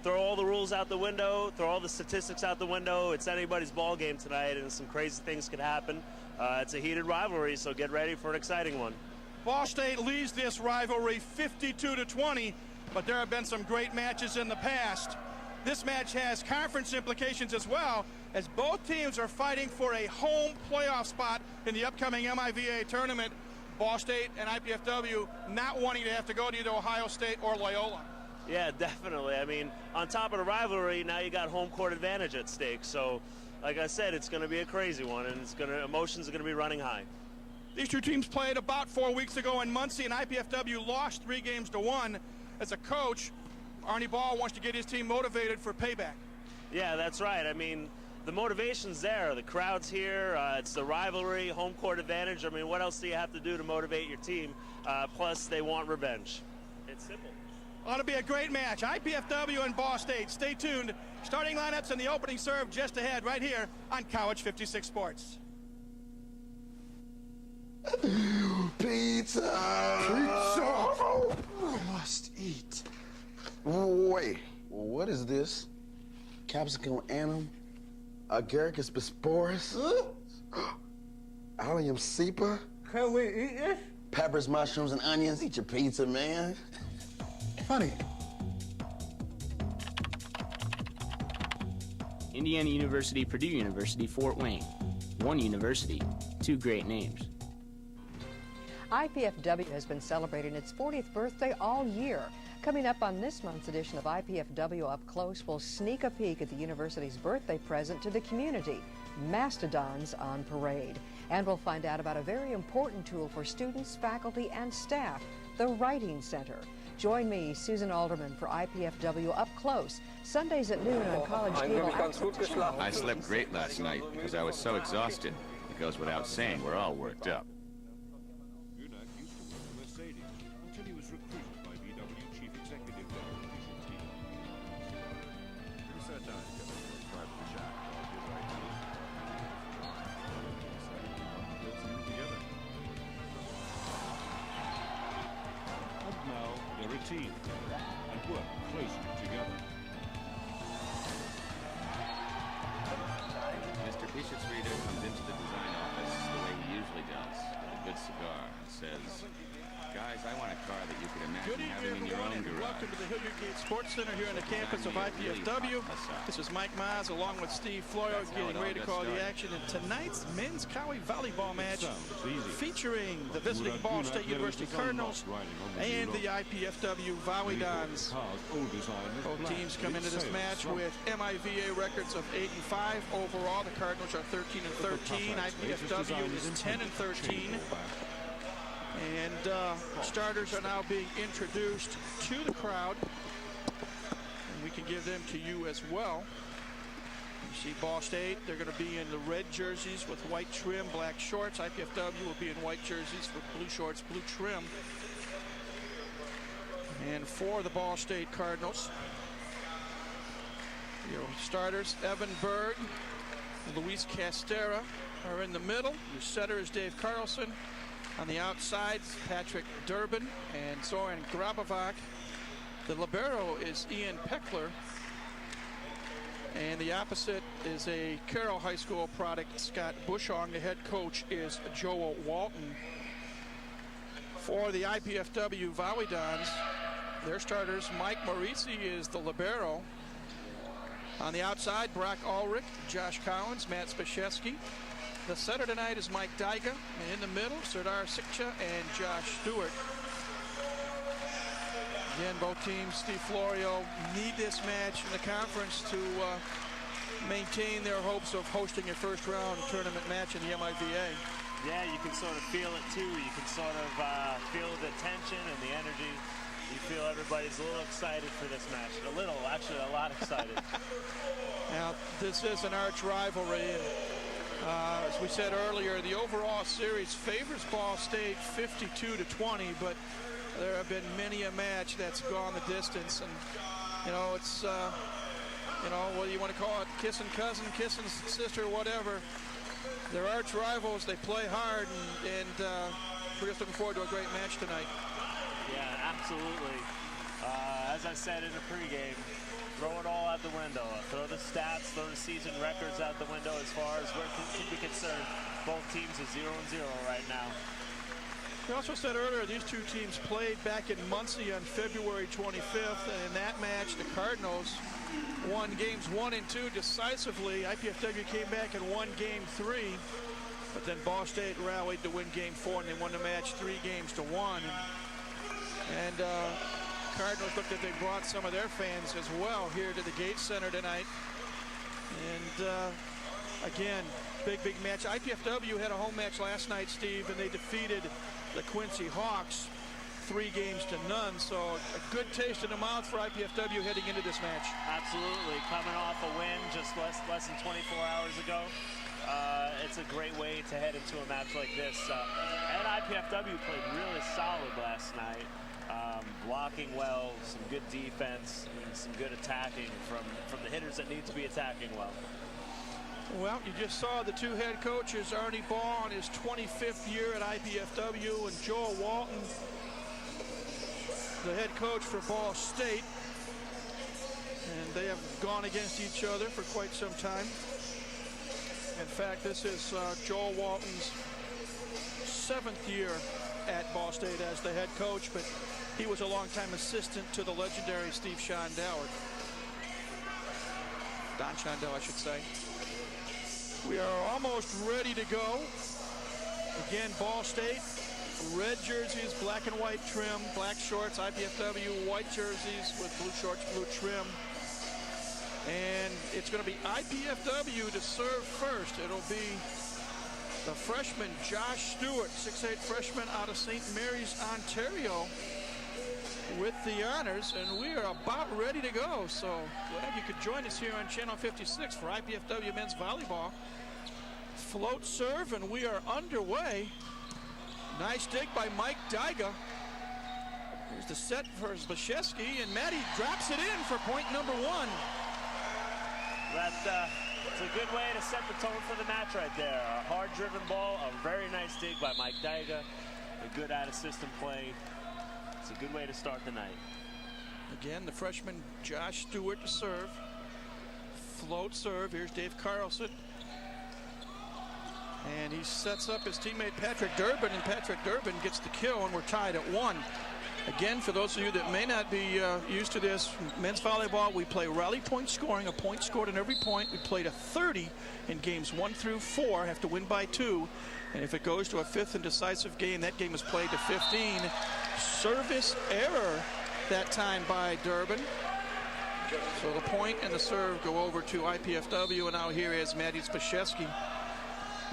throw all the rules out the window, throw all the statistics out the window. It's anybody's ball game tonight, and some crazy things could happen. It's a heated rivalry, so get ready for an exciting one. Ball State leads this rivalry 52-20, but there have been some great matches in the past. This match has conference implications as well, as both teams are fighting for a home playoff spot in the upcoming MIVA tournament. Ball State and IPFW not wanting to have to go to either Ohio State or Loyola. Yeah, definitely. I mean, on top of the rivalry, now you got home court advantage at stake. So, like I said, it's going to be a crazy one, and emotions are going to be running high. These two teams played about 4 weeks ago in Muncie, and IPFW lost 3-1. As a coach, Arnie Ball wants to get his team motivated for payback. Yeah, that's right. I mean, the motivation's there. The crowd's here. It's the rivalry, home court advantage. I mean, what else do you have to do to motivate your team? Plus, they want revenge. It's simple. Ought to be a great match. IPFW and Ball State. Stay tuned. Starting lineups and the opening serve just ahead right here on College 56 Sports. Pizza! Pizza! Must eat. Wait, what is this? Capsicum annum? Agaricus bisporus? Allium cepa? Can we eat this? Peppers, mushrooms, and onions. Eat your pizza, man. Honey. Indiana University, Purdue University, Fort Wayne. One university, two great names. IPFW has been celebrating its 40th birthday all year. Coming up on this month's edition of IPFW Up Close, we'll sneak a peek at the university's birthday present to the community, Mastodons on Parade. And we'll find out about a very important tool for students, faculty, and staff, the Writing Center. Join me, Susan Alderman, for IPFW Up Close, Sundays at noon on College Cable Access. I slept great last night because I was so exhausted. It goes without saying, we're all worked up. Until he was recruited by VW Chief Executive Television team. He sat down together for a private chat about his ideas. Let's do it together. And now they're a team and work closely together. Mr. Pichetsreader comes into the design office the way he usually does, with a good cigar, and says, guys, I want a car that you could imagine Good having in evening, your everyone, own and garage. welcome to the Hilliard Gate Sports Center here on the campus of IPFW. This is Mike Maz along with Steve Florio getting ready to call the action in tonight's men's Cowie volleyball match featuring the visiting Ball State University Cardinals and the IPFW Volleyball. Both teams come into this match with MIVA records of 8-5 overall. The Cardinals are 13-13. IPFW is 10-13. And starters are now being introduced to the crowd, and we can give them to you as well. You see Ball State, they're going to be in the red jerseys with white trim, black shorts. IPFW will be in white jerseys with blue shorts, blue trim. And for the Ball State Cardinals, your starters, Evan Berg, Luis Castera are in the middle. Your setter is Dave Carlson. On the outside, Patrick Durbin and Zoran Grabovac. The libero is Ian Peckler. And the opposite is a Carroll High School product, Scott Bushong. The head coach is Joel Walton. For the IPFW Volleyball, their starters, Mike Maurizi is the libero. On the outside, Brock Ulrich, Josh Collins, Matt Spashevsky. The setter tonight is Mike Dyga, and in the middle, Serdar Sikcha and Josh Stewart. Again, both teams, Steve Florio, need this match in the conference to maintain their hopes of hosting a first-round tournament match in the MIVA. Yeah, you can sort of feel it, too. You can sort of feel the tension and the energy. You feel everybody's a little excited for this match. Actually, a lot excited. Now, this is an arch rivalry. As we said earlier, the overall series favors Ball State 52-20, but there have been many a match that's gone the distance. And, you know, it's, you know, what do you want to call it? Kissing cousin, kissing sister, whatever. They're arch rivals. They play hard, and we're just looking forward to a great match tonight. Yeah, absolutely. as I said in the pregame, throw it all out the window. Throw the stats, throw the season records out the window as far as we're concerned. Both teams are 0-0 right now. We also said earlier these two teams played back in Muncie on February 25th, and in that match the Cardinals won games 1 and 2 decisively. IPFW came back and won game 3, but then Ball State rallied to win game 4, and they won the match 3-1. And Cardinals looked like they brought some of their fans as well here to the Gates Center tonight. And again, big match. IPFW had a home match last night, Steve, and they defeated the Quincy Hawks 3-0. So a good taste in the mouth for IPFW heading into this match. Absolutely, coming off a win just less than 24 hours ago. It's a great way to head into a match like this. And IPFW played really solid last night. Blocking well, some good defense, and some good attacking from the hitters that need to be attacking well. Well, you just saw the two head coaches, Arnie Ball in his 25th year at IPFW, and Joel Walton, the head coach for Ball State. And they have gone against each other for quite some time. In fact, this is Joel Walton's 7th year at Ball State as the head coach, but he was a longtime assistant to the legendary Steve Shondell. Don Shondell, I should say. We are almost ready to go. Again, Ball State, red jerseys, black and white trim, black shorts. IPFW, white jerseys with blue shorts, blue trim. And it's going to be IPFW to serve first. It'll be the freshman Josh Stewart, 6'8" freshman out of St. Mary's, Ontario, with the honors, and we are about ready to go. So glad you could join us here on Channel 56 for IPFW men's volleyball. Float serve, and we are underway. Nice dig by Mike Dyga. Here's the set for Zbyszewski, and Maddie drops it in for point number 1. It's a good way to set the tone for the match right there. A hard-driven ball, a very nice dig by Mike Dyga. A good out-of-system play. It's a good way to start the night. Again, the freshman Josh Stewart to serve. Float serve. Here's Dave Carlson. And he sets up his teammate Patrick Durbin, and Patrick Durbin gets the kill, and we're tied at 1. Again, for those of you that may not be used to this, men's volleyball, we play rally point scoring, a point scored in every point. We played a 30 in games 1 through 4, have to win by 2. And if it goes to a 5th and decisive game, that game is played to 15. Service error that time by Durbin. So the point and the serve go over to IPFW, and now here is Maddie Zbyszewski,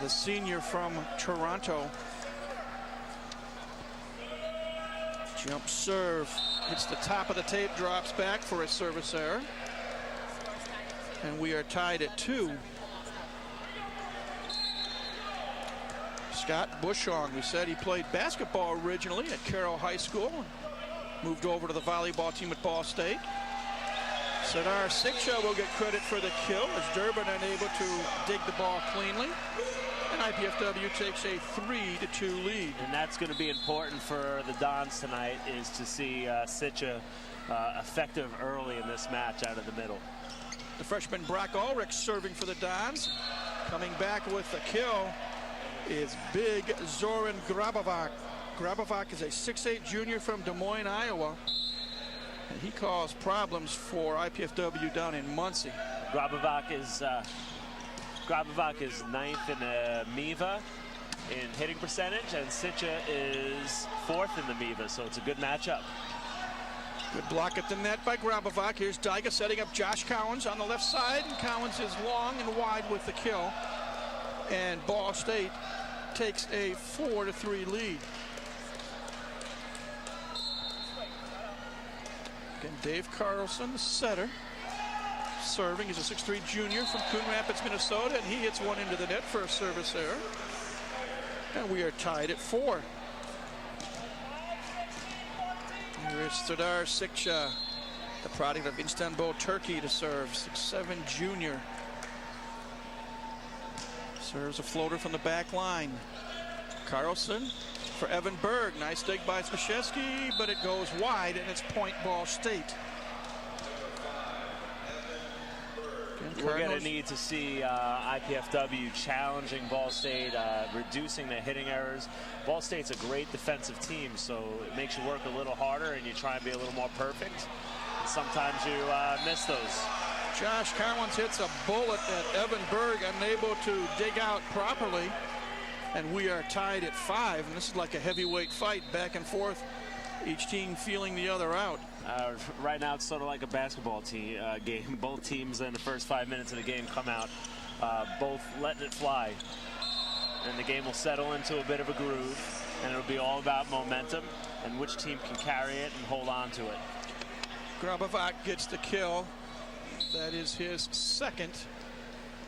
the senior from Toronto. Jump serve, hits the top of the tape, drops back for a service error. And we are tied at 2. Scott Bushong, we said he played basketball originally at Carroll High School, moved over to the volleyball team at Ball State. Sadar Siksha will get credit for the kill as Durbin unable to dig the ball cleanly. And IPFW takes a 3-2 lead. And that's going to be important for the Dons tonight, is to see Siksha effective early in this match out of the middle. The freshman Brock Ulrich serving for the Dons. Coming back with the kill is big Zoran Grabovac. Grabovac is a 6'8" junior from Des Moines, Iowa. And he caused problems for IPFW down in Muncie. Grabovac is 9th in the MIVA in hitting percentage, and Siksha is 4th in the MIVA, so it's a good matchup. Good block at the net by Grabovac. Here's Dyga setting up Josh Cowens on the left side, and Cowens is long and wide with the kill. And Ball State takes a 4-3 lead. Again, Dave Carlson, the setter, serving. He's a 6'3" junior from Coon Rapids, Minnesota, and he hits one into the net for a service error. And we are tied at 4. Here is Sadar Siksha, the product of Istanbul, Turkey, to serve. 6'7" junior. Serves a floater from the back line. Carlson for Evan Berg. Nice dig by Zbyszewski, but it goes wide, and it's point Ball State. We're going to need to see IPFW challenging Ball State, reducing the hitting errors. Ball State's a great defensive team, so it makes you work a little harder and you try and be a little more perfect. And sometimes you miss those. Josh Collins hits a bullet at Evan Berg, unable to dig out properly. And we are tied at 5, and this is like a heavyweight fight, back and forth, each team feeling the other out. Right now, it's sort of like a basketball game. Both teams in the first 5 minutes of the game come out, both letting it fly. And the game will settle into a bit of a groove, and it'll be all about momentum and which team can carry it and hold on to it. Grabovak gets the kill. That is his second,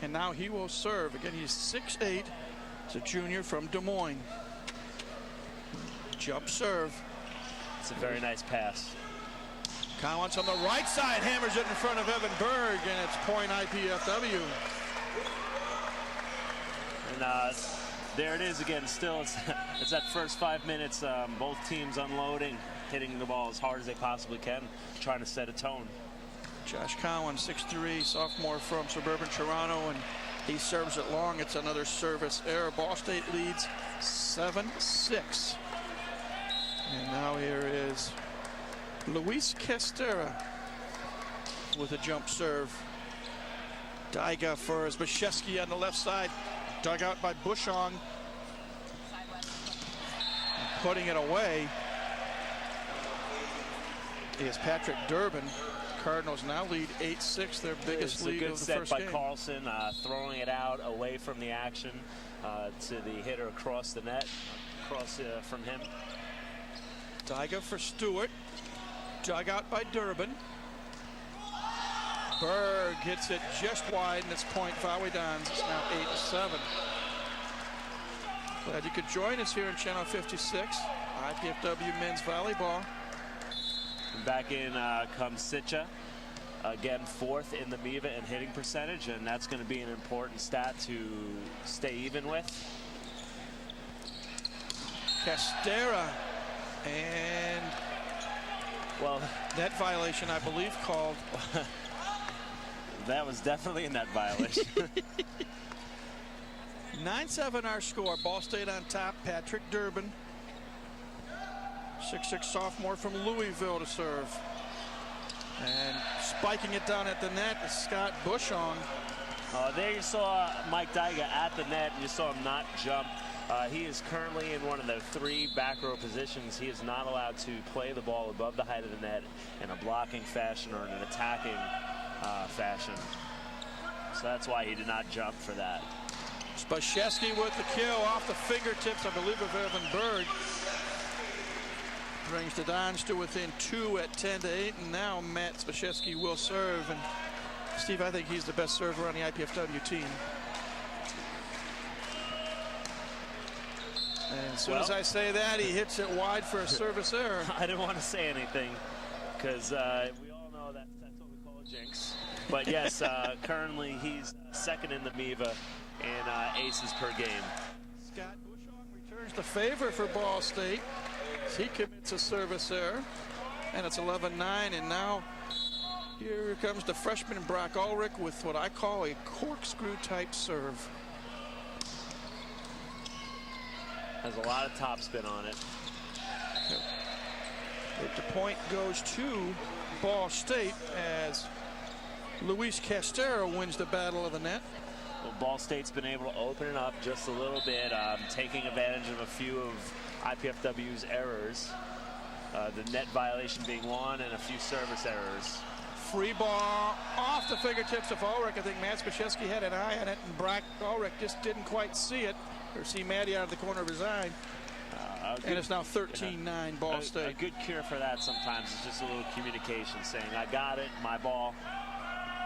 and now he will serve. Again, he's 6'8". It's a junior from Des Moines. Jump serve. It's a very nice pass. Collins on the right side hammers it in front of Evan Berg, and it's point IPFW. And there it is again. Still, it's that first 5 minutes. Both teams unloading, hitting the ball as hard as they possibly can, trying to set a tone. Josh Collins, 6'3", sophomore from suburban Toronto, and he serves it long. It's another service error. Ball State leads 7-6. And now here is Luis Castera with a jump serve. Daiga for Zbyszewski on the left side. Dug out by Bushong. Putting it away is Patrick Durbin. Cardinals now lead 8-6, their biggest lead of the first game. It's a good set by Carlson, throwing it out away from the action to the hitter across the net, across from him. Daiga for Stewart, dug out by Durbin. Berg hits it just wide, and it's point Volleyball. It's now 8-7. Glad you could join us here on Channel 56, IPFW Men's Volleyball. And back in comes Sitcha, again 4th in the MIVA in hitting percentage, and that's going to be an important stat to stay even with. Castera, and well, net violation, I believe, called. That was definitely a net violation. 9-7 our score. Ball State on top. Patrick Durbin, 6'6" sophomore from Louisville to serve. And spiking it down at the net is Scott Bushong. There you saw Mike Daiga at the net, and you saw him not jump. He is currently in one of the 3 back row positions. He is not allowed to play the ball above the height of the net in a blocking fashion or in an attacking fashion. So that's why he did not jump for that. Zbyszewski with the kill off the fingertips, I believe, of Evan Berg. Brings the Dons to within 2 at 10-8, and now Matt Zbyszewski will serve. And Steve, I think he's the best server on the IPFW team. And as soon as I say that, he hits it wide for a service error. I didn't want to say anything because we all know that's what we call a jinx. But yes, currently he's 2nd in the MIVA in aces per game. Scott Bushong returns the favor for Ball State. He commits a service error, and it's 11-9, and now here comes the freshman Brock Ulrich with what I call a corkscrew type serve. Has a lot of topspin on it. The point goes to Ball State as Luis Castera wins the battle of the net. Well, Ball State's been able to open it up just a little bit, taking advantage of a few of IPFW's errors. The net violation being one and a few service errors. Free ball off the fingertips of Ulrich. I think Matt Zbyszewski had an eye on it, and Brock Ulrich just didn't quite see it or see Matty out of the corner of his eye. And it's now 13-9 Ball State. A good cure for that sometimes is just a little communication saying, I got it, my ball.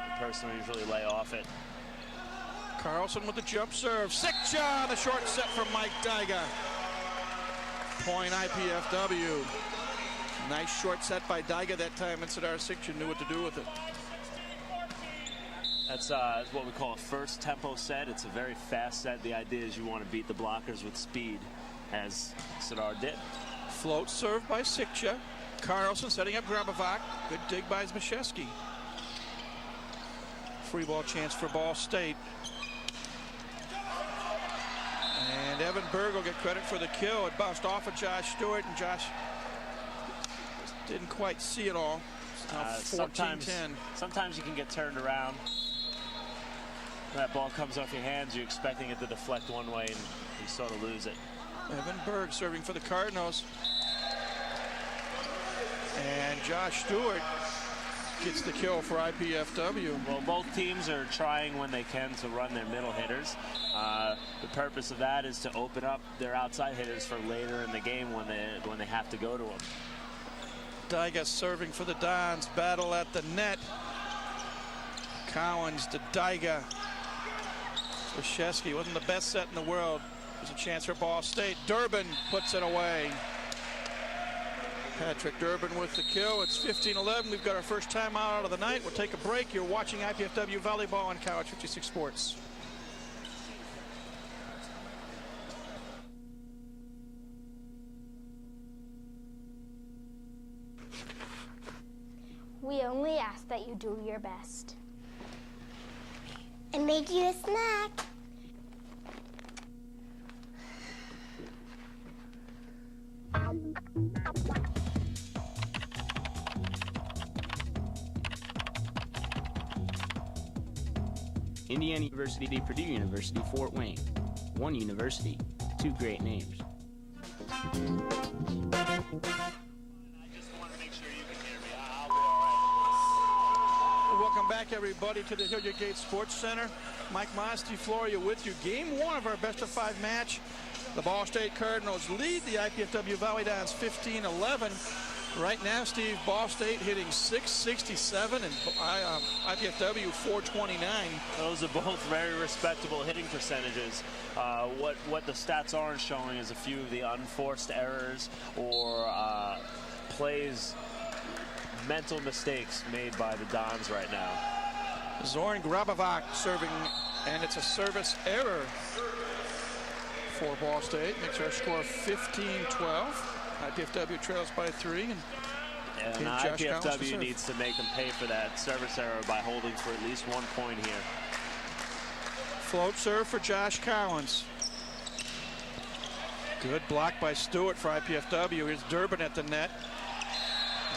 The person will usually lay off it. Carlson with the jump serve. Sitcha, the short set from Mike Daiga. Point IPFW. Nice short set by Daiga that time, and Sidar Sitcha knew what to do with it. That's what we call a first tempo set. It's a very fast set. The idea is you want to beat the blockers with speed, as Sidar did. Float serve by Sitcha. Carlson setting up Grabovak. Good dig by Zbyszewski. free ball chance for Ball State. And Evan Berg will get credit for the kill. It bounced off of Josh Stewart, and Josh didn't quite see it all. Sometimes you can get turned around. That ball comes off your hands, you're expecting it to deflect one way, and you sort of lose it. Evan Berg serving for the Cardinals. And Josh Stewart gets the kill for IPFW. Well, both teams are trying when they can to run their middle hitters. The purpose of that is to open up their outside hitters for later in the game when they have to go to them. Daiga serving for the Dons. Battle at the net. Cowens to Daiga. Krzyzewski wasn't the best set in the world. There's a chance for Ball State. Durbin puts it away. Patrick Durbin with the kill. It's 15-11. We've got our first timeout out of the night. We'll take a break. You're watching IPFW Volleyball on College 56 Sports. We only ask that you do your best. And made you a snack. Indiana University, Purdue University, Fort Wayne. One university, two great names. I just want to make sure you can hear me. I'll be all right. Welcome back, everybody, to the Hilliard Gate Sports Center. Mike Moss, Steve Florio with you. Game one of our best-of-5 match. The Ball State Cardinals lead the IPFW Volleyball 15-11. Right now, Steve, Ball State hitting .667 and IPFW .429. Those are both very respectable hitting percentages. What the stats aren't showing is a few of the unforced errors or plays, mental mistakes made by the Dons right now. Zoran Grabovac serving, and it's a service error for Ball State. Makes our score 15-12. IPFW trails by 3. And IPFW needs to make them pay for that service error by holding for at least 1 point here. Float serve for Josh Cowens. Good block by Stewart for IPFW. Here's Durbin at the net.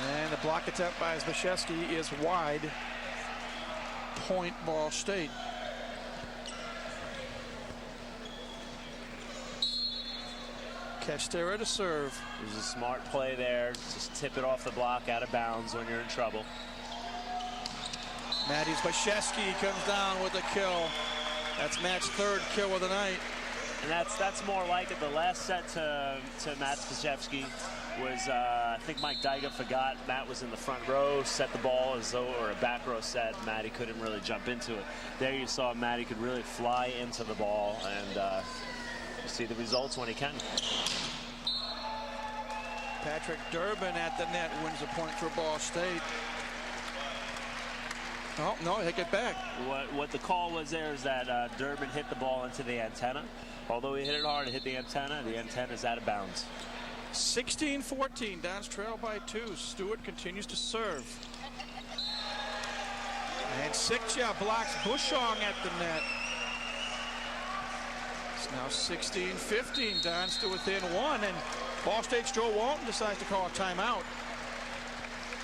And the block attempt by Zbyszewski is wide. Point Ball State. Castera to serve. There's a smart play there. Just tip it off the block out of bounds when you're in trouble. Matty Zbyszewski comes down with a kill. That's Matt's 3rd kill of the night. And that's more like it. The last set to Matt Zbyszewski was, I think Mike Daiga forgot Matt was in the front row, set the ball as though it were a back row set. Matty couldn't really jump into it. There you saw Matty could really fly into the ball, and you see the results when he can. Patrick Durbin at the net wins a point for Ball State. Oh, no, they get back. What the call was there is that Durbin hit the ball into the antenna. Although he hit it hard, it hit the antenna's out of bounds. 16-14, Dons trail by 2. Stewart continues to serve. And Sikja blocks Bushong at the net. It's now 16-15, Dons to within 1, and Ball State's Joe Walton decides to call a timeout.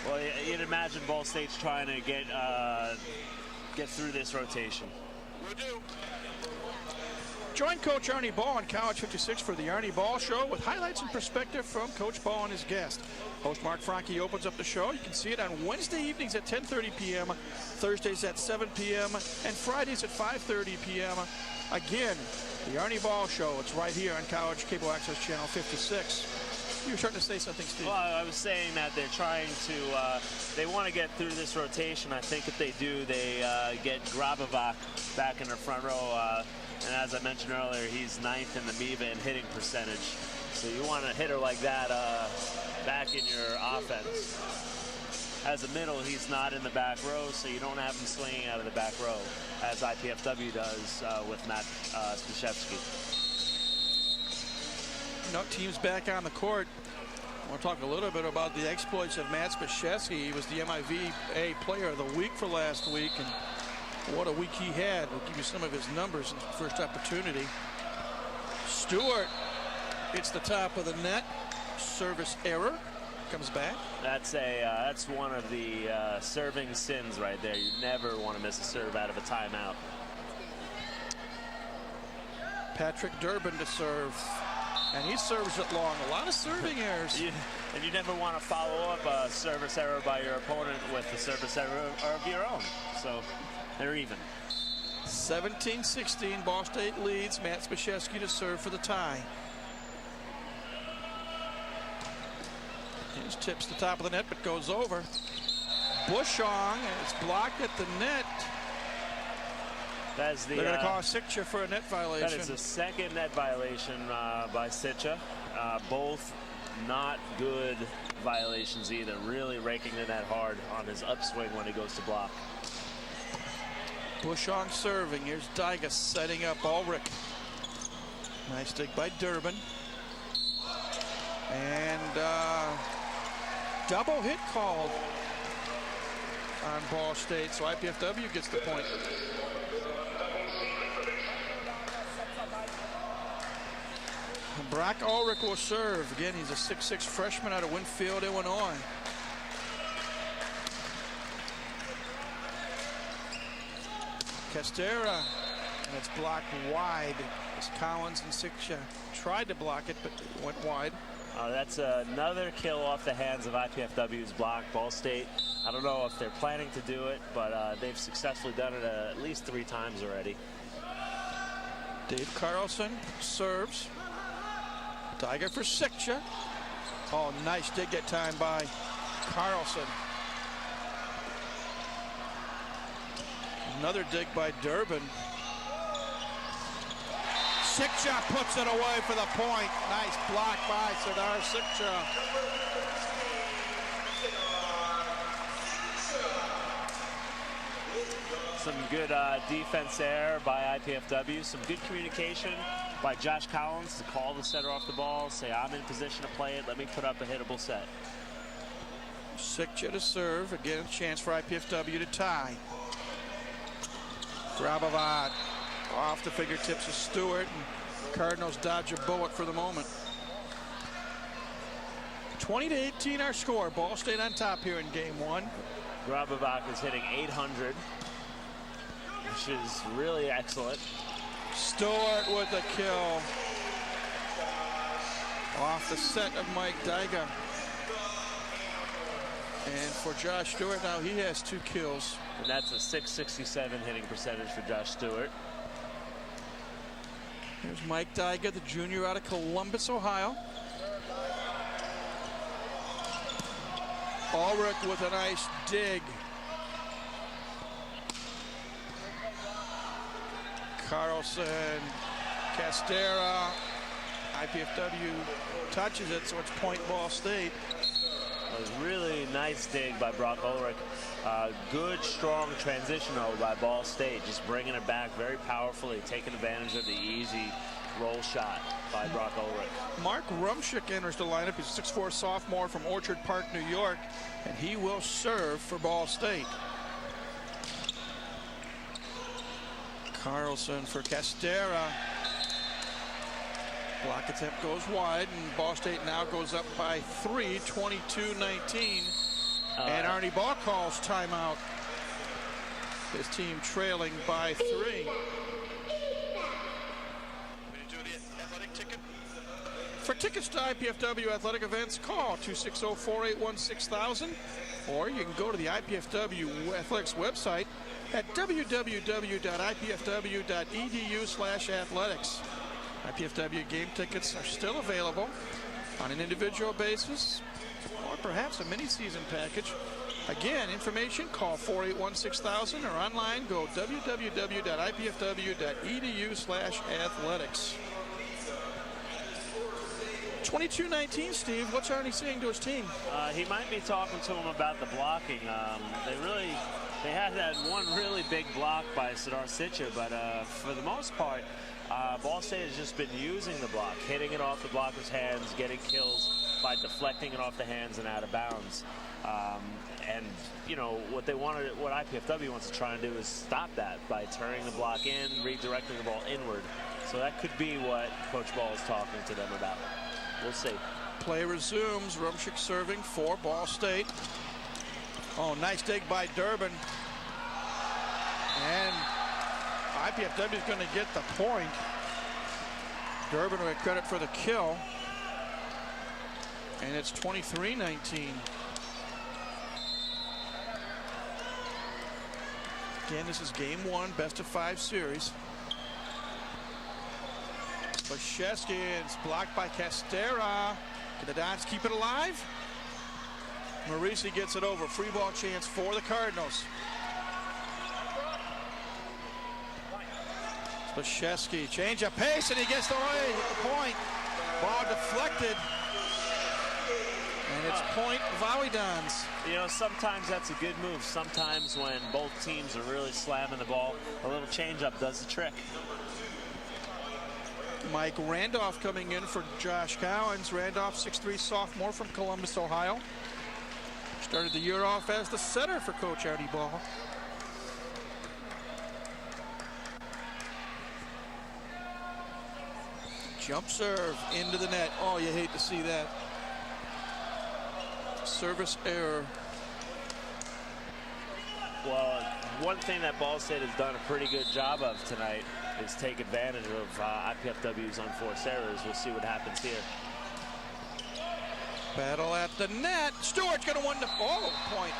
Well, you'd imagine Ball State's trying to get through this rotation. We do. Join Coach Arnie Ball on College 56 for the Arnie Ball Show with highlights and perspective from Coach Ball and his guest. Host Mark Franke opens up the show. You can see it on Wednesday evenings at 10:30 p.m., Thursdays at 7 p.m., and Fridays at 5:30 p.m. Again, the Arnie Ball Show. It's right here on College Cable Access Channel 56. You were starting to say something, Steve. Well, I was saying that they're trying to, they want to get through this rotation. I think if they do, they get Grabovac back in the front row. And as I mentioned earlier, he's 9th in the MIVA in hitting percentage. So you want a hitter like that back in your offense. As a middle, he's not in the back row, so you don't have him swinging out of the back row, as IPFW does with Matt Zbyszewski. No, team's back on the court. I want to talk a little bit about the exploits of Matt Zbyszewski. He was the MIVA Player of the Week for last week, and What a week he had. We'll give you some of his numbers in the first opportunity. Stewart hits the top of the net. Service error. Comes back. That's one of the serving sins right there. You never want to miss a serve out of a timeout. Patrick Durbin to serve. And he serves it long. A lot of serving errors. And you never want to follow up a service error by your opponent with a service error of your own. So they're even. 17-16. Ball State leads. Matt Spashewski to serve for the tie. His tips the top of the net, but goes over. Bushong is blocked at the net. That's the, they're going to call Sitcha for a net violation. That is the second net violation by Sitcha. Both not good violations either. Really raking the net hard on his upswing when he goes to block. Bushong serving. Here's Dyga setting up Ulrich. Nice dig by Durbin. And double hit called on Ball State, so IPFW gets the point. Brock Ulrich will serve. Again, he's a 6'6" freshman out of Winfield, Illinois. Castera, and it's blocked wide as Collins and Sitcha tried to block it, but it went wide. That's another kill off the hands of IPFW's block. Ball State, I don't know if they're planning to do it, but they've successfully done it at least 3 times already. Dave Carlson serves. Tiger for Sitcha. Oh, nice dig that time by Carlson. Another dig by Durbin. Sitcha puts it away for the point. Nice block by Sardar Sitcha. Some good defense there by IPFW. Some good communication by Josh Collins to call the setter off the ball, say, I'm in position to play it. Let me put up a hittable set. Sitcha to serve. Again, a chance for IPFW to tie. Grabovat off the fingertips of Stewart, and Cardinals dodge a bullet for the moment. 20-18 our score. Ball State on top here in game 1. Grabovac is hitting 800, which is really excellent. Stewart with a kill off the set of Mike Dyga. And for Josh Stewart, now he has 2 kills. And that's a .667 hitting percentage for Josh Stewart. Here's Mike Dyga, the junior out of Columbus, Ohio. Ulrich with a nice dig. Carlson, Castera, IPFW touches it, so it's point Ball State. A really nice dig by Brock Ulrich. Good, strong transition though by Ball State, just bringing it back very powerfully, taking advantage of the easy roll shot by Brock Ulrich. Mark Rumschick enters the lineup. He's a 6'4" sophomore from Orchard Park, New York, and he will serve for Ball State. Carlson for Castera. Block attempt goes wide, and Ball State now goes up by 3, 22-19. And Arnie Ball calls timeout. His team trailing by 3. For tickets to IPFW athletic events, call 260-481-6000, or you can go to the IPFW athletics website at www.ipfw.edu/athletics. IPFW game tickets are still available on an individual basis or perhaps a mini-season package. Again, information, call 481-6000 or online, go www.ipfw.edu/athletics. 22-19, Steve. What's Arnie saying to his team? He might be talking to him about the blocking. They had that one really big block by Sardar Sitcha, but for the most part, Ball State has just been using the block, hitting it off the blocker's hands, getting kills by deflecting it off the hands and out of bounds. And, you know, what IPFW wants to try and do is stop that by turning the block in, redirecting the ball inward. So that could be what Coach Ball is talking to them about. We'll see. Play resumes. Rumschick serving for Ball State. Oh, nice dig by Durbin. And IPFW is going to get the point. Durbin will get credit for the kill. And it's 23-19. Again, this is game 1, best of 5 series. Bashevsky is blocked by Castera. Can the Dons keep it alive? Marisi gets it over. Free ball chance for the Cardinals. Bashevsky, change of pace, and he gets the point. Ball deflected. And it's point Volleyball. You know, sometimes that's a good move. Sometimes when both teams are really slamming the ball, a little changeup does the trick. Mike Randolph coming in for Josh Cowens. Randolph, 6'3" sophomore from Columbus, Ohio. Started the year off as the setter for Coach Artie Ball. Jump serve into the net. Oh, you hate to see that. Service error. Well, one thing that Ball State has done a pretty good job of tonight is take advantage of IPFW's unforced errors. We'll see what happens here. Battle at the net. Stewart's going to win the point.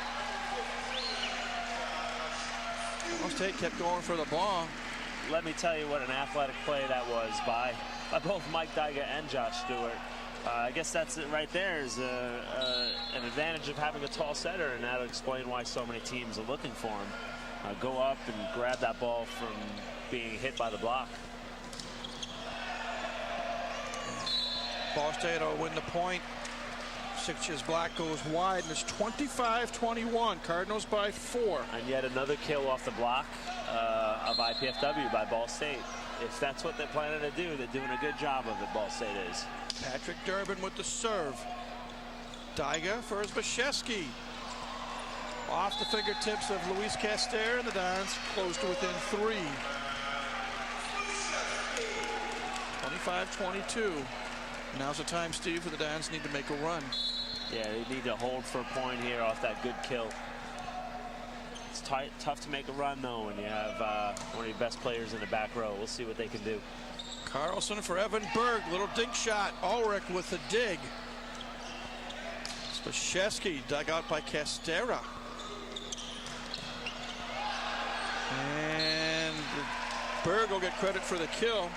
Ball State kept going for the ball. Let me tell you what an athletic play that was by both Mike Dyga and Josh Stewart. I guess that's it right there, is an advantage of having a tall setter, and that'll explain why so many teams are looking for him. Go up and grab that ball from being hit by the block. Ball State will win the point. Six's block goes wide, and it's 25-21. Cardinals by 4. And yet another kill off the block of IPFW by Ball State. If that's what they're planning to do, they're doing a good job of it, Ball State is. Patrick Durbin with the serve. Dyga for Bashevsky. Off the fingertips of Luis Caster, and the Dons close to within 3. 25-22. Now's the time, Steve, for the Dons need to make a run. Yeah, they need to hold for a point here off that good kill. It's tough to make a run, though, when you have one of your best players in the back row. We'll see what they can do. Carlson for Evan Berg. Little dink shot. Ulrich with the dig. Bashevsky dug out by Castera. And Berg will get credit for the kill.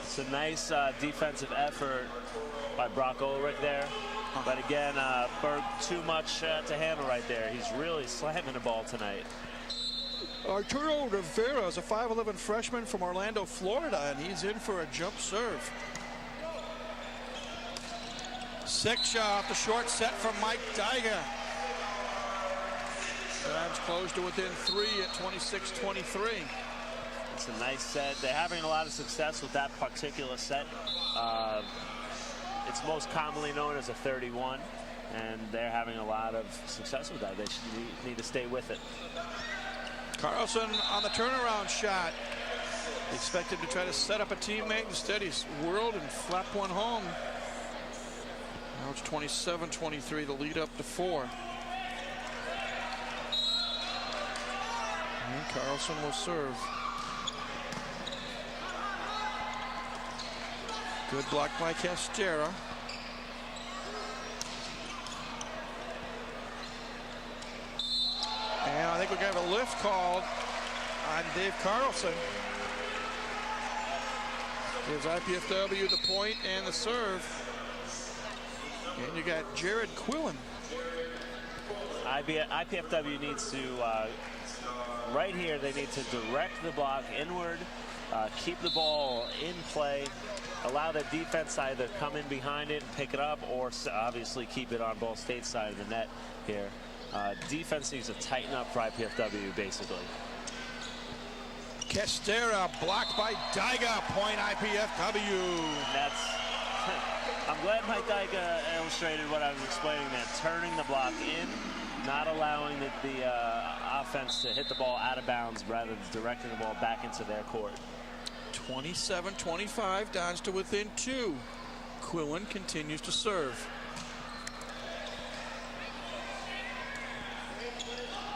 It's a nice defensive effort by Brock Ulrich there. But again, Berg too much to handle right there. He's really slamming the ball tonight. Arturo Rivera is a 5'11" freshman from Orlando, Florida, and he's in for a jump serve. Six shot off the short set from Mike Dyga. Times close to within 3 at 26-23. It's a nice set. They're having a lot of success with that particular set. It's most commonly known as a 31, and they're having a lot of success with that. They need to stay with it. Carlson on the turnaround shot. Expected to try to set up a teammate. Instead, he's whirled and flapped one home. Now it's 27-23, the lead up to 4. And Carlson will serve. Good block by Castera. And I think we're going to have a lift called on Dave Carlson. Gives IPFW the point and the serve. And you got Jared Quillen. IPFW needs to, right here, they need to direct the block inward, keep the ball in play, allow the defense either come in behind it and pick it up, or obviously keep it on Ball State's side of the net here. Defense needs to tighten up for IPFW, basically. Castera blocked by Dyga. Point IPFW. I'm glad Mike Dyka illustrated what I was explaining there. Turning the block in, not allowing the offense to hit the ball out of bounds, rather than directing the ball back into their court. 27-25, Dons to within 2. Quillen continues to serve.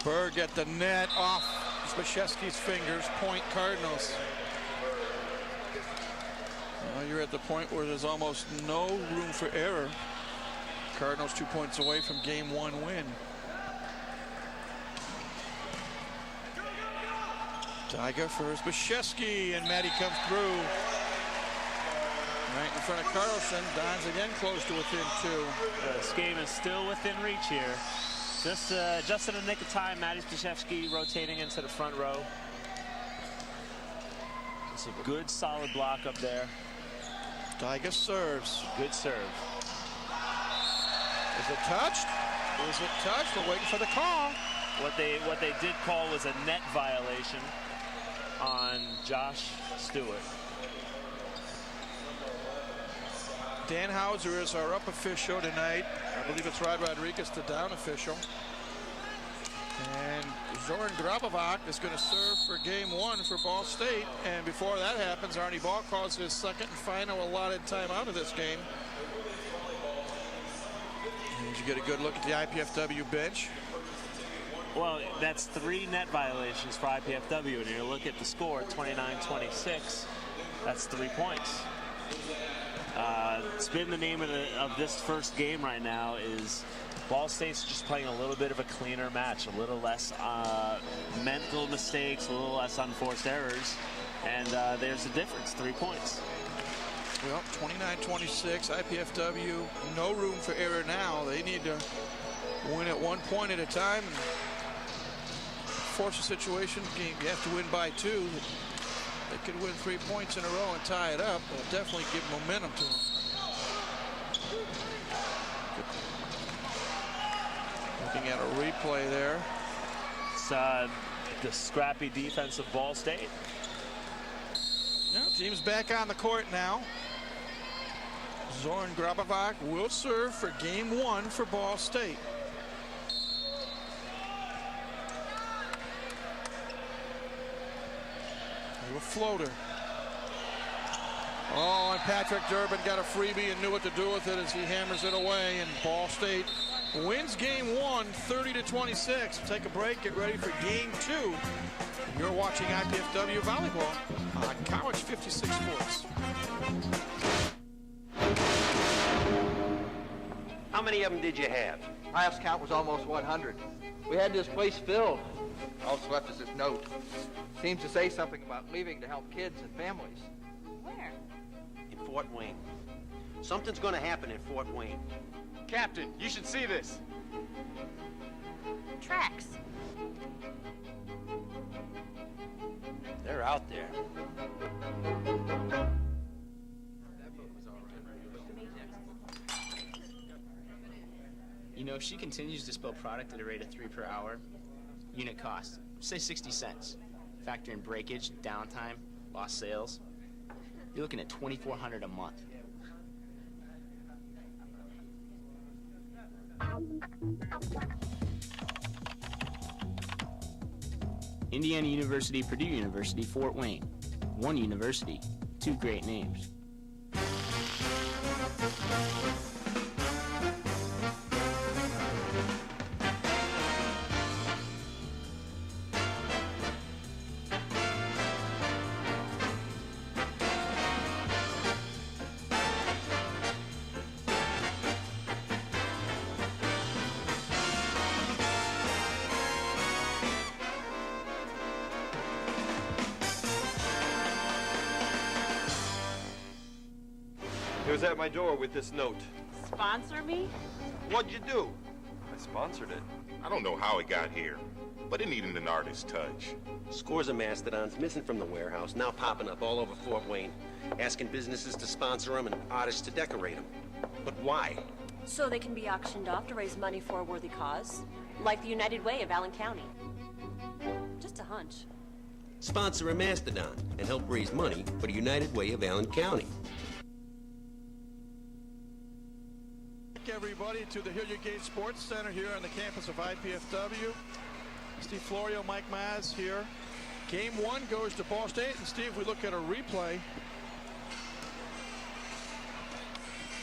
Berg at the net, off Spashevsky's fingers, point Cardinals. Now you're at the point where there's almost no room for error. Cardinals 2 points away from game 1 win. Dyka for Spashevsky, and Maddie comes through. Right in front of Carlson. Dons again close to within 2. This game is still within reach here. Just in the nick of time, Maddie Spashevsky rotating into the front row. It's a good, solid block up there. Dyka serves. Good serve. Is it touched? Is it touched? We're waiting for the call. What they did call was a net violation on Josh Stewart. Dan Hauser is our up official tonight. I believe it's Rod Rodriguez, the down official. And Zoran Grabovac is going to serve for game 1 for Ball State. And before that happens, Arnie Ball calls his second and final allotted timeout of this game. And you get a good look at the IPFW bench. Well, that's 3 net violations for IPFW. And you look at the score, 29-26. That's 3 points. It's been the name of this first game right now is Ball State's just playing a little bit of a cleaner match, a little less mental mistakes, a little less unforced errors, and there's a difference, 3 points. Well, 29-26, IPFW, no room for error now. They need to win at 1 point at a time and force a situation. You have to win by 2. They could win 3 points in a row and tie it up. It'll definitely give momentum to them. Looking at a replay there. It's the scrappy defense of Ball State. Yeah, team's back on the court now. Zoran Grabovac will serve for game 1 for Ball State. A floater. Oh, and Patrick Durbin got a freebie and knew what to do with it as he hammers it away, and Ball State wins game 1, 30-26. Take a break, get ready for game 2. You're watching IPFW Volleyball on College 56 Sports. How many of them did you have? Last count was almost 100. We had this place filled. Also left us this note. Seems to say something about leaving to help kids and families. Where? In Fort Wayne. Something's going to happen in Fort Wayne. Captain, you should see this. Tracks. They're out there. You know, if she continues to spill product at a rate of 3 per hour, unit cost, say 60 cents. Factor in breakage, downtime, lost sales. You're looking at $2,400 a month. Indiana University, Purdue University, Fort Wayne. 1 university, 2 great names. He was at my door with this note. Sponsor me? What'd you do? I sponsored it. I don't know how it got here, but it needed an artist's touch. Scores of Mastodons missing from the warehouse, now popping up all over Fort Wayne, asking businesses to sponsor them and artists to decorate them. But why? So they can be auctioned off to raise money for a worthy cause, like the United Way of Allen County. Just a hunch. Sponsor a Mastodon and help raise money for the United Way of Allen County. everybody, to the Hilliard Gate Sports Center here on the campus of IPFW. Steve Florio, Mike Maz here. Game 1 goes to Ball State, and Steve, we look at a replay.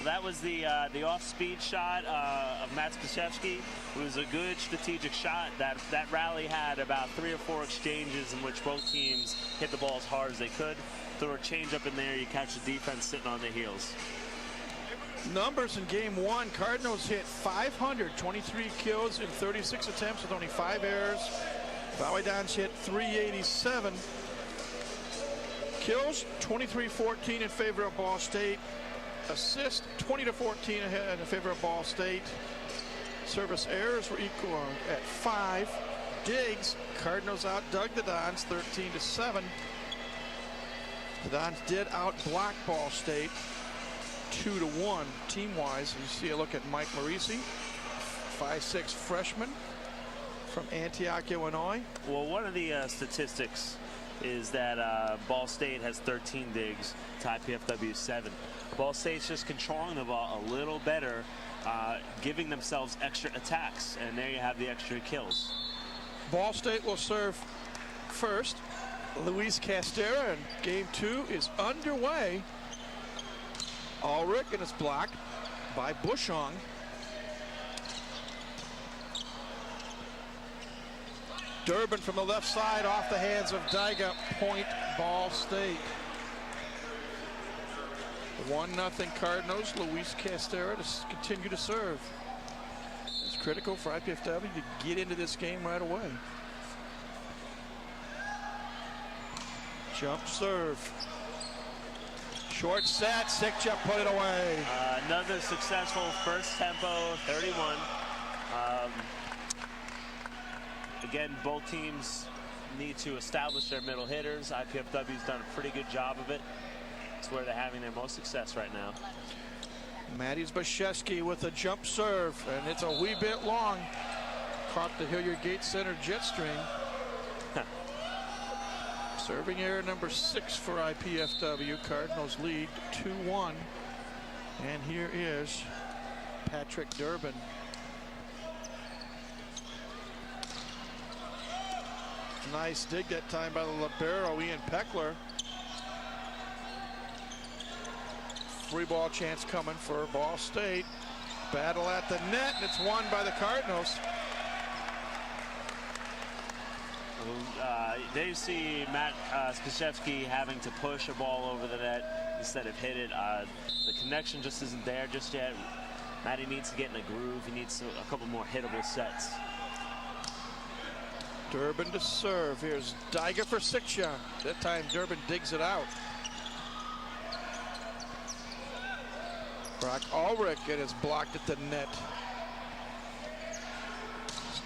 That was the off-speed shot of Matt Spashevsky. It was a good strategic shot. That rally had about 3 or 4 exchanges in which both teams hit the ball as hard as they could. Throw a change up in there, you catch the defense sitting on their heels. Numbers in game 1, Cardinals hit 523 kills in 36 attempts with only 5 errors. Volleyball hit 387. Kills 23-14 in favor of Ball State. Assists 20-14 ahead in favor of Ball State. Service errors were equal at 5. Digs, Cardinals outdug the Dons 13-7. The Dons did outblock Ball State 2-1 team-wise. You see a look at Mike Marisi, 5'6" freshman from Antioch, Illinois. Well, one of the statistics is that Ball State has 13 digs to IPFW 7. Ball State's just controlling the ball a little better, giving themselves extra attacks, and there you have the extra kills. Ball State will serve first. Luis Castera, and game 2 is underway. Ulrich, and it's blocked by Bushong. Durbin from the left side off the hands of Dyga. Point Ball State. 1-0 Cardinals. Luis Castera to continue to serve. It's critical for IPFW to get into this game right away. Jump serve. Short set, Sikcha put it away. Another successful first tempo, 31. Again, both teams need to establish their middle hitters. IPFW's done a pretty good job of it. It's where they're having their most success right now. Matty Zbyszewski with a jump serve, and it's a wee bit long. Caught the Hilliard Gate Center jet stream. Serving error number 6 for IPFW. Cardinals lead 2-1. And here is Patrick Durbin. Nice dig that time by the libero, Ian Peckler. Free ball chance coming for Ball State. Battle at the net, and it's won by the Cardinals. There you see Matt Spashevsky having to push a ball over the net instead of hit it. The connection just isn't there just yet. Matty needs to get in a groove. He needs a couple more hittable sets. Durbin to serve. Here's Dyga for Sikcha. That time Durbin digs it out. Brock Ulrich, and it's blocked at the net.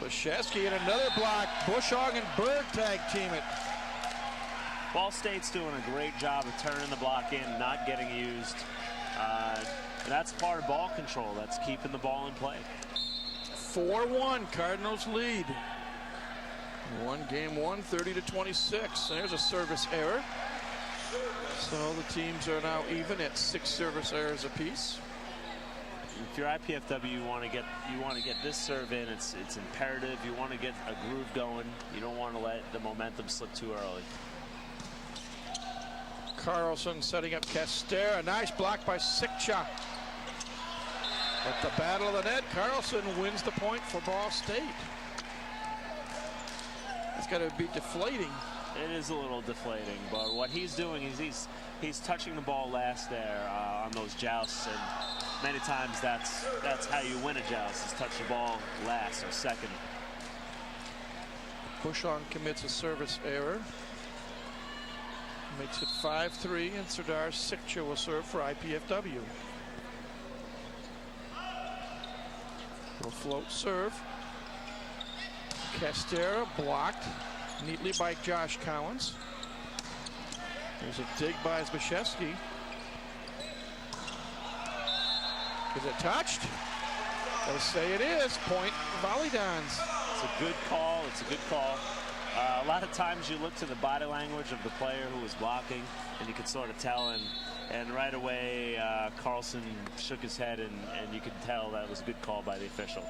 Spashevsky and another block. Bushong and Berg tag team it. Ball State's doing a great job of turning the block in, not getting used. That's part of ball control. That's keeping the ball in play. 4-1, Cardinals lead. Game 1, 30-26. There's a service error. So the teams are now even at 6 service errors apiece. If you're IPFW, you want to get this serve in. It's imperative. You want to get a groove going. You don't want to let the momentum slip too early. Carlson setting up Castera. Nice block by Sikcha. At the battle of the net, Carlson wins the point for Ball State. It's got to be deflating. It is a little deflating, but what he's doing is he's touching the ball last there on those jousts, and many times that's how you win a joust, is touch the ball last or second. Bushong commits a service error. Makes it 5-3, and Serdar Sikcha will serve for IPFW. Will float serve. Castera blocked neatly by Josh Cowens. There's a dig by Zbyszewski. Is it touched? They say it is. Point Volleyball. It's a good call. It's a good call. A lot of times you look to the body language of the player who was blocking, and you can sort of tell. And And right away, Carlson shook his head, and you could tell that was a good call by the official.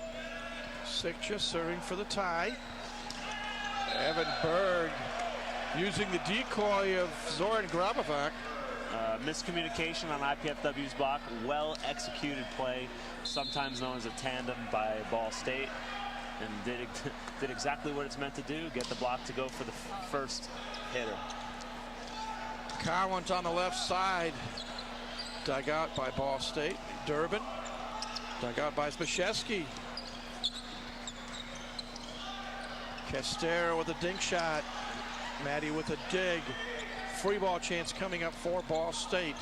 Sikja serving for the tie. Evan Berg using the decoy of Zoran Grabovac. Miscommunication on IPFW's block. Well-executed play, sometimes known as a tandem by Ball State, and did exactly what it's meant to do, get the block to go for the first hitter. Collins on the left side, dug out by Ball State. Durbin, dug out by Spashevsky. Castera with a dink shot. Maddie with a dig. Free ball chance coming up for Ball State.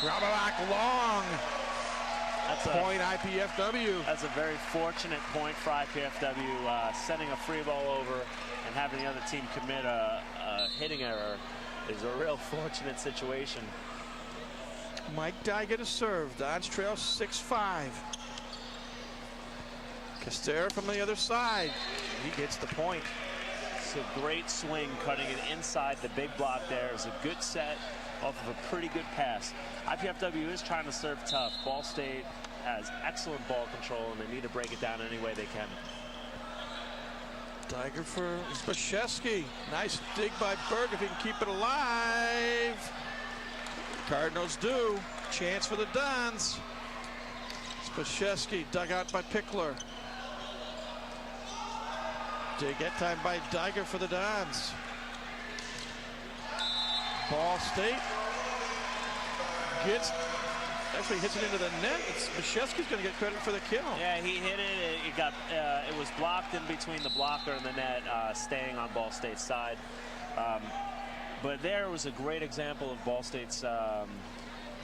Grabovac long. That's point IPFW. That's a very fortunate point for IPFW. Sending a free ball over and having the other team commit a hitting error is a real fortunate situation. Mike Daiga to serve. Dons trail 6-5. Castera from the other side. He gets the point. It's a great swing, cutting it inside the big block there. It was a good set off of a pretty good pass. IPFW is trying to serve tough. Ball State has excellent ball control, and they need to break it down any way they can. Daiga for Spashevsky. Nice dig by Berg if he can keep it alive. Cardinals do. Chance for the Dons. Spashevsky dug out by Pickler. Dig that time by Daiga for the Dons. Ball State actually hits it into the net. Spashevsky's going to get credit for the kill. Yeah, he hit it. It was blocked in between the blocker and the net, staying on Ball State's side. But there was a great example of Ball State's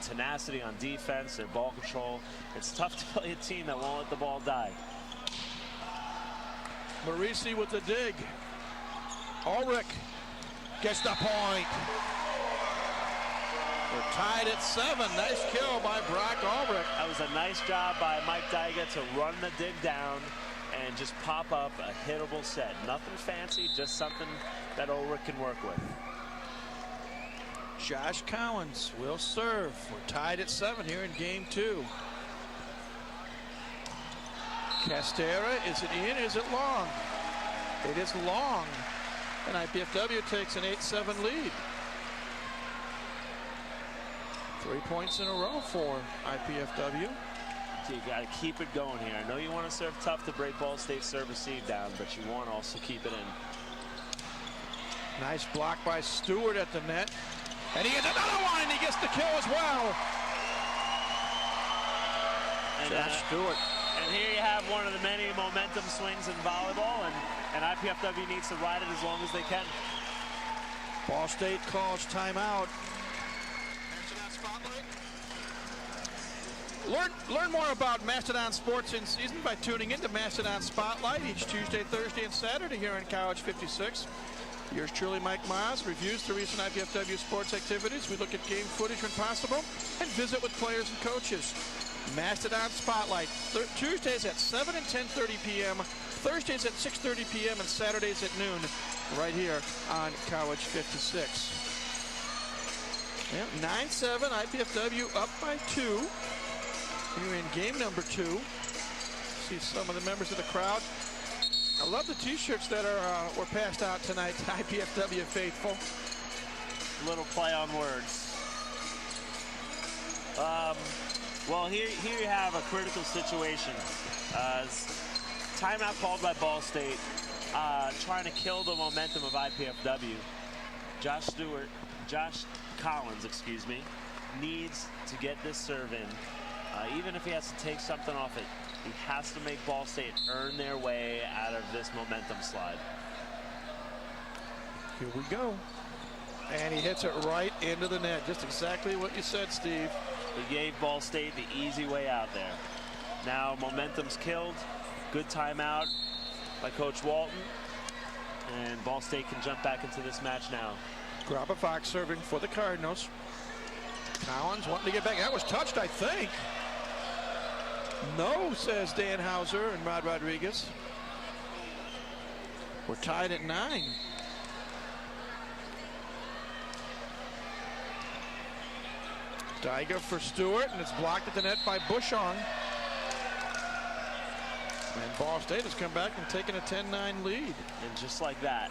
tenacity on defense, their ball control. It's tough to play a team that won't let the ball die. Marisi with the dig. Ulrich gets the point. We're tied at 7. Nice kill by Brock Ulrich. That was a nice job by Mike Daiga to run the dig down and just pop up a hittable set. Nothing fancy, just something that Ulrich can work with. Josh Collins will serve. We're tied at 7 here in game 2. Castera, is it in? Is it long? It is long. And IPFW takes an 8-7 lead. 3 points in a row for IPFW. So you got to keep it going here. I know you want to serve tough to break Ball State serve-receive down, but you want to also keep it in. Nice block by Stewart at the net. And he gets another one, and he gets the kill as well. And, Josh Stewart. And here you have one of the many momentum swings in volleyball, and IPFW needs to ride it as long as they can. Ball State calls timeout. Learn more about Mastodon sports in season by tuning into Mastodon Spotlight each Tuesday, Thursday, and Saturday here in College 56. Yours truly, Mike Maas, reviews the recent IPFW sports activities. We look at game footage when possible and visit with players and coaches. Mastodon Spotlight, Tuesdays at 7 and 10:30 p.m., Thursdays at 6:30 p.m., and Saturdays at noon, right here on College 56. Yeah, 9-7, IPFW up by 2. Here in game number 2. See some of the members of the crowd. I love the t-shirts that were passed out tonight to IPFW faithful. Little play on words. Well, here you have a critical situation. Timeout called by Ball State, trying to kill the momentum of IPFW. Josh Collins, needs to get this serve in. Even if he has to take something off it, he has to make Ball State earn their way out of this momentum slide. Here we go. And he hits it right into the net. Just exactly what you said, Steve. He gave Ball State the easy way out there. Now momentum's killed. Good timeout by Coach Walton. And Ball State can jump back into this match now. Grabovac serving for the Cardinals. Collins wanting to get back. That was touched, I think. No, says Dan Hauser and Rod Rodriguez. We're tied at 9. Daiga for Stewart, and it's blocked at the net by Bushong. And Ball State has come back and taken a 10-9 lead. And just like that.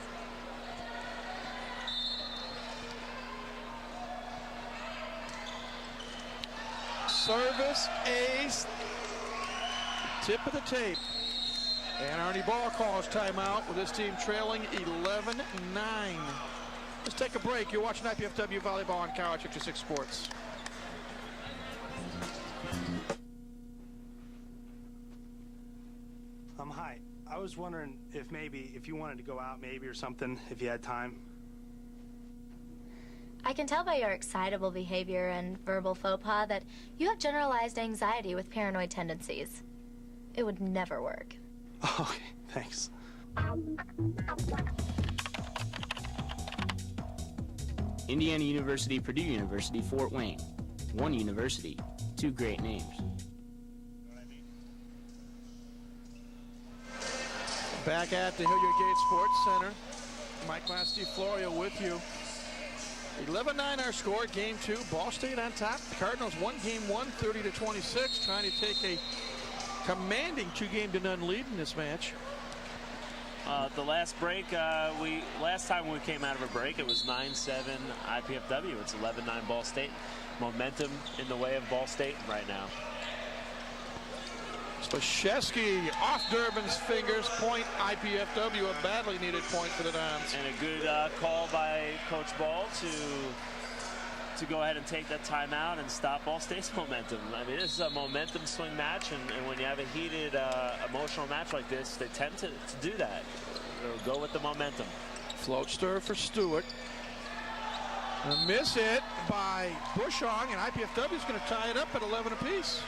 Service ace. Tip of the tape. And Arnie Ball calls timeout with his team trailing 11-9. Let's take a break. You're watching IPFW Volleyball on College 56 Sports. Hi. I was wondering if you wanted to go out maybe or something, if you had time. I can tell by your excitable behavior and verbal faux pas that you have generalized anxiety with paranoid tendencies. It would never work. Okay, thanks. Indiana University, Purdue University, Fort Wayne. One university, two great names. Back at the Hilliard Gate Sports Center. Mike Mass, Steve Florio with you. 11-9 our score, game 2. Ball State on top. Cardinals won game 1, 30-26, trying to take a commanding 2-0 lead in this match. The last break, last time we came out of a break, it was 9-7 IPFW. It's 11-9 Ball State. Momentum in the way of Ball State right now. Spashevsky off Durbin's fingers. Point IPFW, a badly needed point for the Dons. And a good call by Coach Ball to go ahead and take that timeout and stop Ball State's momentum. I mean, this is a momentum swing match, and when you have a heated, emotional match like this, they tend to do that. They'll go with the momentum. Float stir for Stewart. A miss hit by Bushong, and IPFW is going to tie it up at 11 apiece.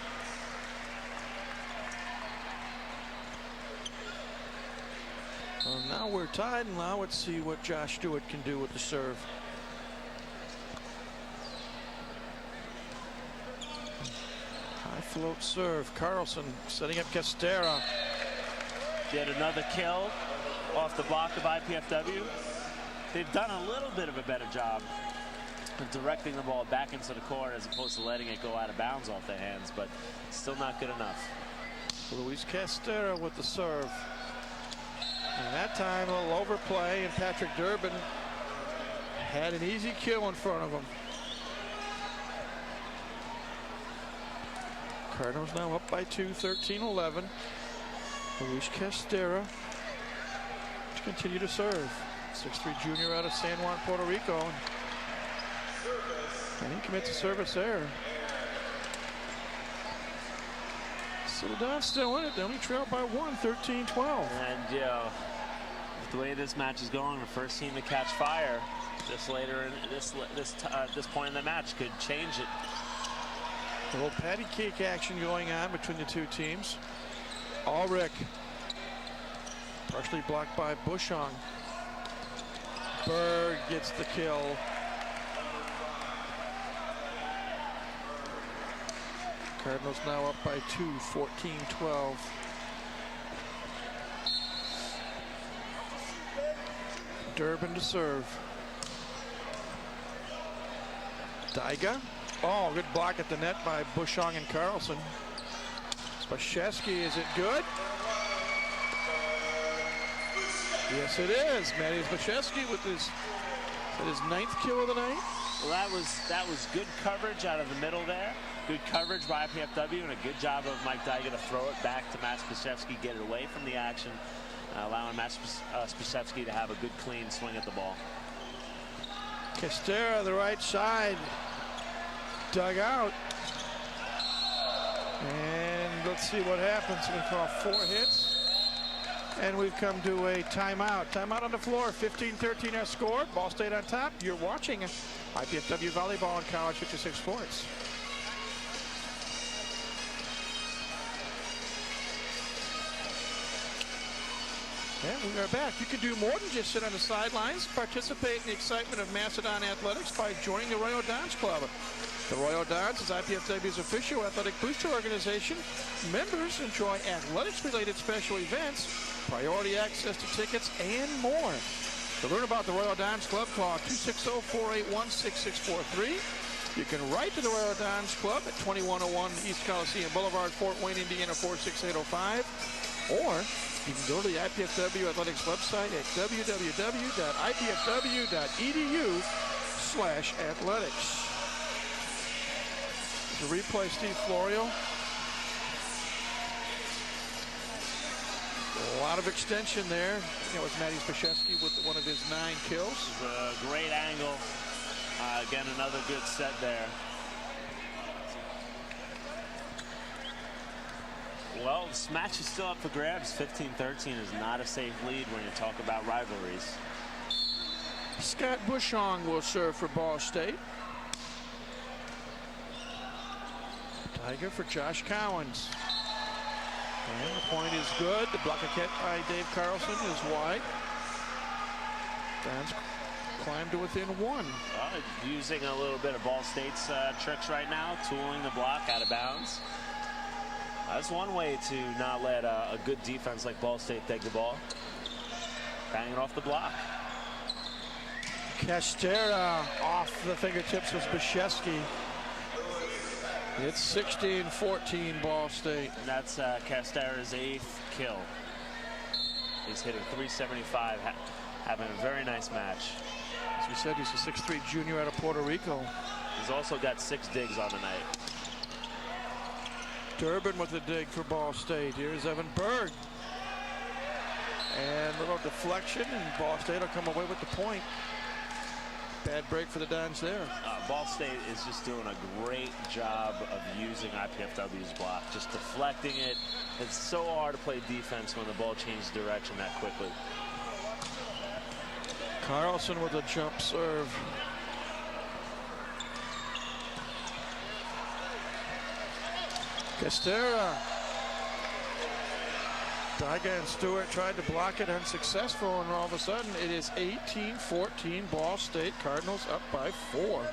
Well, now we're tied, and now let's see what Josh Stewart can do with the serve. High float serve. Carlson setting up Castera. Get another kill off the block of IPFW. They've done a little bit of a better job of directing the ball back into the court as opposed to letting it go out of bounds off their hands, but still not good enough. Luis Castera with the serve. And that time, a little overplay, and Patrick Durbin had an easy kill in front of him. Cardinals now up by 2, 13-11. Luis Castera to continue to serve. 6'3" junior out of San Juan, Puerto Rico. And he commits a service error. So the Dons still in it. They only trail by 1, 13-12. And, you know, the way this match is going, the first team to catch fire this later in this point in the match could change it. A little patty cake action going on between the two teams. Ulrich partially blocked by Bushong. Berg gets the kill. Cardinals now up by 2, 14-12. Durbin to serve. Daiga. Oh, good block at the net by Bushong and Carlson. Spashevsky, is it good? Yes, it is. Matty Spashevsky with his 9th kill of the night. Well, that was good coverage out of the middle there. Good coverage by IPFW, and a good job of Mike Daiga to throw it back to Matt Spashevsky, get it away from the action, allowing Matt Spashevsky to have a good, clean swing at the ball. Castera, the right side, dug out. And let's see what happens. We call 4 hits. And we've come to a timeout. Timeout on the floor. 15-13 our score. Ball State on top. You're watching IPFW Volleyball on College 56 Sports. And we are back. You can do more than just sit on the sidelines. Participate in the excitement of Mastodon athletics by joining the Royal Dons Club. The Royal Dons is IPFW's official athletic booster organization. Members enjoy athletics-related special events, priority access to tickets, and more. To learn about the Royal Dons Club, call 260-481-6643 You can write to the Royal Dons Club at 2101 East Coliseum Boulevard, Fort Wayne, Indiana 46805. Or you can go to the IPFW Athletics website at www.ipfw.edu/athletics. To replay Steve Florio. A lot of extension there. That was Matty Spashevsky with one of his 9 kills. A great angle. Again, another good set there. Well, this match is still up for grabs. 15-13 is not a safe lead when you talk about rivalries. Scott Bushong will serve for Ball State. Tiger for Josh Cowens. And the point is good. The block kick by Dave Carlson is wide. Dons climb to within 1. Using a little bit of Ball State's tricks right now, tooling the block out of bounds. That's one way to not let a good defense like Ball State take the ball. Banging off the block. Castera off the fingertips of Spashevsky. It's 16-14 Ball State. And that's Castera's 8th kill. He's hitting 375, having a very nice match. As we said, he's a 6'3" junior out of Puerto Rico. He's also got 6 digs on the night. Durbin with a dig for Ball State. Here's Evan Berg. And a little deflection, and Ball State will come away with the point. Bad break for the Dons there. Ball State is just doing a great job of using IPFW's block, just deflecting it. It's so hard to play defense when the ball changes direction that quickly. Carlson with a jump serve. Castera. Tiger and Stewart tried to block it, unsuccessful, and all of a sudden it is 18-14 Ball State. Cardinals up by 4.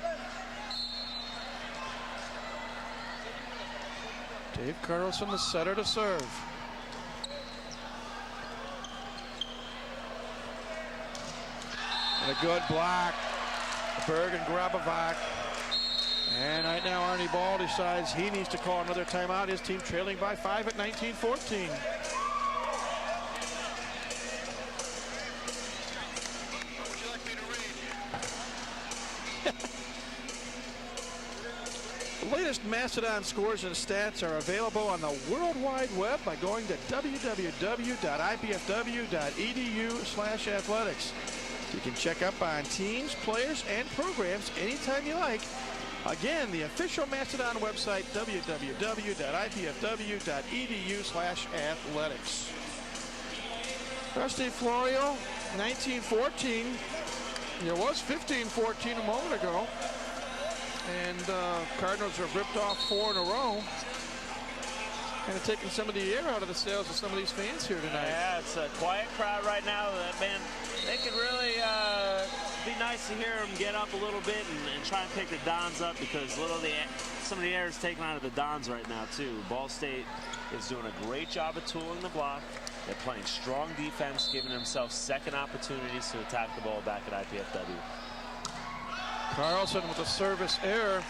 Dave Carlson, the setter, to serve. And a good block. Berg and Grabovac. And right now Arnie Ball decides he needs to call another timeout. His team trailing by 5 at 19-14. The latest Mastodon scores and stats are available on the World Wide Web by going to www.ipfw.edu/athletics. You can check up on teams, players, and programs anytime you like. Again, the official Mastodon website, www.ipfw.edu/athletics. Rusty Florio, 19-14. It was 15-14 a moment ago. And Cardinals have ripped off 4 in a row. Kind of taking some of the air out of the sails of some of these fans here tonight. Yeah, it's a quiet crowd right now. Man, they could really be nice to hear them get up a little bit and try and pick the Dons up, because some of the air is taken out of the Dons right now, too. Ball State is doing a great job of tooling the block. They're playing strong defense, giving themselves second opportunities to attack the ball back at IPFW. Carlson with a service error.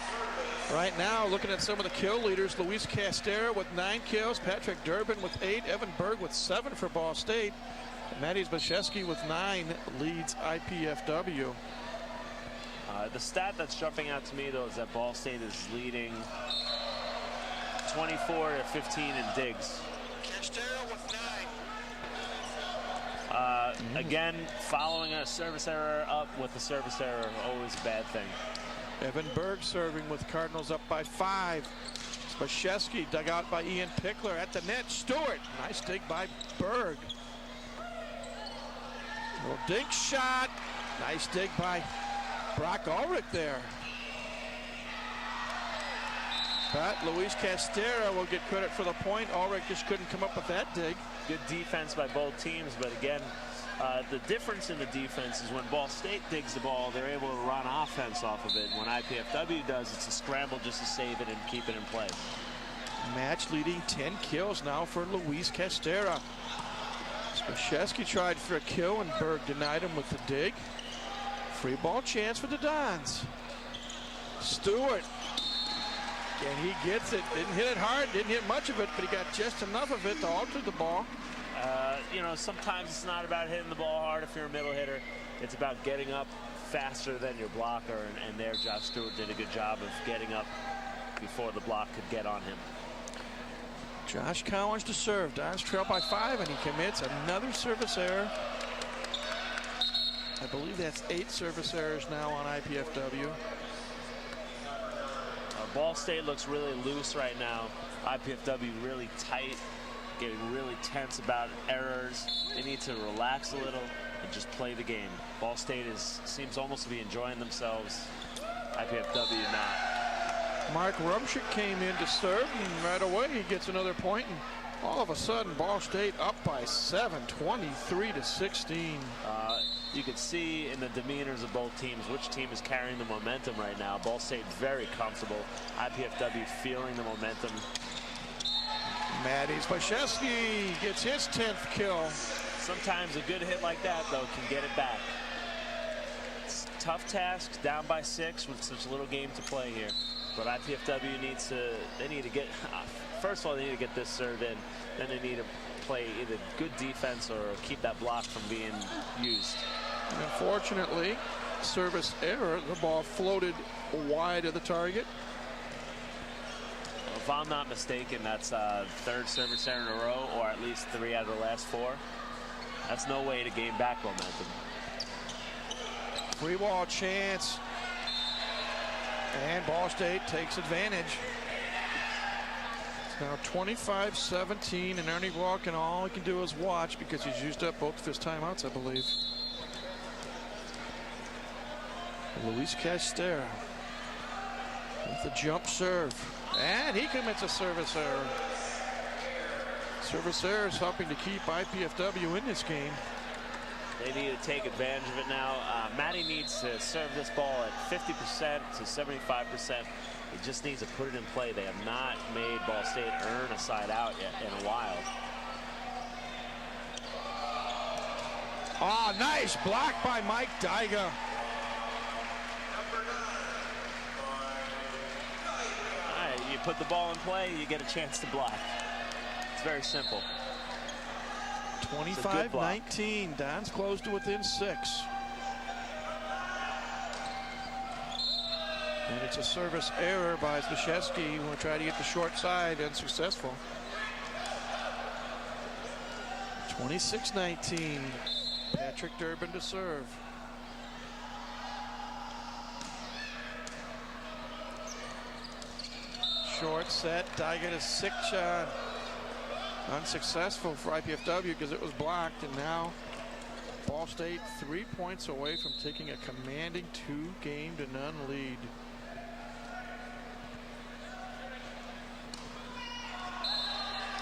Right now, looking at some of the kill leaders, Luis Castera with 9 kills, Patrick Durbin with 8, Evan Berg with 7 for Ball State. Matty Spashevsky with 9 leads IPFW. The stat that's jumping out to me, though, is that Ball State is leading 24-15 in digs. Castera with 9. Again, following a service error up with a service error, always a bad thing. Evan Berg serving with Cardinals up by 5. Spashevsky dug out by Ian Pickler at the net. Stewart, nice dig by Berg. Little dig shot. Nice dig by Brock Ulrich there. But Luis Castera will get credit for the point. Ulrich just couldn't come up with that dig. Good defense by both teams, but again, the difference in the defense is when Ball State digs the ball, they're able to run offense off of it. When IPFW does, it's a scramble just to save it and keep it in play. Match leading 10 kills now for Luis Castera. Spashevsky tried for a kill and Berg denied him with the dig. Free ball chance for the Dons. Stewart. And he gets it. Didn't hit it hard, didn't hit much of it, but he got just enough of it to alter the ball. You know, sometimes it's not about hitting the ball hard if you're a middle hitter. It's about getting up faster than your blocker, and there Josh Stewart did a good job of getting up before the block could get on him. Josh Collins to serve. Don's trail by 5, and he commits another service error. I believe that's 8 service errors now on IPFW. Ball State looks really loose right now. IPFW really tight, getting really tense about errors. They need to relax a little and just play the game. Ball State seems almost to be enjoying themselves. IPFW not. Mark Rumschick came in to serve, and right away he gets another point, and all of a sudden Ball State up by 7, 23-16. You could see in the demeanors of both teams which team is carrying the momentum right now. Ball State very comfortable. IPFW feeling the momentum. Matty Spashevsky gets his 10th kill. Sometimes a good hit like that, though, can get it back. It's a tough task, down by 6 with such a little game to play here. But IPFW needs to, first of all, they need to get this served in. Then they need to play either good defense or keep that block from being used. And unfortunately, service error, the ball floated wide of the target. If I'm not mistaken, that's 3rd service error in a row, or at least 3 out of the last 4. That's no way to gain back momentum. Free ball chance. And Ball State takes advantage. It's now 25-17, and Ernie Walken, all he can do is watch because he's used up both of his timeouts, I believe. Luis Castera with the jump serve. And he commits a service error. Service error is helping to keep IPFW in this game. They need to take advantage of it now. Matty needs to serve this ball at 50% to 75%. He just needs to put it in play. They have not made Ball State earn a side out yet in a while. Oh, nice block by Mike Dyga. You put the ball in play, you get a chance to block. It's very simple. 25-19. Don's close to within 6. And it's a service error by Spashevsky. He will try to get the short side, unsuccessful. 26-19. Patrick Durbin to serve. Short set. Dyga to 6 shot. Unsuccessful for IPFW because it was blocked, and now Ball State 3 points away from taking a commanding 2-0 lead.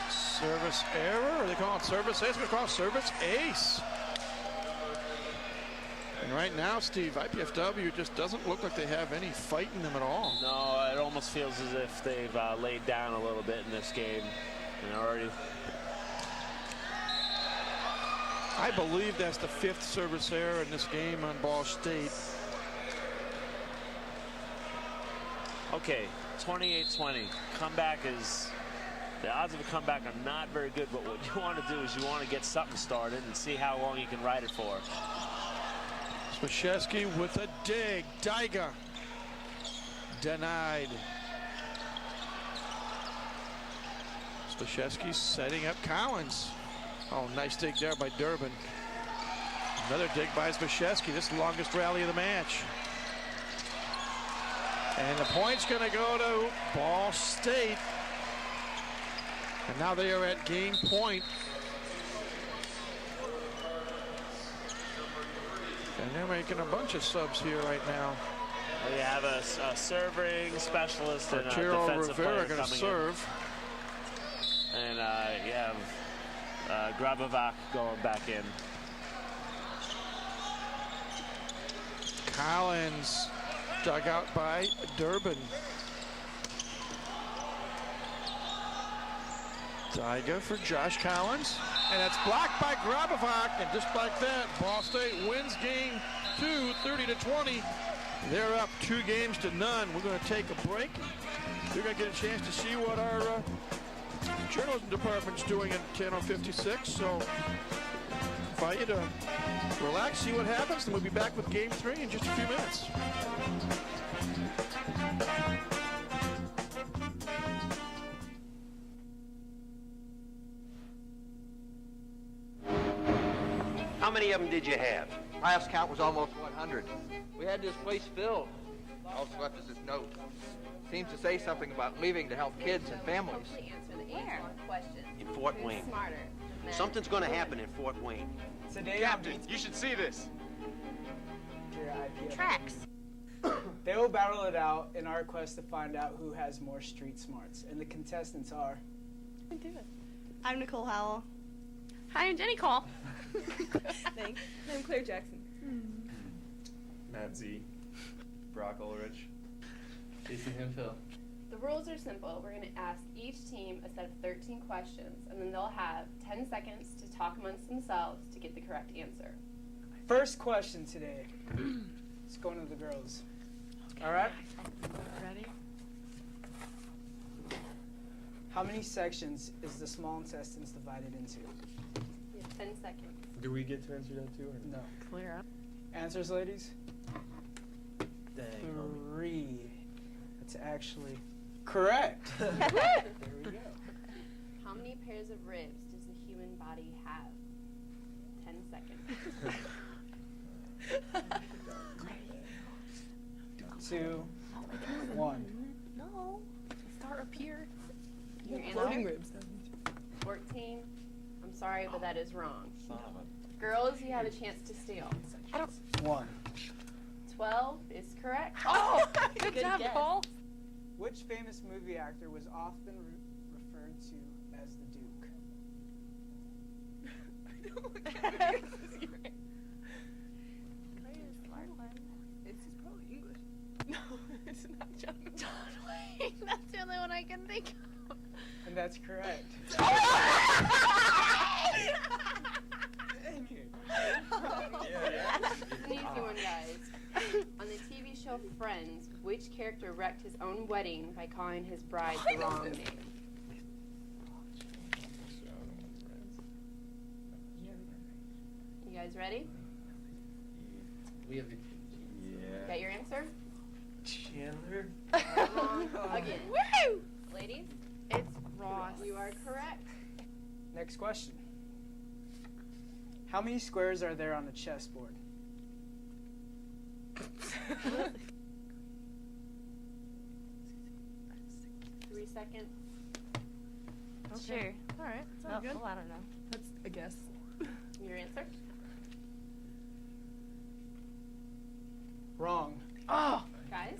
Service error, or they call it service ace? We're going to call it service ace. And right now, Steve, IPFW just doesn't look like they have any fight in them at all. No, it almost feels as if they've laid down a little bit in this game. And already. I believe that's the 5th service error in this game on Ball State. Okay, 28-20. Comeback is, the odds of a comeback are not very good, but what you want to do is you want to get something started and see how long you can ride it for. Spashevsky with a dig. Dyga denied. Spashevsky setting up Collins. Oh, nice dig there by Durbin. Another dig by Spashevsky. This is the longest rally of the match. And the point's going to go to Ball State. And now they are at game point. And they're making a bunch of subs here right now. We have a serving specialist and a Arturo defensive Rivera player going to coming serve. In. And you have Grabovac going back in. Collins dug out by Durbin. Dyga for Josh Collins. And it's blocked by Grabovac. And just like that, Ball State wins game 2, 30-20. They're up 2-0. We're going to take a break. We're going to get a chance to see what our journalism department's doing at Channel 56. So invite you to relax, see what happens, and we'll be back with Game 3 in just a few minutes. How many of them did you have? Last count was almost 100. We had this place filled. All that's left is this note. Seems to say something about leaving to help kids and families. In Fort Wayne. Something's going to happen in Fort Wayne. Captain, you should see this. Tracks. They will battle it out in our quest to find out who has more street smarts. And the contestants are... I'm Nicole Howell. Hi, I'm Jenny Cole. Thanks. I'm Claire Jackson. Matt Z. Brock Ulrich. Jason Hemphill. The rules are simple. We're going to ask each team a set of 13 questions, and then they'll have 10 seconds to talk amongst themselves to get the correct answer. First question today. It's going to the girls. All right? Ready? How many sections is the small intestines divided into? You have 10 seconds. Do we get to answer that too? Or No. Clear up. Answers, ladies? Dang. 3. That's actually correct. There we go. How many pairs of ribs does the human body have? 10 seconds. 2, 1. No. Start up here. Your Floating answer? ribs. 14. I'm sorry, but that is wrong. Girls, you have a chance to steal. 1. 12 is correct. Oh, good job, guess. Paul. Which famous movie actor was often referred to as the Duke? It's probably English. No, it's not John Wayne. That's the only one I can think of. And that's correct. It's an easy one, guys. On the TV show Friends, which character wrecked his own wedding by calling his bride the wrong name? You guys ready? We have Got your answer? Chandler. Wrong again. Woo! Ladies, It's Ross. you are correct. Next question. How many squares are there on a chessboard? 3 seconds. Okay. Sure. All right. Sounds good. Well, I don't know. That's a guess. Your answer? Wrong. Oh, Guys,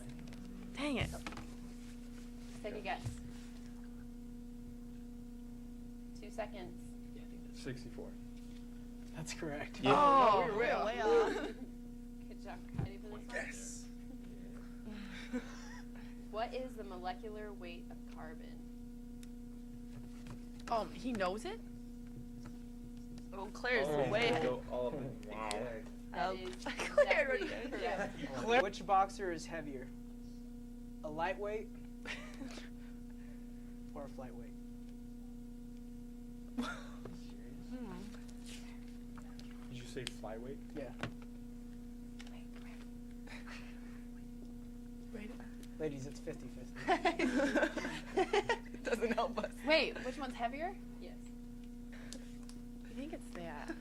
dang it. take a guess. 2 seconds. 64. That's correct. Yeah. Oh, we were way off. Good job. Ready for this one? Yes. What is the molecular weight of carbon? He knows it? Oh, Claire's Oh, way ahead. go all up in wow. That is Claire already exactly knows. correct. Claire, which boxer is heavier? A lightweight or a lightweight? Did you say flyweight? Yeah. Ladies, it's 50-50. Doesn't help us. Wait, which one's heavier? Yes. I think it's that.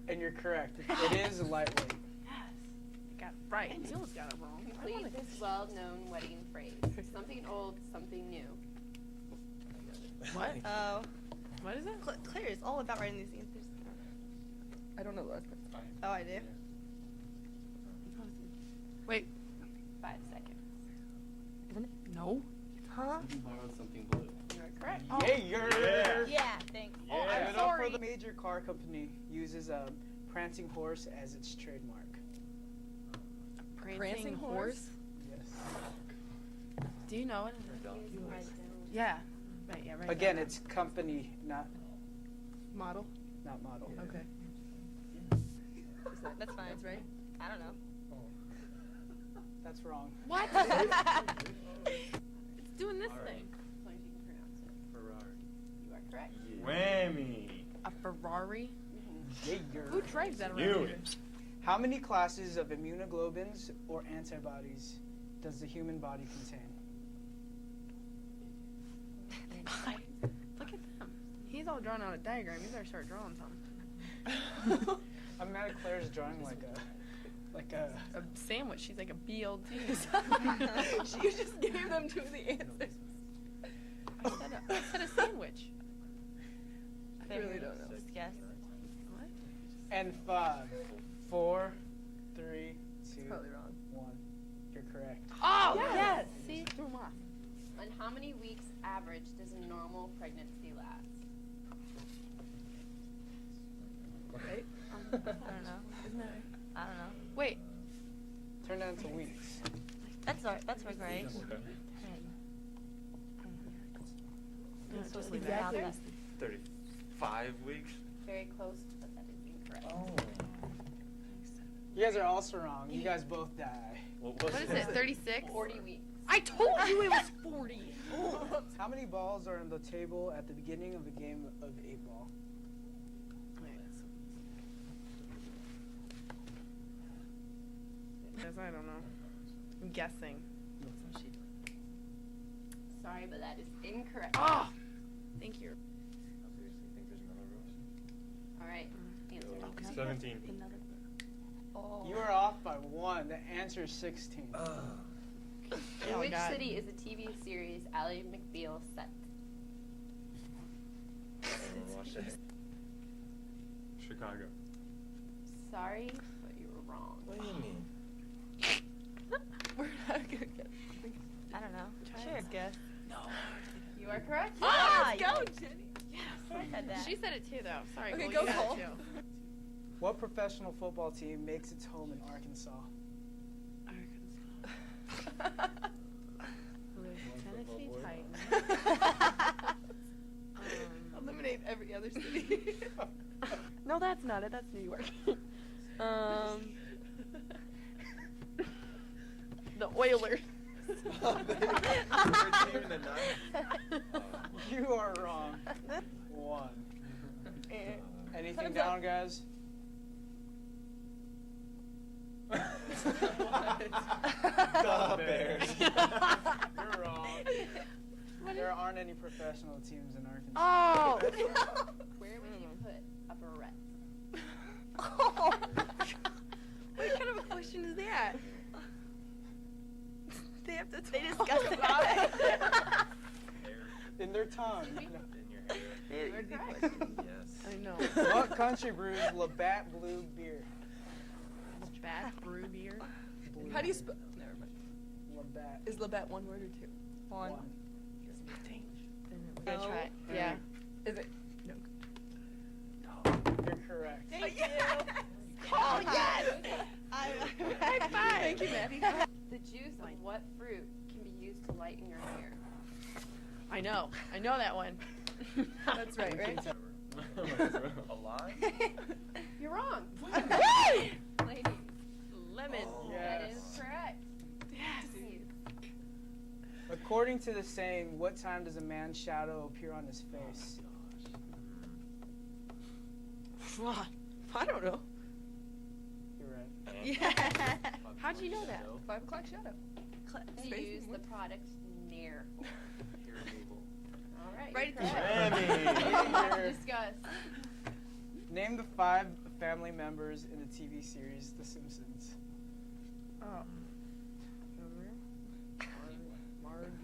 And you're correct. It is a lightweight. Got it right. You almost got it wrong. Complete this well-known wedding phrase. Something old, something new. What? Oh. What is it? Claire is all about writing these answers. I don't know the last one. Oh, I do. Wait. 5 seconds. Isn't it? No. Huh? You borrowed something blue. You are correct. Oh. Yeah, thanks. Oh, I'm I know sorry. for the major car company uses a prancing horse as its trademark. Prancing horse? Yes. Do you know it? Yeah. Right, yeah, right. Again, it's company, not Model? not model. Okay. That's fine. That's right. I don't know. That's wrong. What? It's doing this thing. As long as you can pronounce it. Ferrari. You are correct. Whammy. A Ferrari? Yeah. Who drives that around Knew here? it. How many classes of immunoglobulins or antibodies does the human body contain? Look at them. He's all drawn on a diagram. You better start drawing something. I'm mad at Claire's drawing like a A sandwich. She's like a BLT. She just gave them to the answers. I said a sandwich. I really don't know. Just guess. What? And 5, 4, 3, 2, Probably wrong. 1. You're correct. Oh, yes. See? Threw him off. And how many weeks average does a normal pregnancy last? Right? I don't know. Isn't that right? I don't know. Wait. Turn that into weeks. That's right, right. Okay. It's supposed to be Exactly. 35 weeks. Very close, but that is incorrect. Oh. You guys are also wrong. You guys both die. What is it? 36? 40 weeks. I told you it was 40. How many balls are on the table at the beginning of a game of 8-ball? Yes, I don't know. I'm guessing. Sorry, but that is incorrect. Oh! Thank you. All right. Answer. 17. Oh. You are off by 1. The answer is 16. In which God. city is the TV series Ally McBeal set? Chicago. Sorry, but you were wrong. What do you mean? We're not good at I don't know. Sure, guess. No. You are correct. Ah, Let's go, Jenny. Yes, I had that. She said it too, though. Sorry, Okay, Cole, go, you got it Cole. too. What professional football team makes its home in Arkansas? Tennessee Titans. Eliminate every other city. No, that's not it. That's New York. The Oilers. You are wrong. 1. Anything down, guys? The Bears. You're wrong. There aren't any professional teams in Arkansas. Oh! Where would you put a beret? Oh. What kind of a question is that? They have to discuss about it. In their tongue. Yes. I know. What country brews Labatt Blue beer? Labatt brew beer. Blue. How do you spell? Never mind. Labatt. Is Labatt one word or two? One. We're gonna try it. Yeah. Is it? No. You're correct. Thank you. Oh yes! High five. Thank you, Matthew. The juice of what fruit can be used to lighten your hair? I know that one. That's right, right? A lie? You're wrong. Ladies. Lemon. That is correct. Yes. According to the saying, what time does a man's shadow appear on his face? I don't know. You're right. Yeah. How'd you know that? 5 o'clock shadow. They use the product Nair. All right. Right you're at the correct. Discuss. Name the 5 family members in the TV series The Simpsons. Oh. Marge.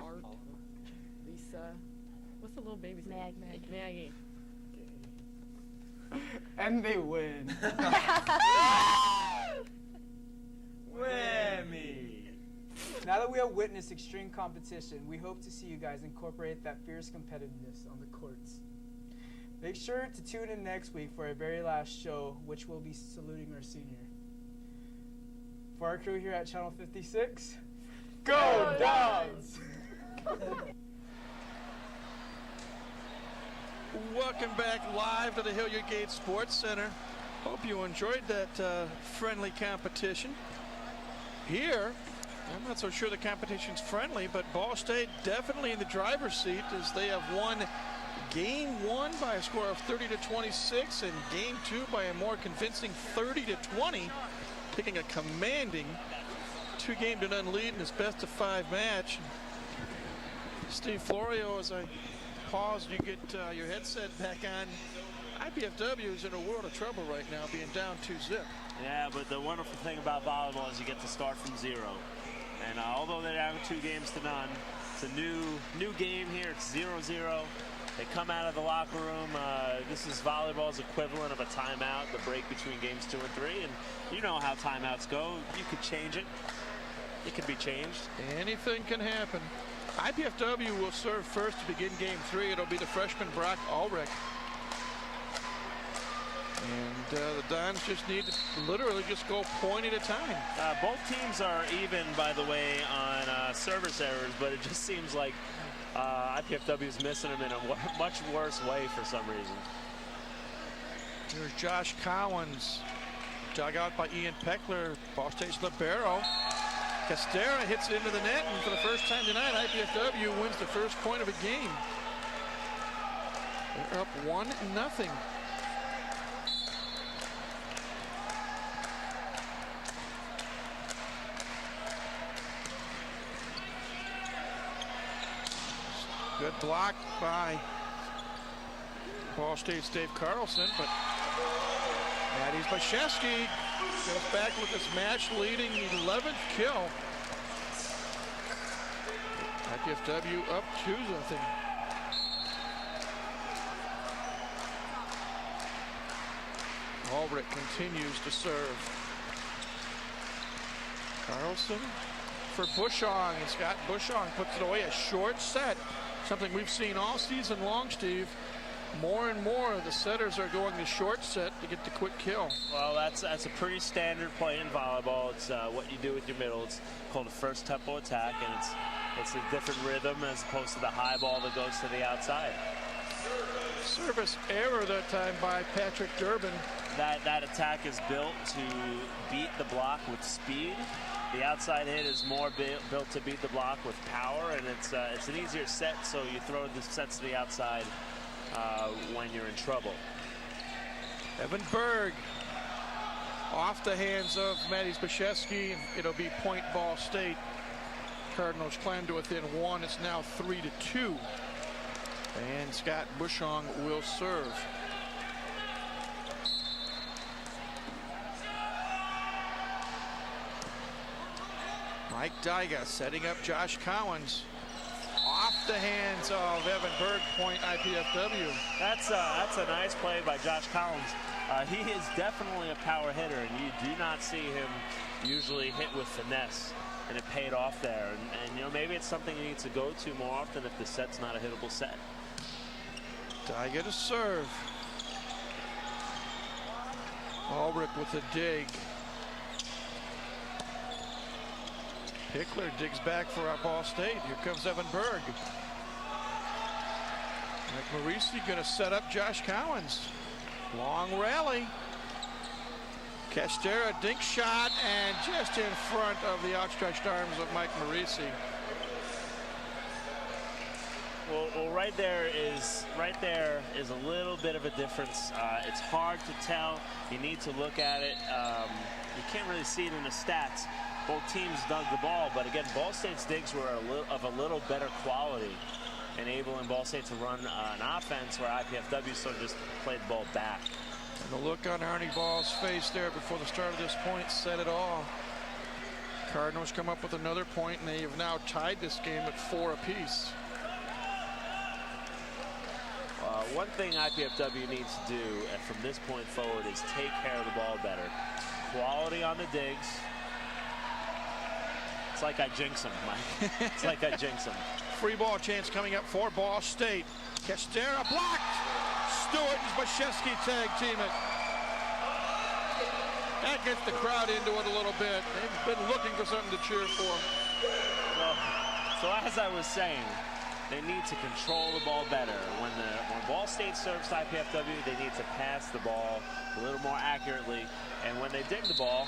Art. Lisa. What's the little baby's name? Maggie. And they win. Whammy. Now that we have witnessed extreme competition, we hope to see you guys incorporate that fierce competitiveness on the courts. Make sure to tune in next week for our very last show, which will be saluting our senior. For our crew here at Channel 56, go Dogs! Welcome back live to the Hilliard Gate Sports Center. Hope you enjoyed that friendly competition. here, I'm not so sure the competition's friendly, but Ball State definitely in the driver's seat as they have won game 1 by a score of 30-26 and game 2 by a more convincing 30-20, taking a commanding 2-game-to-none lead in this best-of-5 match. Steve Florio, as I paused, you get your headset back on. IPFW is in a world of trouble right now, being down 2-0. Yeah, but the wonderful thing about volleyball is you get to start from 0. And although they're down 2-0, it's a new game here. It's 0-0. They come out of the locker room. This is volleyball's equivalent of a timeout, the break between games 2 and 3. And you know how timeouts go. You could change it. It could be changed. Anything can happen. IPFW will serve first to begin game 3. It'll be the freshman Brock Ulrich. And the Dons just need to literally just go point at a time. Both teams are even, by the way, on service errors, but it just seems like IPFW is missing them in a much worse way for some reason. Here's Josh Collins, dug out by Ian Peckler, Ball State's libero. Castera hits it into the net, and for the first time tonight, IPFW wins the first point of a game. They're up 1-0. Good block by Ball State's Dave Carlson, but Maddie Bashevsky goes back with his match-leading 11th kill. IPFW up 2-0. Ulrich continues to serve. Carlson for Bushong, and Scott Bushong puts it away. A short set, something we've seen all season long, Steve. More and more the setters are going to short set to get the quick kill. Well, that's a pretty standard play in volleyball. It's what you do with your middle. It's called a first tempo attack, and it's a different rhythm as opposed to the high ball that goes to the outside. Service error that time by Patrick Durbin. That attack is built to beat the block with speed. The outside hit is more built to beat the block with power, and it's an easier set, so you throw the sets to the outside when you're in trouble. Evan Berg off the hands of Maddie Bashevsky. It'll be point Ball State. Cardinals climb to within 1. It's now 3-2. And Scott Bushong will serve. Mike Dyga setting up Josh Collins. Off the hands of Evan Berg, point IPFW. That's a nice play by Josh Collins. He is definitely a power hitter, and you do not see him usually hit with finesse, and it paid off there. And you know, maybe it's something you need to go to more often if the set's not a hittable set. Dyga to serve. Ulrich with a dig. Pickler digs back for our Ball State. Here comes Evan Berg. Mike Marisi going to set up Josh Collins. Long rally. Castera dink shot, and just in front of the outstretched arms of Mike Marisi. Well, right there is a little bit of a difference. It's hard to tell. You need to look at it. You can't really see it in the stats. Both teams dug the ball, but again, Ball State's digs were of a little better quality, enabling Ball State to run an offense where IPFW sort of just played the ball back. And the look on Arnie Ball's face there before the start of this point said it all. Cardinals come up with another point, and they have now tied this game at 4 apiece. One thing IPFW needs to do from this point forward is take care of the ball better. Quality on the digs. It's like I jinx him, Mike. It's like I jinx him. Free ball chance coming up for Ball State. Castera blocked. Stewart and Bashevsky tag team it. That gets the crowd into it a little bit. They've been looking for something to cheer for. So as I was saying, they need to control the ball better. When Ball State serves to IPFW, they need to pass the ball a little more accurately. And when they dig the ball,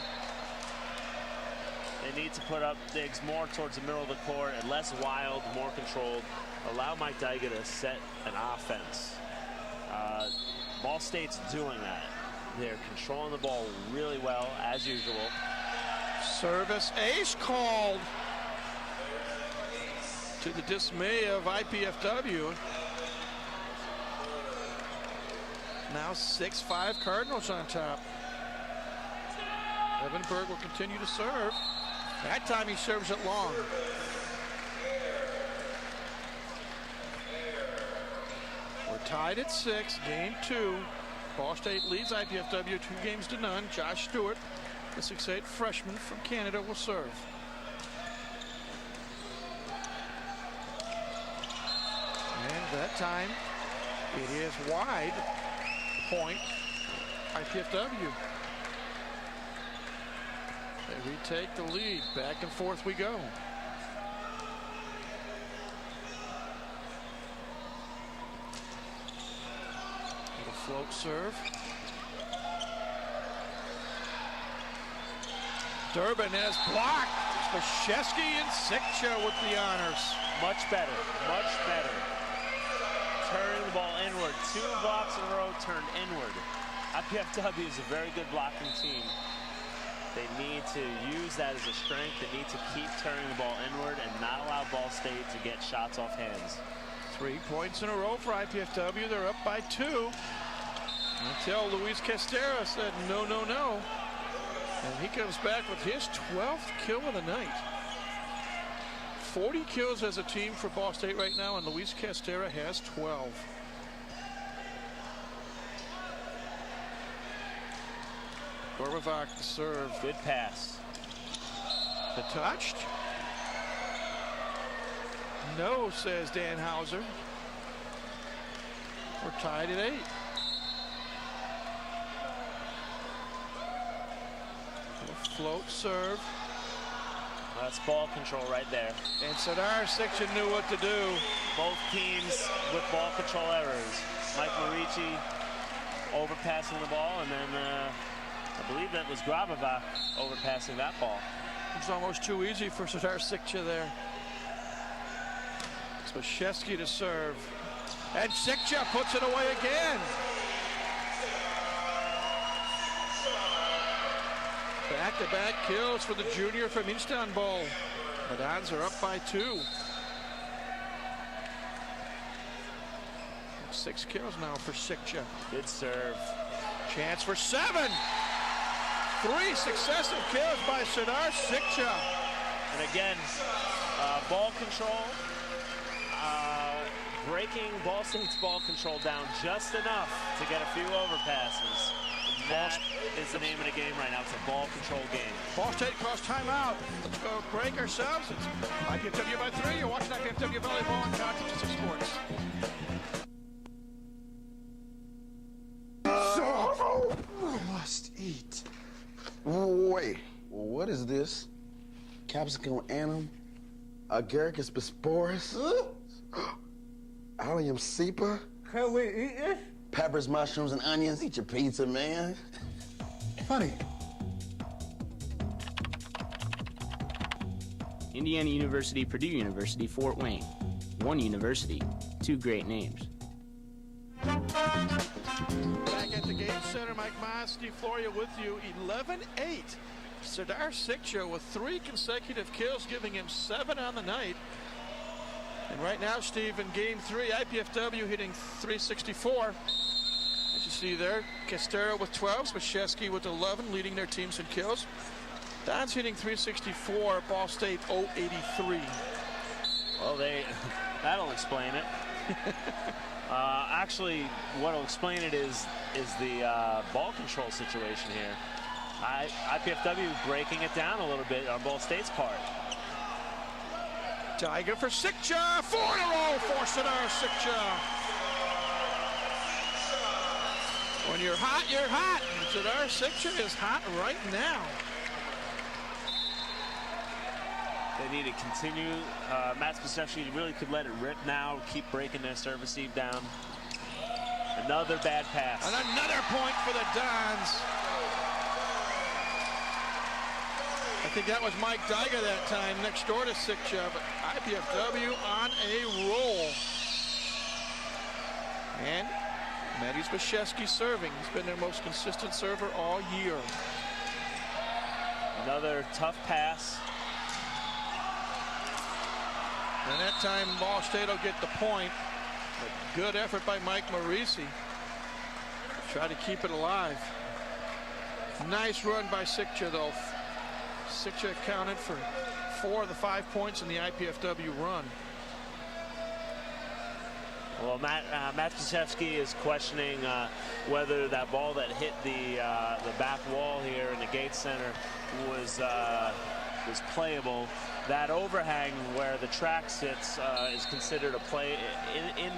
They need to put up digs more towards the middle of the court and less wild, more controlled. Allow Mike Dyga to set an offense. Ball State's doing that. They're controlling the ball really well, as usual. Service ace called, to the dismay of IPFW. Now 6-5 Cardinals on top. Evan Berg will continue to serve. That time he serves it long. We're tied at 6, game 2. Ball State leads IPFW 2-0. Josh Stewart, the 6'8" freshman from Canada, will serve. And that time it is wide point IPFW. They retake the lead. Back and forth we go. Little float serve. Durbin has blocked. Spashevsky and Sikcha with the honors. Much better, much better. Turning the ball inward. 2 blocks in a row turned inward. IPFW is a very good blocking team. They need to use that as a strength. They need to keep turning the ball inward and not allow Ball State to get shots off hands. 3 points in a row for IPFW. They're up by 2. Until Luis Castera said no, no, no. And he comes back with his 12th kill of the night. 40 kills as a team for Ball State right now, and Luis Castera has 12. Gorbevak to serve. Good pass. The touched. No, says Dan Hauser. We're tied at 8. A float serve. That's ball control right there. And Sadar Sikcha knew what to do. Both teams with ball control errors. Mike Marici overpassing the ball, and then I believe that was Gorbevak overpassing that ball. It's almost too easy for Sadar Sikcha there. Spashevsky to serve. And Sikcha puts it away again. Back-to-back kills for the junior from Istanbul. Mastodons are up by 2. 6 kills now for Sikcha. Good serve. Chance for 7. 3 successive kills by Sadar Sikcha. And again, ball control, breaking Ball State's ball control down just enough to get a few overpasses. And that is the name of the game right now. It's a ball control game. Ball State calls timeout. Let's go break ourselves. It's IPFW by 3. You're watching IPFW Volleyball on Conscious Sports. So must eat. Wait, what is this? Capsicum anum, agaricus bisporus, allium cepa. Can we eat this? Peppers, mushrooms, and onions. Eat your pizza, man. Funny. Indiana University, Purdue University, Fort Wayne. One university, 2 great names. Back at the Game Center, Mike Maas, Steve Floria with you. 11-8. Sadar Sikcha with 3 consecutive kills, giving him 7 on the night. And right now, Steve, in game 3, IPFW hitting 364. As you see there, Castera with 12, Spashevsky with 11, leading their teams in kills. Don's hitting 364, Ball State 083. Well, that'll explain it. Actually, what'll explain it is the ball control situation here. IPFW breaking it down a little bit on Ball State's part. Tiger for Sikcha, 4 in a row for Sadar Sikcha. When you're hot, you're hot. Sadar Sikcha is hot right now. They need to continue. Matt Spashevsky really could let it rip now, keep breaking their serve receive down. Another bad pass. And another point for the Dons. I think that was Mike Dyga that time, next door to Sikcha, but IPFW on a roll. And Matty Zbyszewski serving. He's been their most consistent server all year. Another tough pass. And that time Ball State will get the point. A good effort by Mike Marisi. Try to keep it alive. Nice run by Sikcha though. Sikcha accounted for 4 of the 5 points in the IPFW run. Well, Matt Zbyszewski is questioning whether that ball that hit the back wall here in the Gates Center was playable. That overhang where the track sits is considered a play in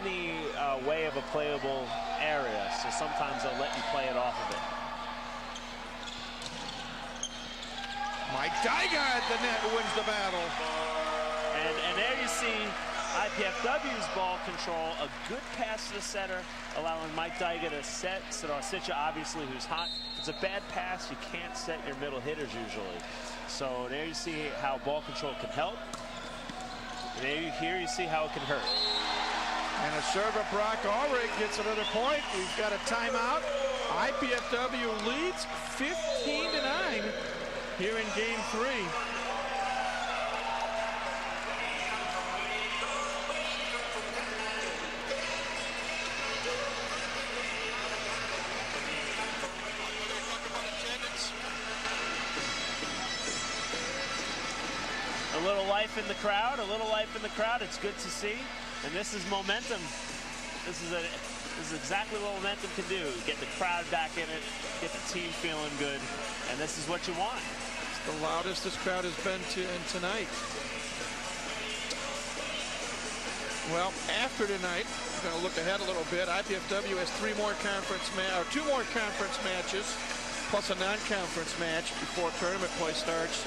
the way of a playable area. So sometimes they'll let you play it off of it. Mike Dyga at the net wins the battle. And there you see IPFW's ball control, a good pass to the center, allowing Mike Dyga to set Sidar obviously, who's hot. If it's a bad pass, you can't set your middle hitters usually. So there you see how ball control can help. And here you see how it can hurt. And a server, Brock Ulrich gets another point. We've got a timeout. IPFW leads 15-9 here in game 3. A little life in the crowd, It's good to see. And this is momentum. This is exactly what momentum can do. Get the crowd back in it, get the team feeling good, and this is what you want. It's the loudest this crowd has been tonight. Well, after tonight, we're going to look ahead a little bit. IPFW has 2 more conference matches, plus a non-conference match before tournament play starts.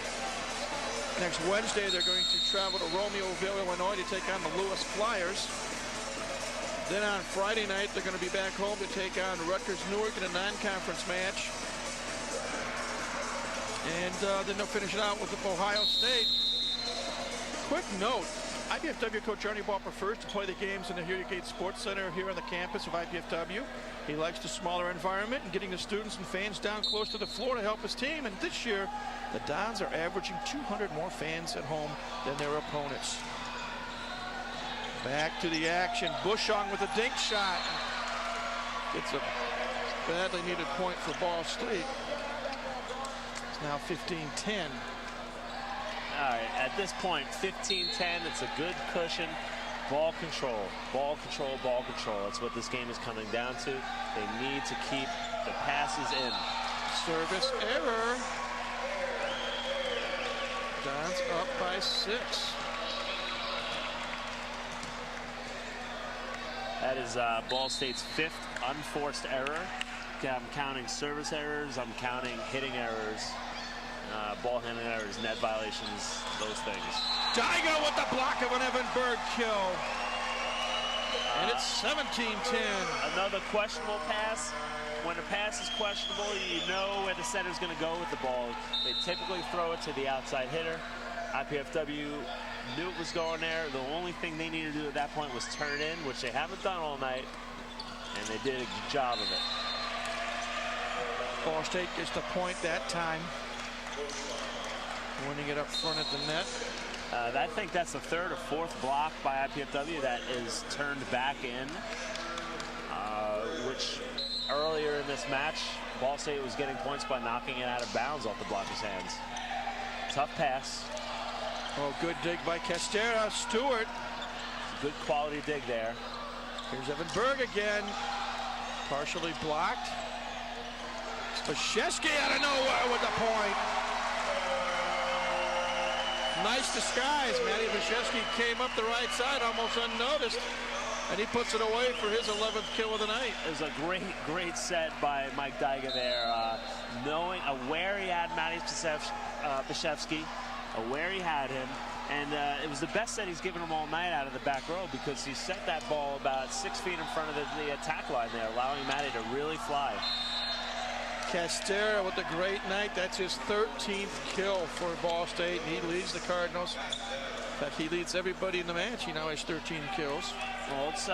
Next Wednesday, they're going to travel to Romeoville, Illinois to take on the Lewis Flyers. Then on Friday night, they're going to be back home to take on Rutgers Newark in a non-conference match. And then they'll finish it out with Ohio State. Quick note, IPFW coach Arnie Ball prefers to play the games in the Heritage Sports Center here on the campus of IPFW. He likes the smaller environment and getting the students and fans down close to the floor to help his team. And this year, the Dons are averaging 200 more fans at home than their opponents. Back to the action. Bushong with a dink shot. Gets a badly needed point for Ball State. It's now 15-10. All right, at this point, 15-10, it's a good cushion. Ball control, ball control, ball control. That's what this game is coming down to. They need to keep the passes in. Service error. Dons up by 6. That is Ball State's 5th unforced error. I'm counting service errors. I'm counting hitting errors, ball handling errors, net violations, those things. Dyga with the block of an Evan Berg kill. And it's 17-10. Another questionable pass. When a pass is questionable, you know where the center's going to go with the ball. They typically throw it to the outside hitter. IPFW knew it was going there. The only thing they needed to do at that point was turn in, which they haven't done all night, and they did a good job of it. Ball State gets the point that time. Winning it up front at the net. I think that's the 3rd or 4th block by IPFW that is turned back in, which earlier in this match, Ball State was getting points by knocking it out of bounds off the blocker's hands. Tough pass. Oh, good dig by Castera. Stewart. Good quality dig there. Here's Evan Berg again. Partially blocked. Zbyszewski out of nowhere with the point. Nice disguise. Matty Zbyszewski came up the right side almost unnoticed, and he puts it away for his 11th kill of the night. It was a great set by Mike Dyga there. Aware he had Matty Zbyszewski, aware he had him, and it was the best set he's given him all night out of the back row because he set that ball about 6 feet in front of the attack line there, allowing Matty to really fly. Castera with a great night. That's his 13th kill for Ball State. He leads the Cardinals. In fact, he leads everybody in the match. He now has 13 kills. Well, it's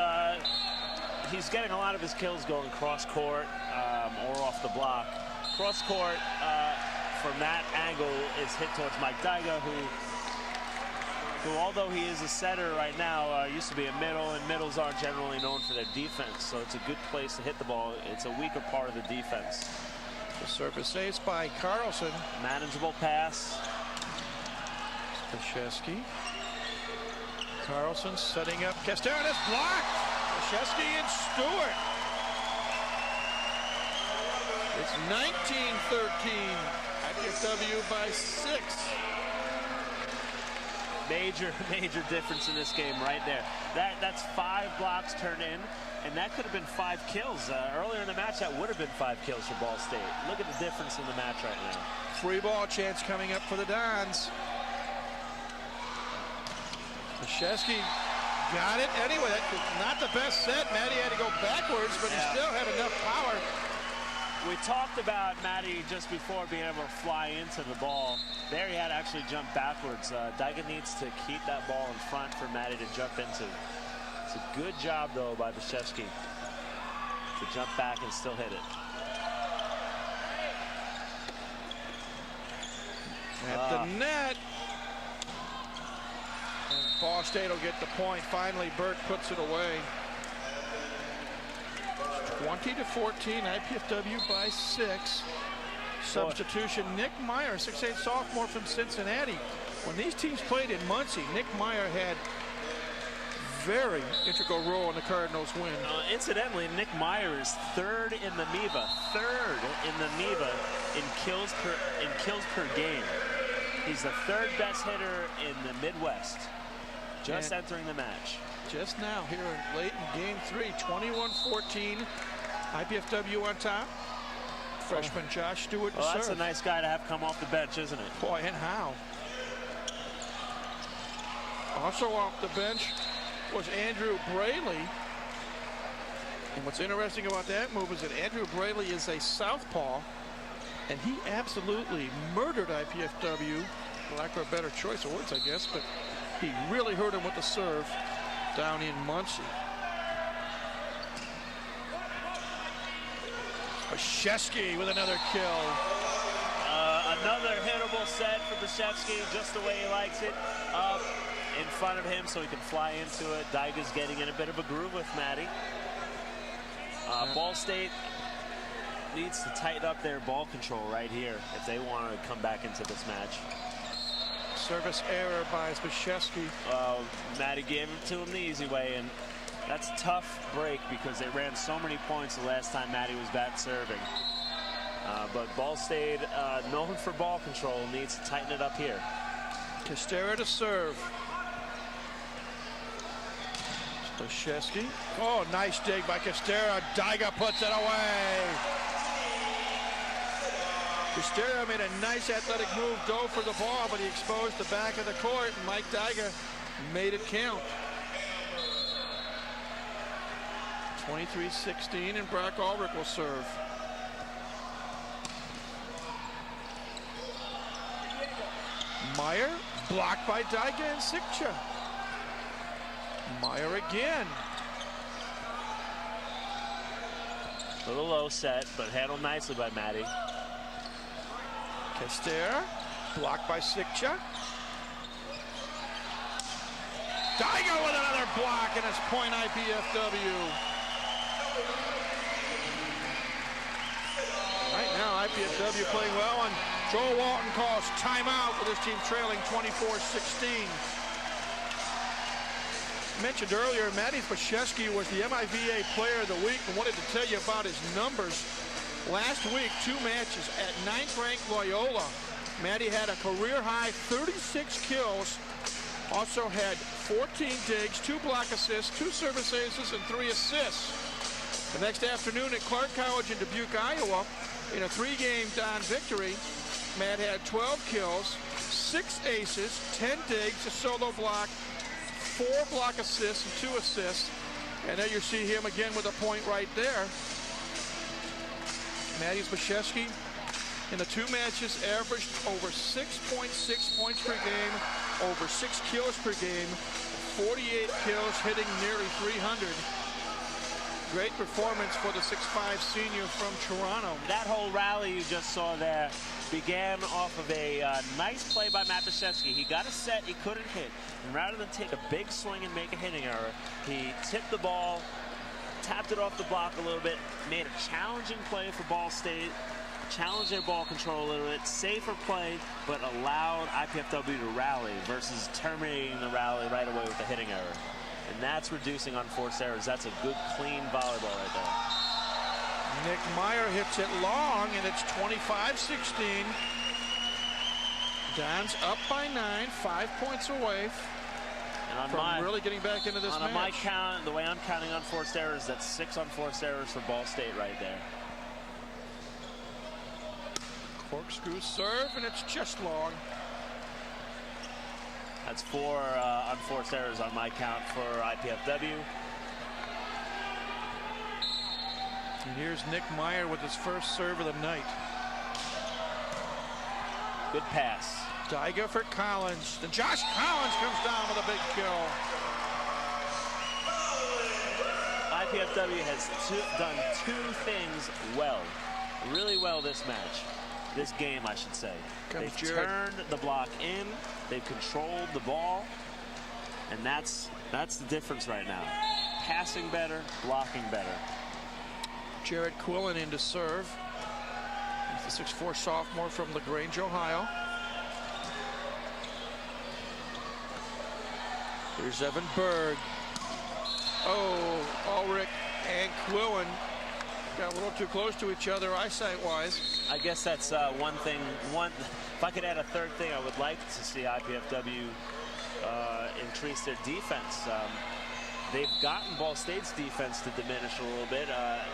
he's getting a lot of his kills going cross court or off the block. Cross court from that angle is hit towards Mike Dyga, who although he is a setter right now, used to be a middle, and middles aren't generally known for their defense. So it's a good place to hit the ball. It's a weaker part of the defense. The service ace by Carlson. Manageable pass. Krzyzewski. Carlson setting up Castera. This blocked. Krzyzewski and Stewart. It's 19-13. IPFW by 6. Major difference in this game right there. That's 5 blocks turned in, and that could have been 5 kills. Earlier in the match, that would have been 5 kills for Ball State. Look at the difference in the match right now. Free ball chance coming up for the Dons. Krzyzewski got it anyway. Not the best set. Maddie had to go backwards, but he still had enough power. We talked about Maddie just before being able to fly into the ball. There he had to actually jump backwards. Dyga needs to keep that ball in front for Maddie to jump into. It's a good job, though, by Krzyzewski to jump back and still hit it. At the net. And Ball State will get the point. Finally, Burt puts it away. 20-14, IPFW by 6. Substitution, Nick Meyer, 6'8" sophomore from Cincinnati. When these teams played in Muncie, Nick Meyer had very integral role in the Cardinals' win. Incidentally, Nick Meyer is 3rd in the MIVA. 3rd in the MIVA in kills per game. He's the 3rd best hitter in the Midwest. Just entering the match. Just now here late in game 3, 21-14. IPFW on top. Freshman Josh Stewart to serve. That's a nice guy to have come off the bench, isn't it? Boy, and how. Also off the bench was Andrew Braley. And what's interesting about that move is that Andrew Braley is a southpaw, and he absolutely murdered IPFW, for lack of a better choice of words, I guess, but he really hurt him with the serve down in Muncie. Krzyzewski with another kill. Another hittable set for Krzyzewski, just the way he likes it. Up in front of him so he can fly into it. Dyga's getting in a bit of a groove with Maddie. Ball State needs to tighten up their ball control right here if they want to come back into this match. Service error by Krzyzewski. Maddie gave it to him the easy way, and that's a tough break because they ran so many points the last time Maddie was back serving. But Ball State, known for ball control, needs to tighten it up here. Castera to serve. Krzyzewski. Oh, nice dig by Castera. Dyga puts it away. Castera made a nice athletic move, dove for the ball, but he exposed the back of the court, and Mike Dyga made it count. 23-16, and Brock Ulrich will serve. Meyer, blocked by Dyga and Sikcha. Meyer again. A little low set, but handled nicely by Maddie. Castera, blocked by Sikcha. Dyga with another block, and it's point IPFW. Right now, IPFW playing well, and Joel Walton calls timeout with his team trailing 24-16. Mentioned earlier, Matty Krzyzewski was the MIVA Player of the Week, and wanted to tell you about his numbers. Last week, 2 matches at 9th-ranked Loyola. Matty had a career-high 36 kills, also had 14 digs, 2 block assists, 2 service aces, and 3 assists. The next afternoon at Clark College in Dubuque, Iowa, in a 3-game Don victory, Matt had 12 kills, 6 aces, 10 digs, a solo block, 4 block assists, and 2 assists. And there you see him again with a point right there. Maddie Zbyszewski in the 2 matches averaged over 6.6 points per game, over 6 kills per game, 48 kills, hitting nearly 300. Great performance for the 6'5" senior from Toronto. That whole rally you just saw there began off of a nice play by Matuszewski. He got a set he couldn't hit, and rather than take a big swing and make a hitting error, he tipped the ball, tapped it off the block a little bit, made a challenging play for Ball State, challenged their ball control a little bit, safer play, but allowed IPFW to rally versus terminating the rally right away with a hitting error. And that's reducing unforced errors. That's a good, clean volleyball right there. Nick Meyer hits it long, and it's 25-16. Don's up by 9, 5 points away from really getting back into this match. On my count, the way I'm counting unforced errors, that's 6 unforced errors for Ball State right there. Corkscrew serve, and it's just long. That's 4 unforced errors on my count for IPFW. And here's Nick Meyer with his first serve of the night. Good pass. Daiga for Collins. And Josh Collins comes down with a big kill. IPFW has done 2 things well, really well this match. This game, I should say. They've turned the block in, they've controlled the ball, and that's the difference right now. Passing better, blocking better. Jared Quillen in to serve. He's the 6'4" sophomore from LaGrange, Ohio. Here's Evan Berg. Oh, Ulrich and Quillen got a little too close to each other eyesight-wise. I guess that's one thing. If I could add a third thing, I would like to see IPFW increase their defense. They've gotten Ball State's defense to diminish a little bit,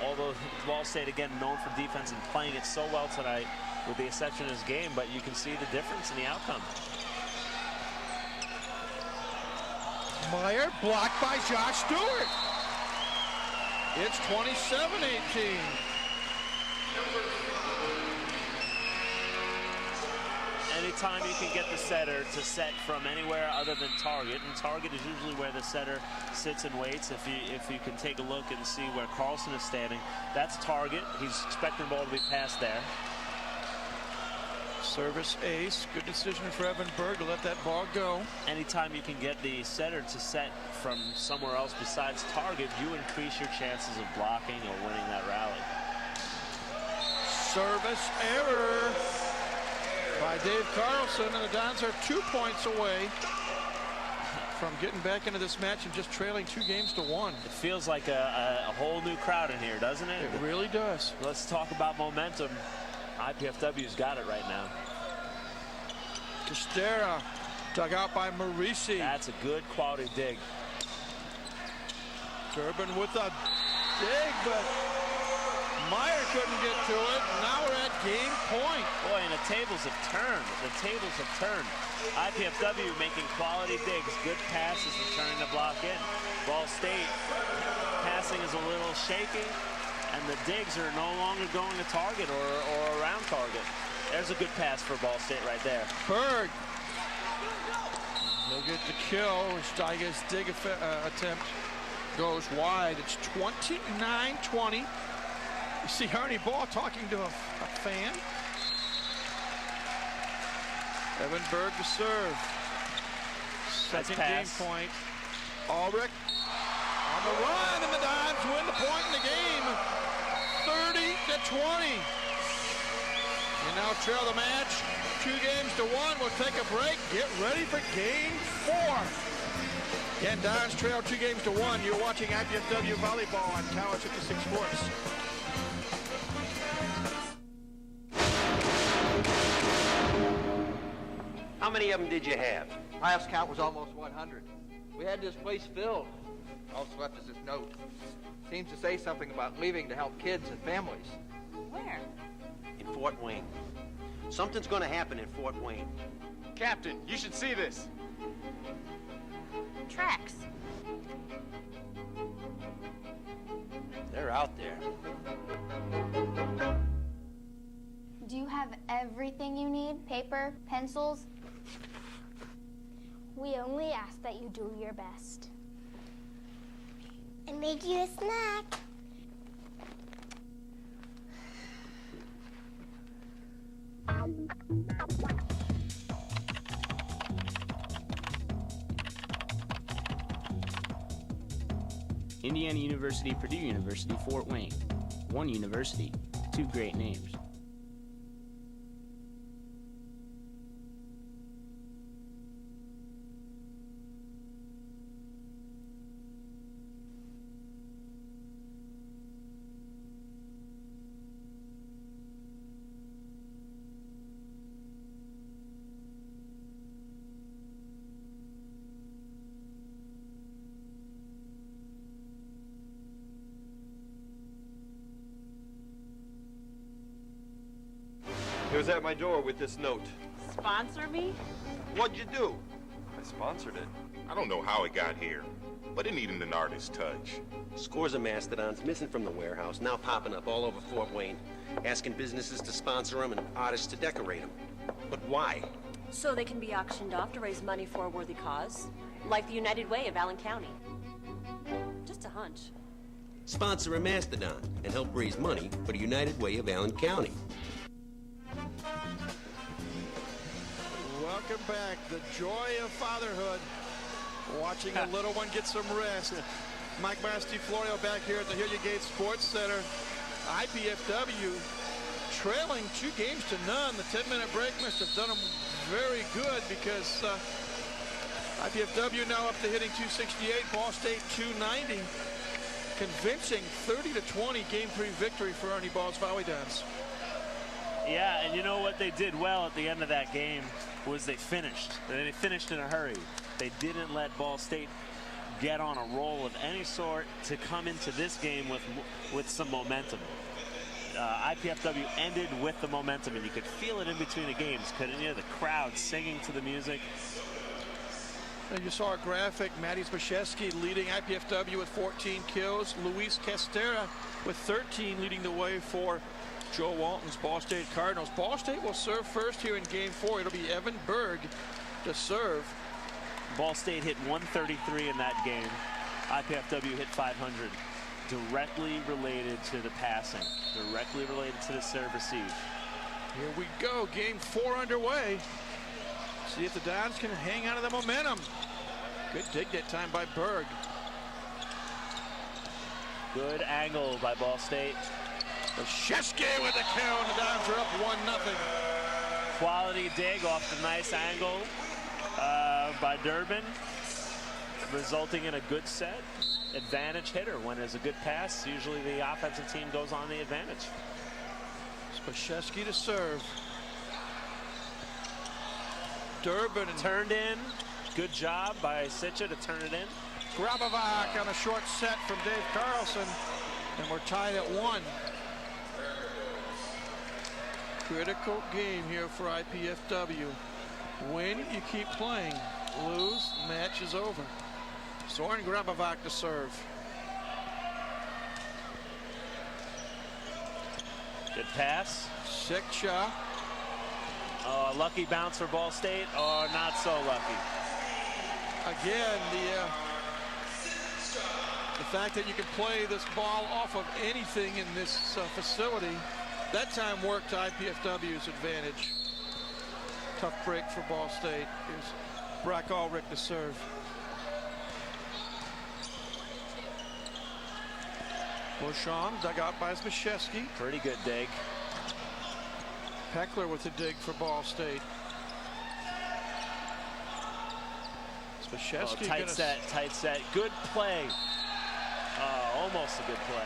although Ball State, again, known for defense and playing it so well tonight with the exception of this game, but you can see the difference in the outcome. Meyer blocked by Josh Stewart. It's 27-18. Anytime you can get the setter to set from anywhere other than target, and target is usually where the setter sits and waits. If you can take a look and see where Carlson is standing, that's target. He's expecting the ball to be passed there. Service ace. Good decision for Evan Berg to let that ball go. Anytime you can get the setter to set from somewhere else besides target, you increase your chances of blocking or winning that rally. Service error by Dave Carlson, and the Dons are 2 points away from getting back into this match and just trailing 2 games to 1. It feels like a whole new crowd in here, doesn't it? It really does. Let's talk about momentum. IPFW's got it right now. Costera dug out by Marisi. That's a good quality dig. Durbin with a dig, but Meyer couldn't get to it. Now we're at game point. Boy, and the tables have turned. The tables have turned. IPFW making quality digs. Good passes and turning the block in. Ball State passing is a little shaky, and the digs are no longer going to target or around target. There's a good pass for Ball State right there. Berg. He'll get the kill. Steiger's dig attempt goes wide. It's 29-20. You see Arnie Ball talking to a fan. Evan Berg to serve. Second game point. Ulrich on the run, and the Dons win the point in the game. 30-20. You now trail the match 2 games to 1. We'll take a break. Get ready for game 4. Again, Dons trail 2 games to 1. You're watching IPFW Volleyball on Tower 56 Sports. How many of them did you have? Last count was almost 100. We had this place filled. All that's left is this note. Seems to say something about leaving to help kids and families. Where? In Fort Wayne. Something's going to happen in Fort Wayne. Captain, you should see this. Tracks. They're out there. Do you have everything you need? Paper, pencils? We only ask that you do your best. I made you a snack. Indiana University, Purdue University, Fort Wayne. One university, two great names. He was at my door with this note. Sponsor me? What'd you do? I sponsored it. I don't know how it got here, but it needed an artist's touch. Scores of Mastodons missing from the warehouse, now popping up all over Fort Wayne, asking businesses to sponsor them and artists to decorate them. But why? So they can be auctioned off to raise money for a worthy cause, like the United Way of Allen County. Just a hunch. Sponsor a Mastodon and help raise money for the United Way of Allen County. Welcome back. The joy of fatherhood. Watching a little one get some rest. Mike Myers, Steve Florio back here at the Hilliard Gate Sports Center. IPFW trailing 2 games to none. The 10-minute break must have done them very good because IPFW now up to hitting 268, Ball State 290. Convincing 30-20 game 3 victory for Ernie Ball's Volleyball. Yeah, and you know what they did well at the end of that game was they finished. They finished in a hurry. They didn't let Ball State get on a roll of any sort to come into this game with some momentum. IPFW ended with the momentum, and you could feel it in between the games, couldn't you? The crowd singing to the music. And you saw a graphic, Matty Zbyszewski leading IPFW with 14 kills. Luis Castera with 13 leading the way for Joe Walton's Ball State Cardinals. Ball State will serve first here in game 4. It'll be Evan Berg to serve. Ball State hit 133 in that game. IPFW hit 500. Directly related to the passing. Directly related to the serve receive. Here we go. Game 4 underway. See if the Dons can hang on to the momentum. Good dig that time by Berg. Good angle by Ball State. Zbyszewski with the kill, and the Dons are up 1-0. Quality dig off the nice angle by Durbin, resulting in a good set. Advantage hitter. When there's a good pass, usually the offensive team goes on the advantage. Zbyszewski to serve. Durbin turned in. Good job by Sitcha to turn it in. Grabovac on a short set from Dave Carlson, and we're tied at 1. Critical game here for IPFW. Win, you keep playing. Lose, match is over. Soren Grabovac to serve. Good pass. Sitcha. Oh, a lucky bounce for Ball State, or not so lucky. Again, the fact that you can play this ball off of anything in this facility, that time worked to IPFW's advantage. Tough break for Ball State. Here's Brock Ulrich to serve. Beauchamp dug out by Zbyszewski. Pretty good dig. Peckler with a dig for Ball State. Zbyszewski. Tight set. Good play. Almost a good play.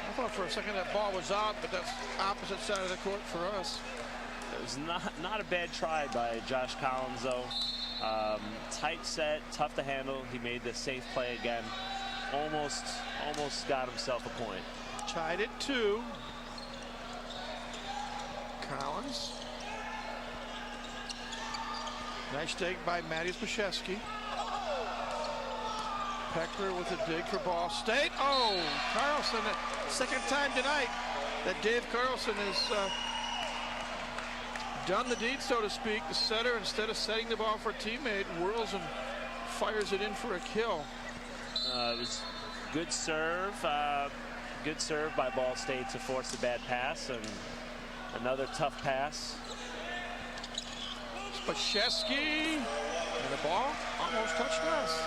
I thought for a second that ball was out, but that's opposite side of the court for us. It was not a bad try by Josh Collins, though. Tight set, tough to handle. He made the safe play again. Almost got himself a point. Tied at 2. Collins. Nice dig by Matty Zbyszewski. Peckler with a dig for Ball State. Oh, Carlson, second time tonight. that Dave Carlson has done the deed, so to speak. The setter, instead of setting the ball for a teammate, whirls and fires it in for a kill. It was good serve by Ball State to force a bad pass, and another tough pass. Spashevsky, and the ball almost touched us.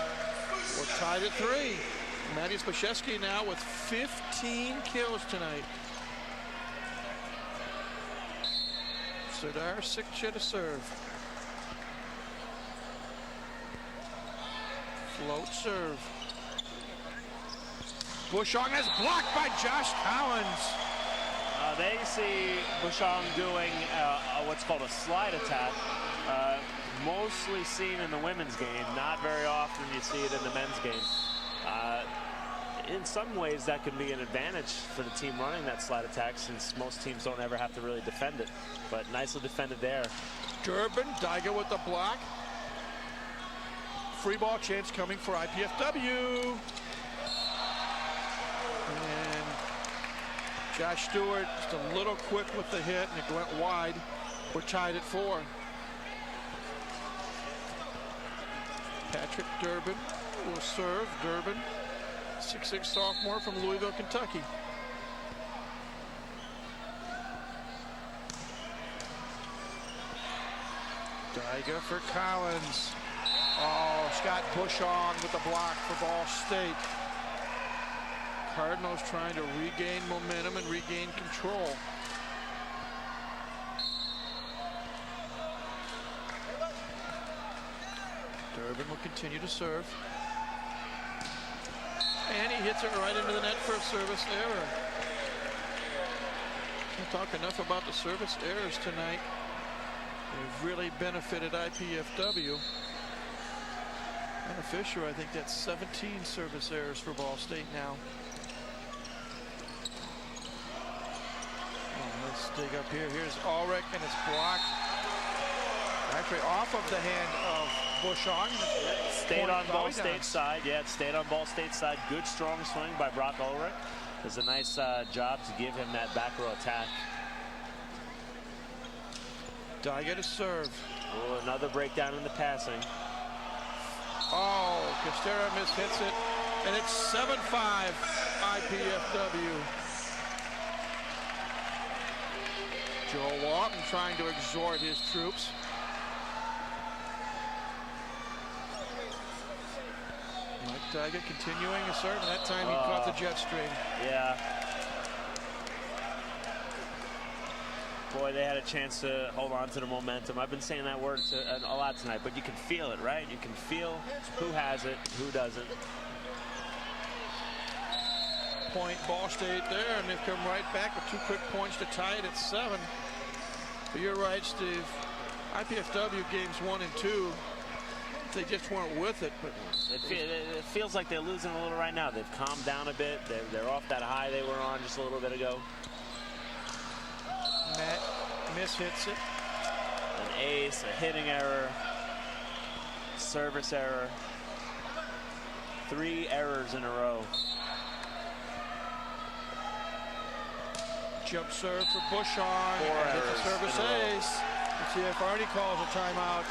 We're tied at 3. Matty Spashevsky now with 15 kills tonight. Serdar Sikcha to serve. Float serve. Bushong is blocked by Josh Collins. They see Bushong doing what's called a slide attack, mostly seen in the women's game. Not very often you see it in the men's game. In some ways, that can be an advantage for the team running that slide attack, since most teams don't ever have to really defend it. But nicely defended there. Durbin, Daiga with the block. Free ball chance coming for IPFW. And Josh Stewart just a little quick with the hit, and it went wide. We're tied at 4. Patrick Durbin will serve. Durbin, 6'6" sophomore from Louisville, Kentucky. Daiga for Collins. Oh, Scott Bushong with the block for Ball State. Cardinals trying to regain momentum and regain control. Durbin will continue to serve. And he hits it right into the net for a service error. Can't talk enough about the service errors tonight. They've really benefited IPFW. Anna Fisher, I think that's 17 service errors for Ball State now. Oh, let's dig up here. Here's Ulrich, and it's blocked. Actually off of the hand of Bushong. Stayed on Ball State side. Yeah, it stayed on Ball State side. Good strong swing by Brock Ulrich. Does a nice job to give him that back row attack. Daiga to serve. Oh, another breakdown in the passing. Oh, Costera mishits it, and it's 7-5 IPFW. Joel Walton trying to exhort his troops. Mike Daiga continuing a serve, and that time he caught the jet stream. Yeah. Boy, they had a chance to hold on to the momentum. I've been saying that word a lot tonight, but you can feel it, right? You can feel who has it, who doesn't. Point Ball State there, and they've come right back with 2 quick points to tie it at 7. But you're right, Steve. IPFW games 1 and 2, they just weren't with it. But it feels like they're losing a little right now. They've calmed down a bit. They're off that high they were on just a little bit ago. Matt mishits it. An ace, a hitting error, service error. 3 errors in a row. Jump serve for Bushong. 4 and errors. The service ace. Let's see if Artie calls a timeout.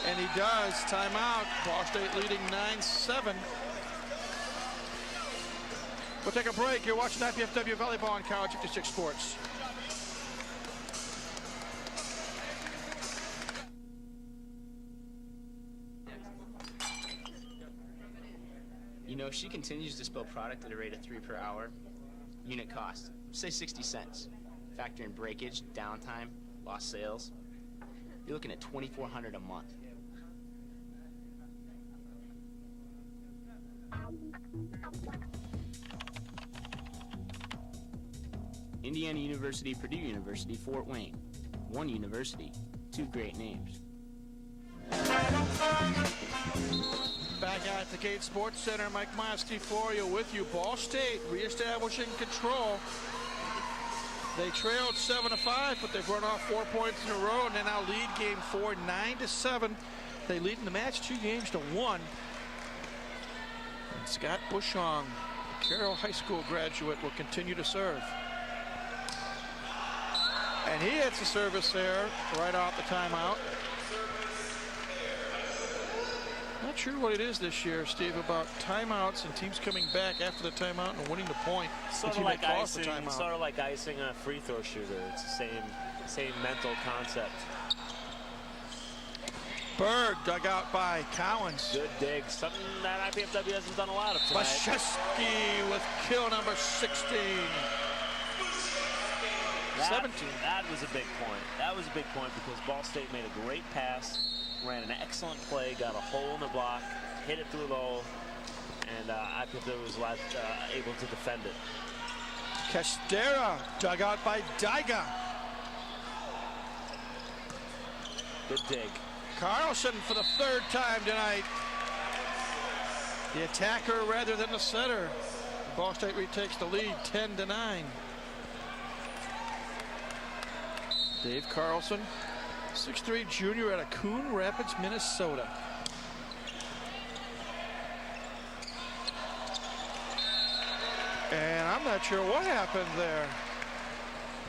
And he does. Timeout. Ball State leading 9-7. We'll take a break. You're watching IPFW Volleyball on College 56 Sports. You know, if she continues to spill product at a rate of 3 per hour, unit cost, say 60 cents. Factor in breakage, downtime, lost sales. You're looking at $2,400 a month. Indiana University, Purdue University, Fort Wayne. One university, 2 great names. Back at the Cade Sports Center, Mike Myers, Steve Florio with you. Ball State reestablishing control. They trailed 7-5, but they've run off 4 points in a row, and they now lead game 4, 9-7. They lead in the match 2 games to 1. And Scott Bushong Carroll High School graduate will continue to serve. And he hits a service there right off the timeout. Not sure what it is this year, Steve, about timeouts and teams coming back after the timeout and winning the point. Sort of like icing a free throw shooter. It's the same mental concept. Berg dug out by Cowens. Good dig. Something that IPFW hasn't done a lot of tonight. Bashevsky with kill number 16. 17. That was a big point. That was a big point because Ball State made a great pass, ran an excellent play, got a hole in the block, hit it through the hole, and IPFW was able to defend it. Castera dug out by Daiga. Good dig. Carlson for the third time tonight. The attacker rather than the setter. Ball State retakes the lead 10-9. Dave Carlson, 6'3" junior out of Coon Rapids, Minnesota. And I'm not sure what happened there.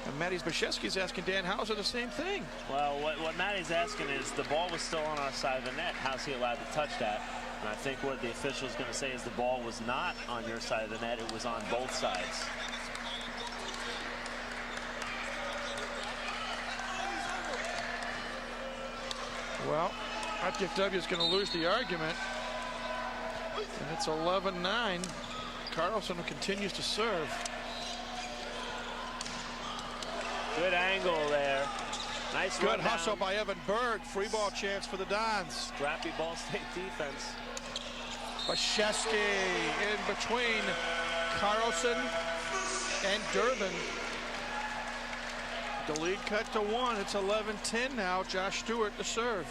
And Matty Bashevsky's asking Dan Hauser the same thing. Well, what Matty's asking is the ball was still on our side of the net. How's he allowed to touch that? And I think what the official is going to say is the ball was not on your side of the net. It was on both sides. Well, IPFW is going to lose the argument. And it's 11-9. Carlson continues to serve. Good angle there. Nice good hustle by Evan Berg. Free ball chance for the Dons. Scrappy Ball State defense. Bashevsky in between Carlson and Durbin. The lead cut to 1. It's 11-10 now. Josh Stewart to serve.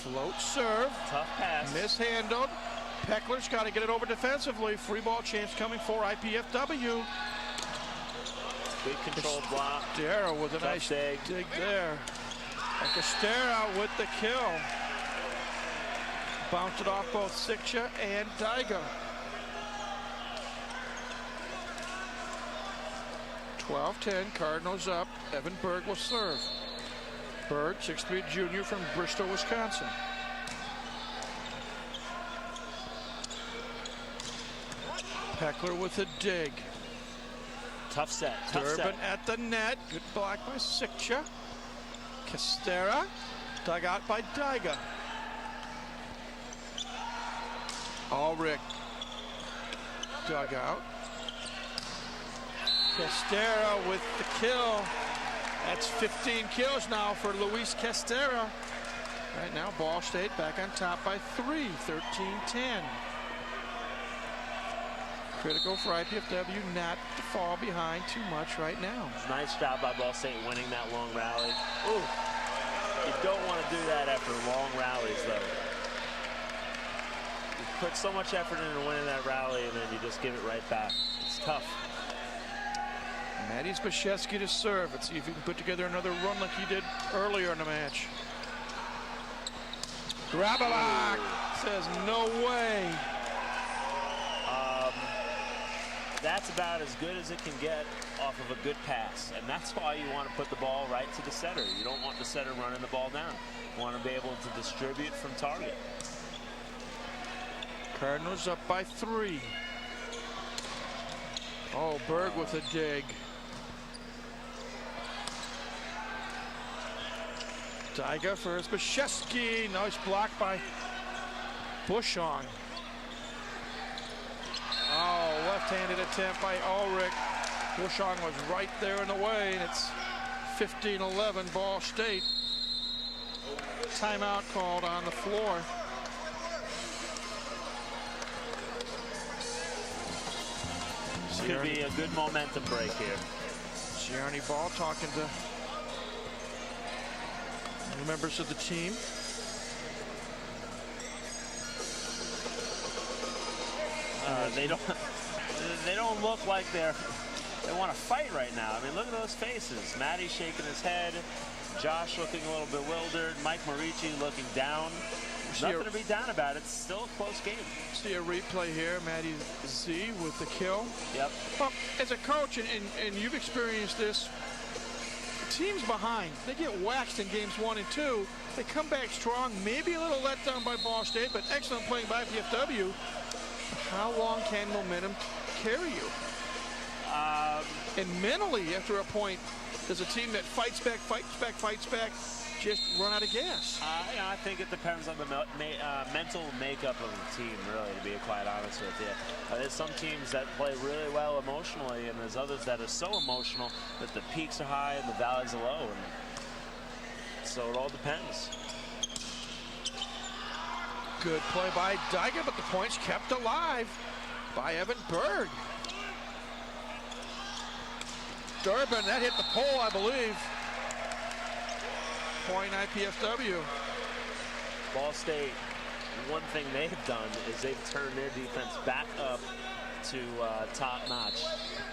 Float serve. Tough pass. Mishandled. Peckler's got to get it over defensively. Free ball chance coming for IPFW. Good controlled block. Castera with a nice dig there. And Castera with the kill. Bounced it off both Sikcha and Daiga. 12-10, Cardinals up. Evan Berg will serve. Berg, 6'3" junior from Bristol, Wisconsin. Peckler with a dig. Tough set. Durbin at the net. Good block by Sikcha. Castera dug out by Daiga. Ulrich dug out. Castera with the kill. That's 15 kills now for Luis Castera. Right now, Ball State back on top by 3, 13-10. Critical for IPFW not to fall behind too much right now. Nice job by Ball State winning that long rally. Ooh, you don't want to do that after long rallies, though. You put so much effort into winning that rally, and then you just give it right back. It's tough. Matty Bashevsky to serve. Let's see if he can put together another run like he did earlier in the match. Grabalak says no way. That's about as good as it can get off of a good pass, and that's why you want to put the ball right to the setter. You don't want the setter running the ball down. You want to be able to distribute from target. Cardinals up by 3. Oh, Berg with a dig. Daiga for Bashevsky. Nice block by Bushong. Oh, left-handed attempt by Ulrich. Bushong was right there in the way, and it's 15-11 Ball State. Timeout called on the floor. This could be a good momentum break here. Gianni Ball talking to members of the team. They don't look like they want to fight right now. I mean, look at those faces. Matty's shaking his head. Josh looking a little bewildered. Mike Marici looking down. Nothing to be down about. It's still a close game. See a replay here. Maddie Z with the kill. Yep. Well, as a coach, and you've experienced this, teams behind, they get waxed in games 1 and 2. They come back strong, maybe a little let down by Ball State, but excellent playing by IPFW. How long can momentum carry you? And mentally, after a point, does a team that fights back, just run out of gas? I think it depends on the mental makeup of the team, really, to be quite honest with you. There's some teams that play really well emotionally, and there's others that are so emotional that the peaks are high and the valleys are low. And so it all depends. Good play by Dyga, but the point's kept alive by Evan Berg. Durbin, that hit the pole, I believe. Point IPFW. Ball State, one thing they've done is they've turned their defense back up to top notch.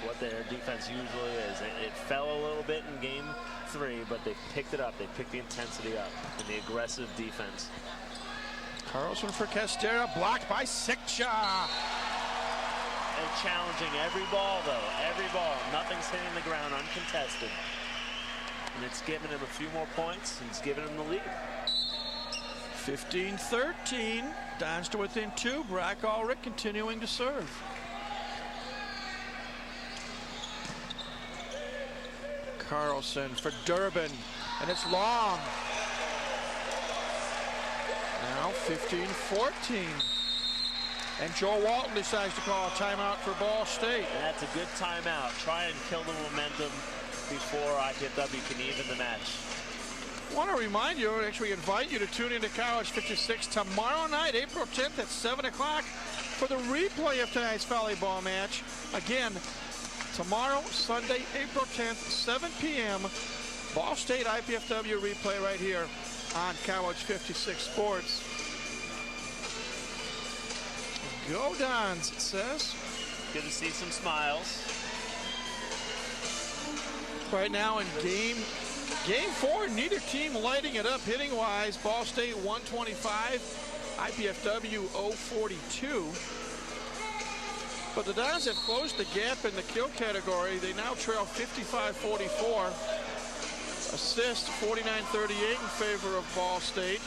What their defense usually is. It fell a little bit in game 3, but they picked it up. They picked the intensity up in the aggressive defense. Carlson for Castera, blocked by Sikcha. And challenging every ball, though. Every ball. Nothing's hitting the ground uncontested. And it's giving him a few more points, and it's giving him the lead. 15-13. Dons to within 2. Brock Ulrich continuing to serve. Carlson for Durbin, and it's long. Now 15-14. And Joe Walton decides to call a timeout for Ball State. And that's a good timeout. Try and kill the momentum before IPFW can even the match. I want to remind you, actually invite you to tune into College 56 tomorrow night, April 10th at 7 o'clock for the replay of tonight's volleyball match. Again, tomorrow, Sunday, April 10th, 7 p.m. Ball State IPFW replay right here on College 56 Sports. Go Dons, it says. Good to see some smiles. Right now in game 4, neither team lighting it up hitting wise. Ball State 125, IPFW 042. But the Dons have closed the gap in the kill category. They now trail 55-44. Assist 49-38 in favor of Ball State.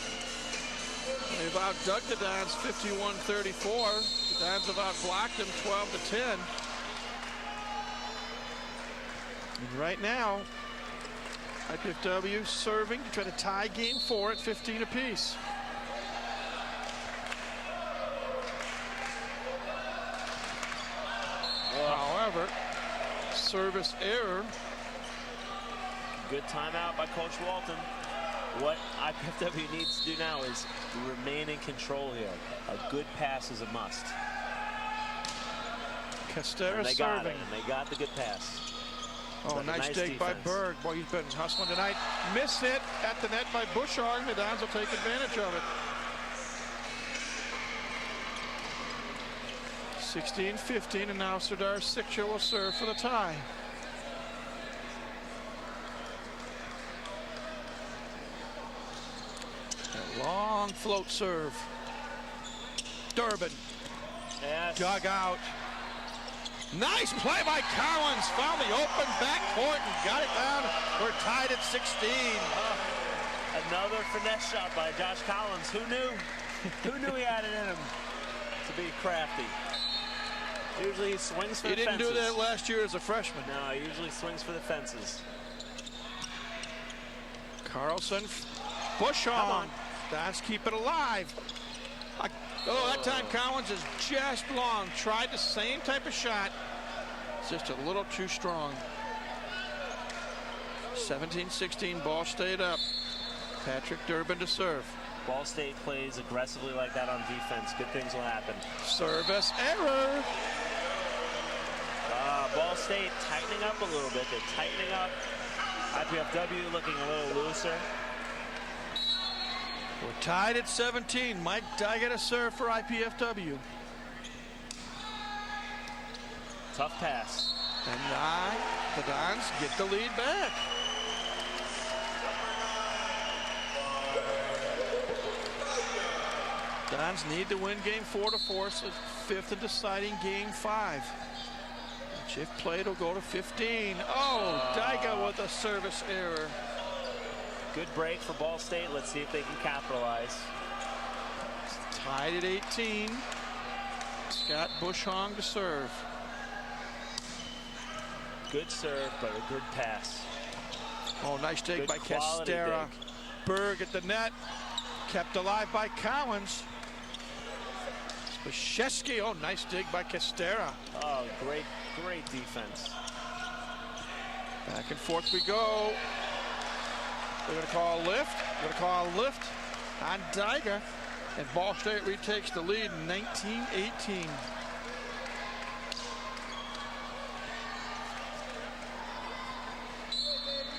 They've outdug the Dons 51-34. The Dons have outblocked them 12-10. And right now, IPFW serving to try to tie game 4 at 15 apiece. However, service error. Good timeout by Coach Walton. What IPFW needs to do now is remain in control here. A good pass is a must. Castera they serving. Got it, and they got the good pass. Oh, nice dig by Berg. Boy, he's been hustling tonight. Miss hit at the net by Bouchard. The Dons will take advantage of it. 16-15, and now Serdar Sikcha will serve for the tie. A long float serve. Durbin. Yes. Dug out. Nice play by Collins. Found the open backcourt and got it down. We're tied at 16. Another finesse shot by Josh Collins. Who knew? Who knew he had it in him to be crafty? Usually he swings for the fences. He didn't do that last year as a freshman. No, he usually swings for the fences. Carlson, Bushong. Dons keep it alive. Oh, that time Collins is just long. Tried the same type of shot. It's just a little too strong. 17-16, Ball State up. Patrick Durbin to serve. Ball State plays aggressively like that on defense. Good things will happen. Service error. Ball State tightening up a little bit. They're tightening up. IPFW looking a little looser. We're tied at 17. Mike Dyga to serve for IPFW. Tough pass. And the Dons get the lead back. Dons need to win game 4 to force a fifth and deciding game 5. Which if played will go to 15. Oh, Dyga with a service error. Good break for Ball State. Let's see if they can capitalize. Tied at 18. Scott Bushong to serve. Good serve, but a good pass. Oh, nice dig Good by quality Castera. dig. Berg at the net. Kept alive by Cowens. Spashevsky. Oh, nice dig by Castera. Oh, great defense. Back and forth we go. They're going to call a lift. They're going to call a lift on Dyga. And Ball State retakes the lead 19-18.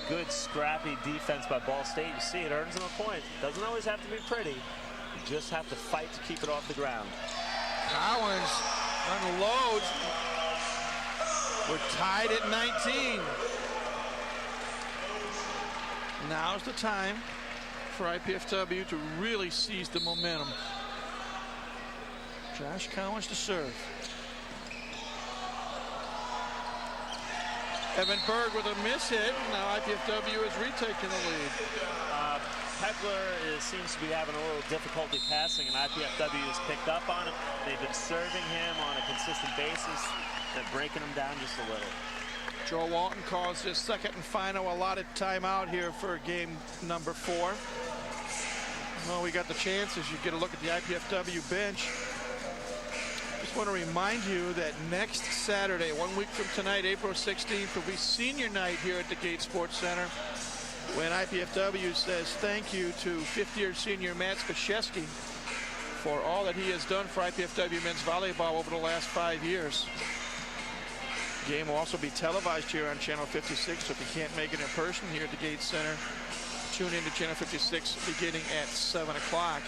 Good scrappy defense by Ball State. You see it earns them a point. Doesn't always have to be pretty. You just have to fight to keep it off the ground. Cowens unloads. We're tied at 19. Now's the time for IPFW to really seize the momentum. Josh Cowens to serve. Evan Berg with a miss hit. Now IPFW is retaking the lead. Heckler seems to be having a little difficulty passing, and IPFW has picked up on it. They've been serving him on a consistent basis and breaking him down just a little. Joe Walton calls his second and final allotted timeout here for game number 4. Well, we got the chances. You get a look at the IPFW bench. Just want to remind you that next Saturday, 1 week from tonight, April 16th, will be senior night here at the Gate Sports Center, when IPFW says thank you to 5th-year senior Matt Spashevsky for all that he has done for IPFW men's volleyball over the last 5 years. The game will also be televised here on Channel 56, so if you can't make it in person here at the Gate Center, tune in to Channel 56 beginning at 7 o'clock.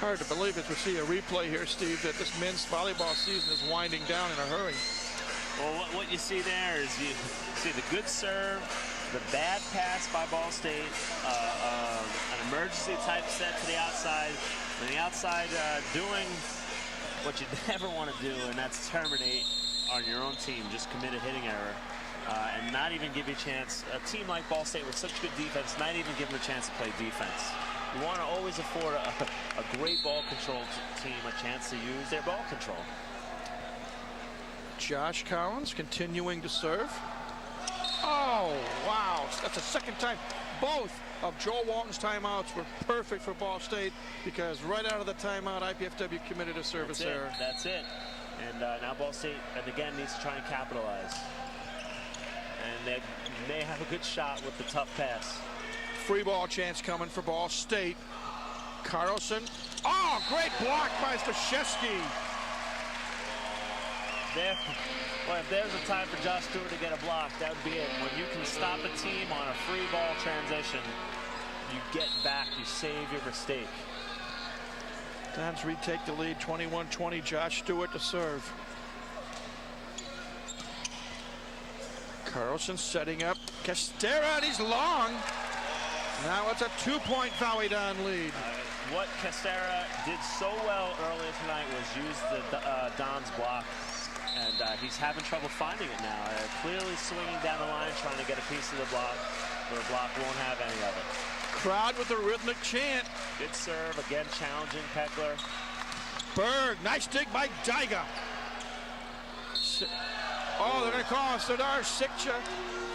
Hard to believe as we see a replay here, Steve, that this men's volleyball season is winding down in a hurry. Well, what you see there is you see the good serve, the bad pass by Ball State, an emergency type set to the outside, and the outside doing what you never want to do, and that's terminate on your own team, just commit a hitting error, and not even give you a chance. A team like Ball State with such good defense, not even give them a chance to play defense. You want to always afford a great ball control team a chance to use their ball control. Josh Collins continuing to serve. Oh, wow. That's the second time. Both of Joel Walton's timeouts were perfect for Ball State, because right out of the timeout, IPFW committed a service error. That's it. And now Ball State, and again, needs to try and capitalize. And they may have a good shot with the tough pass. Free ball chance coming for Ball State. Carlson. Oh, great block by Spashevsky. Well, if there's a time for Josh Stewart to get a block, that would be it. When you can stop a team on a free ball transition, you get back, you save your mistake. Dons retake the lead, 21-20. Josh Stewart to serve. Carlson setting up Castera, and he's long. Now it's a 2-point Volleyball lead. What Castera did so well earlier tonight was use the Don's block, and he's having trouble finding it now. Clearly swinging down the line, trying to get a piece of the block, but the block won't have any of it. Crowd with a rhythmic chant. Good serve, again challenging Peckler. Berg, nice dig by Dyga. Oh, they're going to call Sadar Sikcha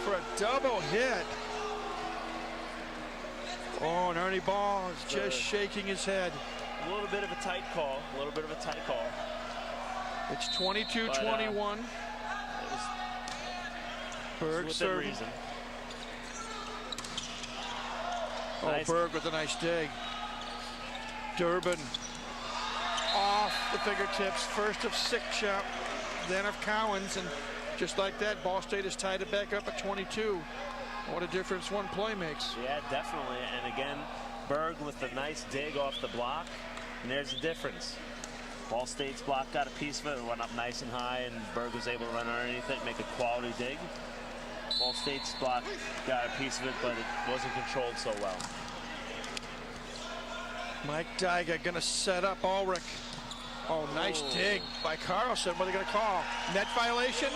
for a double hit. Oh, and Ernie Ball is just shaking his head. A little bit of a tight call. A little bit of a tight call. It's 22-21. Berg serving. Oh, nice. Berg with a nice dig. Durbin off the fingertips. First of Sikcha, then of Cowens, and just like that, Ball State is tied it back up at 22. What a difference one play makes. Yeah, definitely. And again, Berg with a nice dig off the block, and there's the difference. Ball State's block got a piece of it, went up nice and high, and Berg was able to run underneath it, make a quality dig. Ball State's block got a piece of it, but it wasn't controlled so well. Mike Dyga gonna set up Ulrich. Oh, nice dig by Carlson. What are they gonna call? Net violation?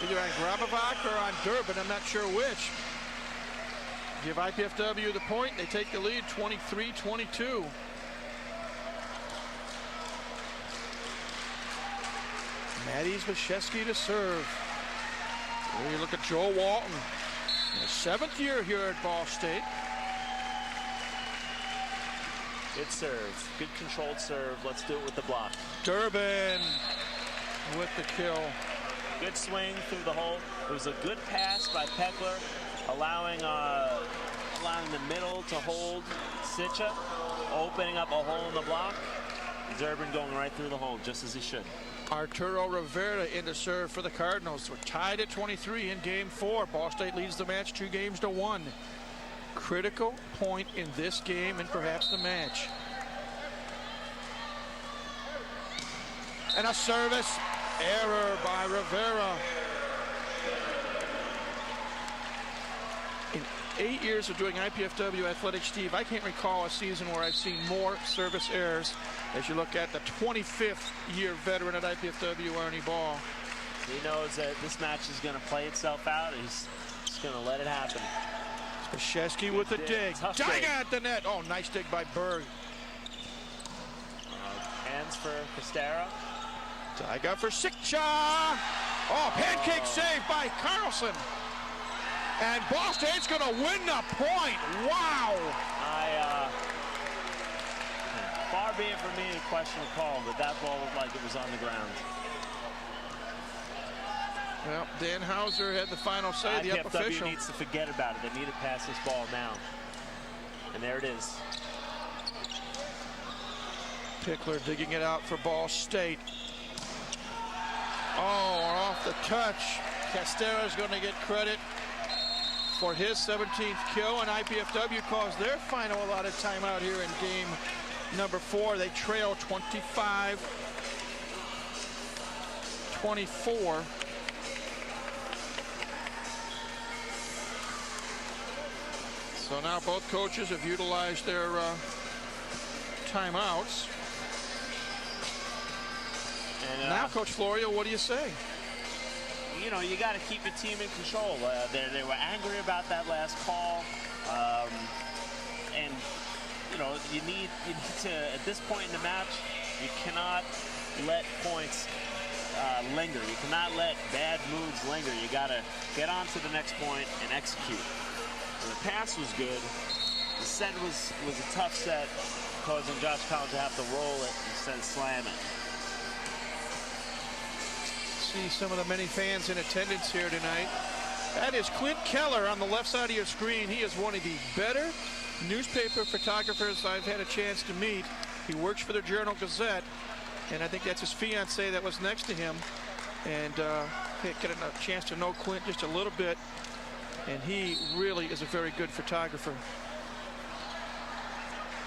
Either on Grabovac or on Durbin, I'm not sure which. Give IPFW the point, they take the lead 23-22. Maddie Zbyszewski to serve. Here you look at Joe Walton. His 7th year here at Ball State. Good serve. Good controlled serve. Let's do it with the block. Durbin with the kill. Good swing through the hole. It was a good pass by Peckler, allowing the middle to hold Sitcha, opening up a hole in the block. Durbin going right through the hole, just as he should. Arturo Rivera in to serve for the Cardinals. We're tied at 23 in Game 4. Ball State leads the match 2-1. Critical point in this game and perhaps the match. And a service error by Rivera. In 8 years of doing IPFW athletics, Steve, I can't recall a season where I've seen more service errors as you look at the 25th year veteran at IPFW, Ernie Ball. He knows that this match is going to play itself out. He's just going to let it happen. Zbyszewski with the dig. Dyga at the net. Oh, nice dig by Berg. Hands for Costera. Dyga for Sitcha. Oh, pancake save by Carlson. And Ball State's going to win the point. Wow. Far be it from me to question the call, but that ball looked like it was on the ground. Well, Dan Hauser had the final say, the up official. IPFW needs to forget about it. They need to pass this ball now. And there it is. Pickler digging it out for Ball State. Oh, off the touch. Castera's going to get credit for his 17th kill, and IPFW calls their final allotted timeout here in game number 4. They trail 25-24. So now both coaches have utilized their timeouts. And now, Coach Florio, what do you say? You know, you got to keep your team in control. They were angry about that last call, and you know, you need to, at this point in the match, you cannot let points linger. You cannot let bad moods linger. You got to get on to the next point and execute. And the pass was good. The set was a tough set, causing Josh Collins to have to roll it instead of slam it. See some of the many fans in attendance here tonight. That is Clint Keller on the left side of your screen. He is one of the better newspaper photographers I've had a chance to meet. He works for the Journal Gazette, and I think that's his fiance that was next to him. And get a chance to know Clint just a little bit, and he really is a very good photographer.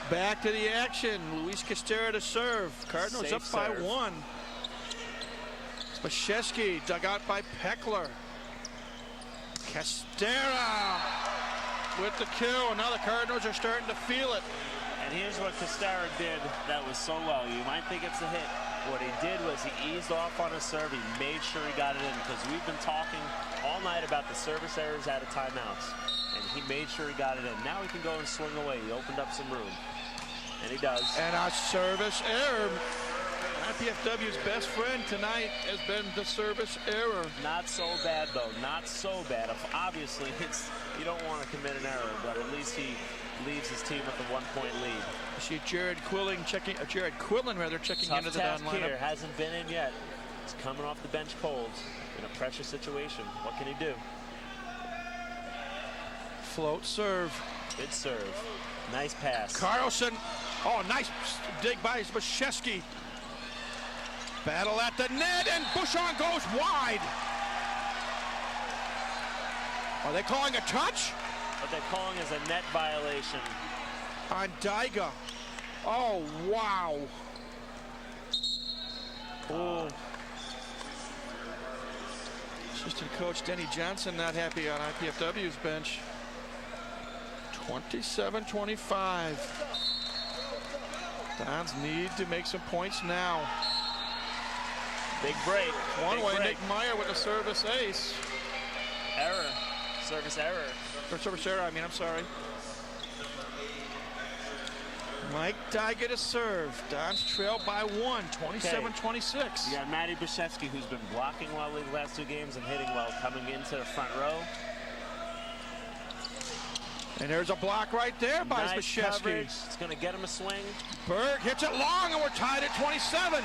Back to the action. Luis Costera to serve. Cardinals Safe up serve. by 1. Zbyszewski dug out by Peckler. Costera with the kill. Now the Cardinals are starting to feel it. And here's what Costera did that was so well. You might think it's a hit. What he did was he eased off on his serve. He made sure he got it in, because we've been talking all night about the service errors out of timeouts. And he made sure he got it in. Now he can go and swing away. He opened up some room. And he does. And a service error. IPFW's best friend tonight has been the service error. Not so bad, though. Not so bad. Obviously, you don't want to commit an error, but at least he leaves his team with a 1-point lead. You see Jared Quillen checking into the down lineup. Here hasn't been in yet. He's coming off the bench cold in a pressure situation. What can he do? Float serve. Good serve. Nice pass. Carlson. Oh, nice dig by Zbyszewski. Battle at the net, and Bouchon goes wide. Are they calling a touch? What they're calling is a net violation. On Dyga. Oh, wow. Oh. Assistant coach Denny Johnson not happy on IPFW's bench. 27-25. Dons need to make some points now. Big break. One Big way, break. Nick Meyer with a service ace. Error. Service error. Or service error, I'm sorry. Mike Dyga to serve. Dons trail by 1, 27-26. You got Matty Brzezowski, who's been blocking well the last 2 games and hitting well, coming into the front row. And there's a block right there by Nice Brzezowski. coverage. It's going to get him a swing. Berg hits it long, and we're tied at 27.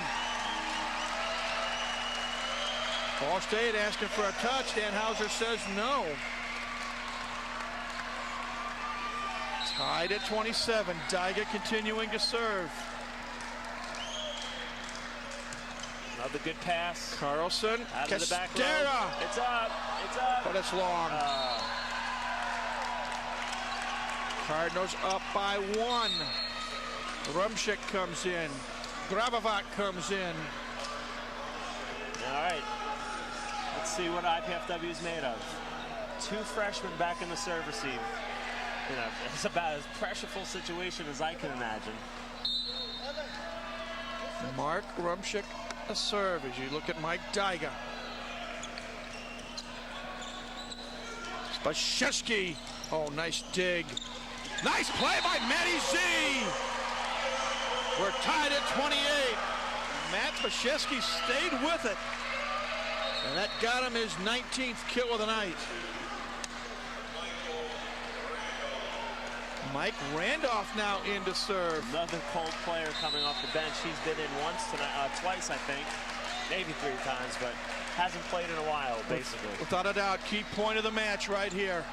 Ball State asking for a touch. Dan Hauser says no. Tied at 27. Dyga continuing to serve. Another good pass. Carlson. Out of the back row. Castera. It's up. It's up. But it's long. Cardinals up by 1. Rumschick comes in. Grabovac comes in. All right. Let's see what IPFW is made of. 2 freshmen back in the serve receive. You know, it's about as pressureful situation as I can imagine. Mark Rumschick a serve as you look at Mike Dyga. Brzezowski. Oh, nice dig. Nice play by Matty Z. We're tied at 28. Matt Brzezowski stayed with it. And that got him his 19th kill of the night. Mike Randolph now in to serve. Another cold player coming off the bench. He's been in twice, I think. Maybe 3 times, but hasn't played in a while, basically. Without a doubt, key point of the match right here.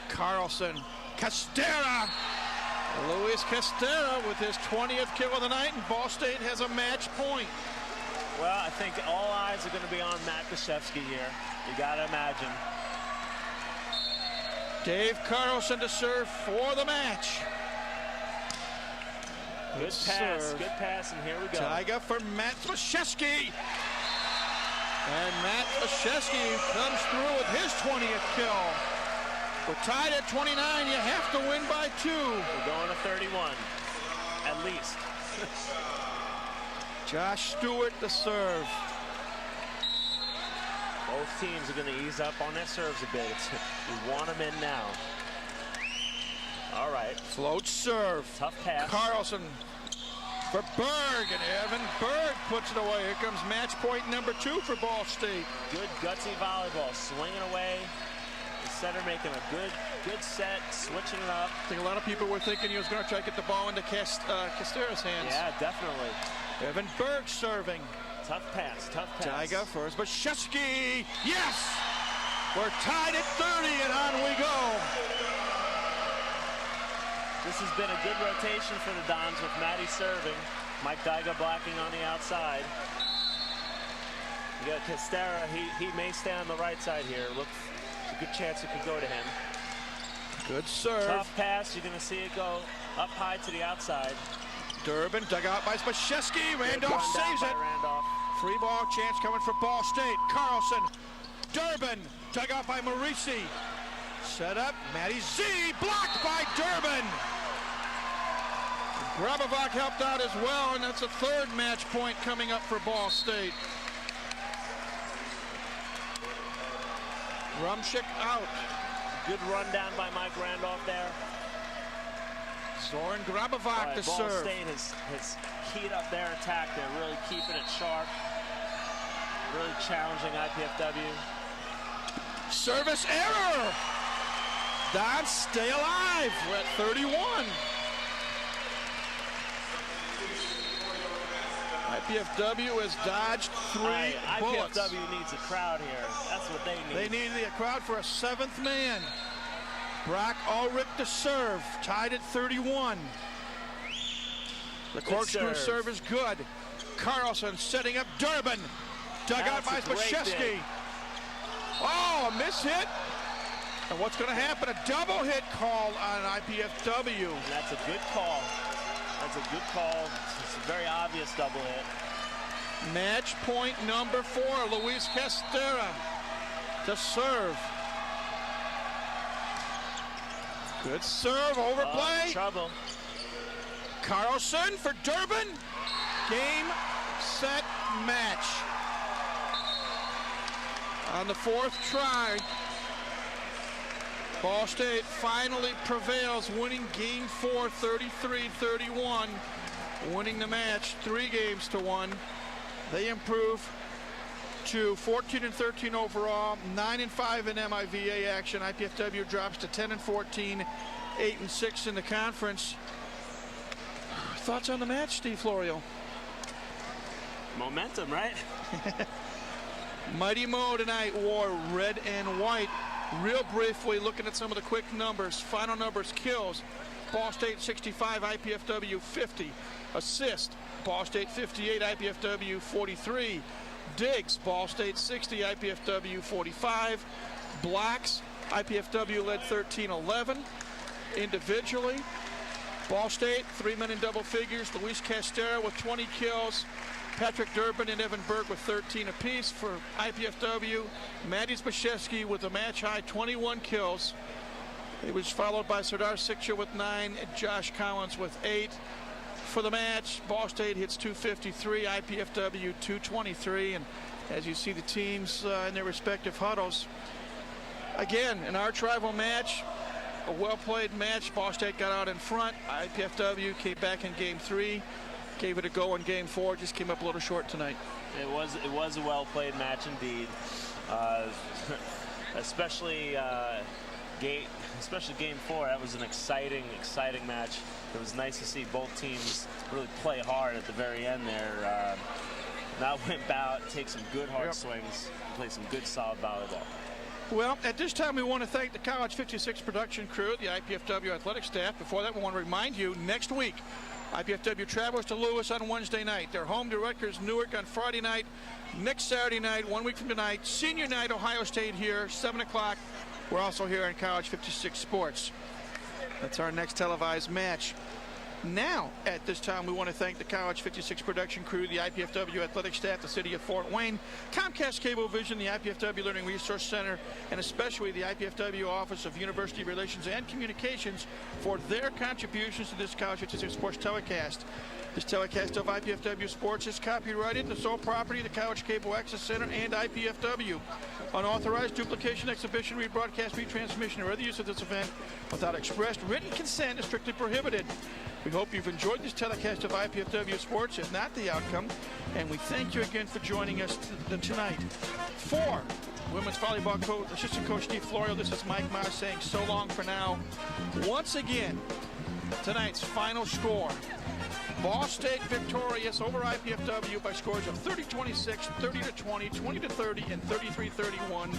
Carlson. Castera. Luis Castera with his 20th kill of the night, and Ball State has a match point. Well, I think all eyes are going to be on Matt Brzezowski here. You got to imagine. Dave Carlson to serve for the match. Good pass, and here we go. Dyga for Matt Brzezowski. And Matt Brzezowski comes through with his 20th kill. We're tied at 29. You have to win by 2. We're going to 31, at least. Josh Stewart to serve. Both teams are going to ease up on their serves a bit. We want them in now. All right. Float serve. Tough pass. Carlson for Berg, and Evan Berg puts it away. Here comes match point number 2 for Ball State. Good gutsy volleyball, swinging away. The center making a good set, switching it up. I think a lot of people were thinking he was going to try to get the ball into Castera's hands. Yeah, definitely. Evan Berg serving. Tough pass, tough pass. Dyga first, Brzezowski. Yes! We're tied at 30, and on we go. This has been a good rotation for the Dons with Matty serving. Mike Dyga blocking on the outside. You got Castera. He may stay on the right side here. Look, a good chance it could go to him. Good serve. Tough pass. You're going to see it go up high to the outside. Durbin dug out by Brzezowski. Randolph saves it. Randolph. Free ball chance coming for Ball State. Carlson. Durbin dug out by Marisi. Set up. Matty Z blocked by Durbin. Grabovac helped out as well, and that's a 3rd match point coming up for Ball State. Rumschick out. Good run down by Mike Randolph there. Zoran Grabovac to Ball serve. State has keyed up their attack. They're really keeping it sharp. Really challenging IPFW. Service error. Dons stay alive. We're at 31. IPFW has dodged 3 bullets. IPFW needs a crowd here. That's what they need. They need a crowd for a 7th man. Brock Ulrich to serve, tied at 31. The corkscrew serve is good. Carlson setting up Durbin. Dug out by Brzezowski. Oh, a miss hit. And what's going to happen? A double hit call on IPFW. And that's a good call. That's a good call. It's a very obvious double hit. Match point number 4, Luis Castera to serve. Good serve, overplay. Trouble. Carlson for Durbin. Game, set, match. On the fourth try, Ball State finally prevails, winning game 4, 33-31, winning the match 3-1. They improve to 14-13 overall, 9-5 in MIVA action. IPFW drops to 10-14, 8-6 in the conference. Thoughts on the match, Steve Florio? Momentum, right? Mighty Mo tonight wore red and white. Real briefly, looking at some of the quick numbers. Final numbers: kills, Ball State 65, IPFW 50. Assist, Ball State 58, IPFW 43. Digs, Ball State 60, IPFW 45. Blocks, IPFW led 13-11. Individually, Ball State, 3 men in double figures. Luis Castera with 20 kills. Patrick Durbin and Evan Berg with 13 apiece. For IPFW, Matty Zbyszewski with a match-high 21 kills. It was followed by Sardar Sikcha with 9 and Josh Collins with 8. For the match, Ball State hits 253, IPFW 223. And as you see the teams in their respective huddles, again, an arch-rival match, a well-played match. Ball State got out in front. IPFW came back in game 3. Gave it a go in game 4, just came up a little short tonight. It was a well-played match indeed, especially game 4. That was an exciting match. It was nice to see both teams really play hard at the very end there. Now wimp out, take some good hard swings, play some good solid volleyball. Well, at this time, we want to thank the College 56 production crew, the IPFW athletic staff. Before that, we want to remind you, next week, IPFW travels to Lewis on Wednesday night. They're home to Rutgers Newark on Friday night. Next Saturday night, 1 week from tonight, senior night, Ohio State here, 7 o'clock. We're also here on College 56 Sports. That's our next televised match. Now, at this time, we want to thank the College 56 production crew, the IPFW athletic staff, the city of Fort Wayne, Comcast Cablevision, the IPFW Learning Resource Center, and especially the IPFW Office of University Relations and Communications for their contributions to this College 56 Sports telecast. This telecast of IPFW Sports is copyrighted, the sole property of the College Cable Access Center and IPFW. Unauthorized duplication, exhibition, rebroadcast, retransmission, or other use of this event without expressed written consent is strictly prohibited. We hope you've enjoyed this telecast of IPFW Sports, if not the outcome, and we thank you again for joining us tonight. For women's volleyball coach, assistant coach Steve Florio, this is Mike Maas saying so long for now. Once again, tonight's final score: Ball State victorious over IPFW by scores of 30-26, 30-20, 20-30, and 33-31.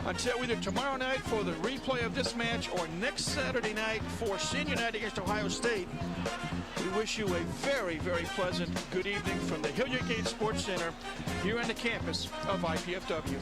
Until either tomorrow night for the replay of this match or next Saturday night for senior night against Ohio State, we wish you a very, very pleasant good evening from the Hilliard Gate Sports Center here on the campus of IPFW.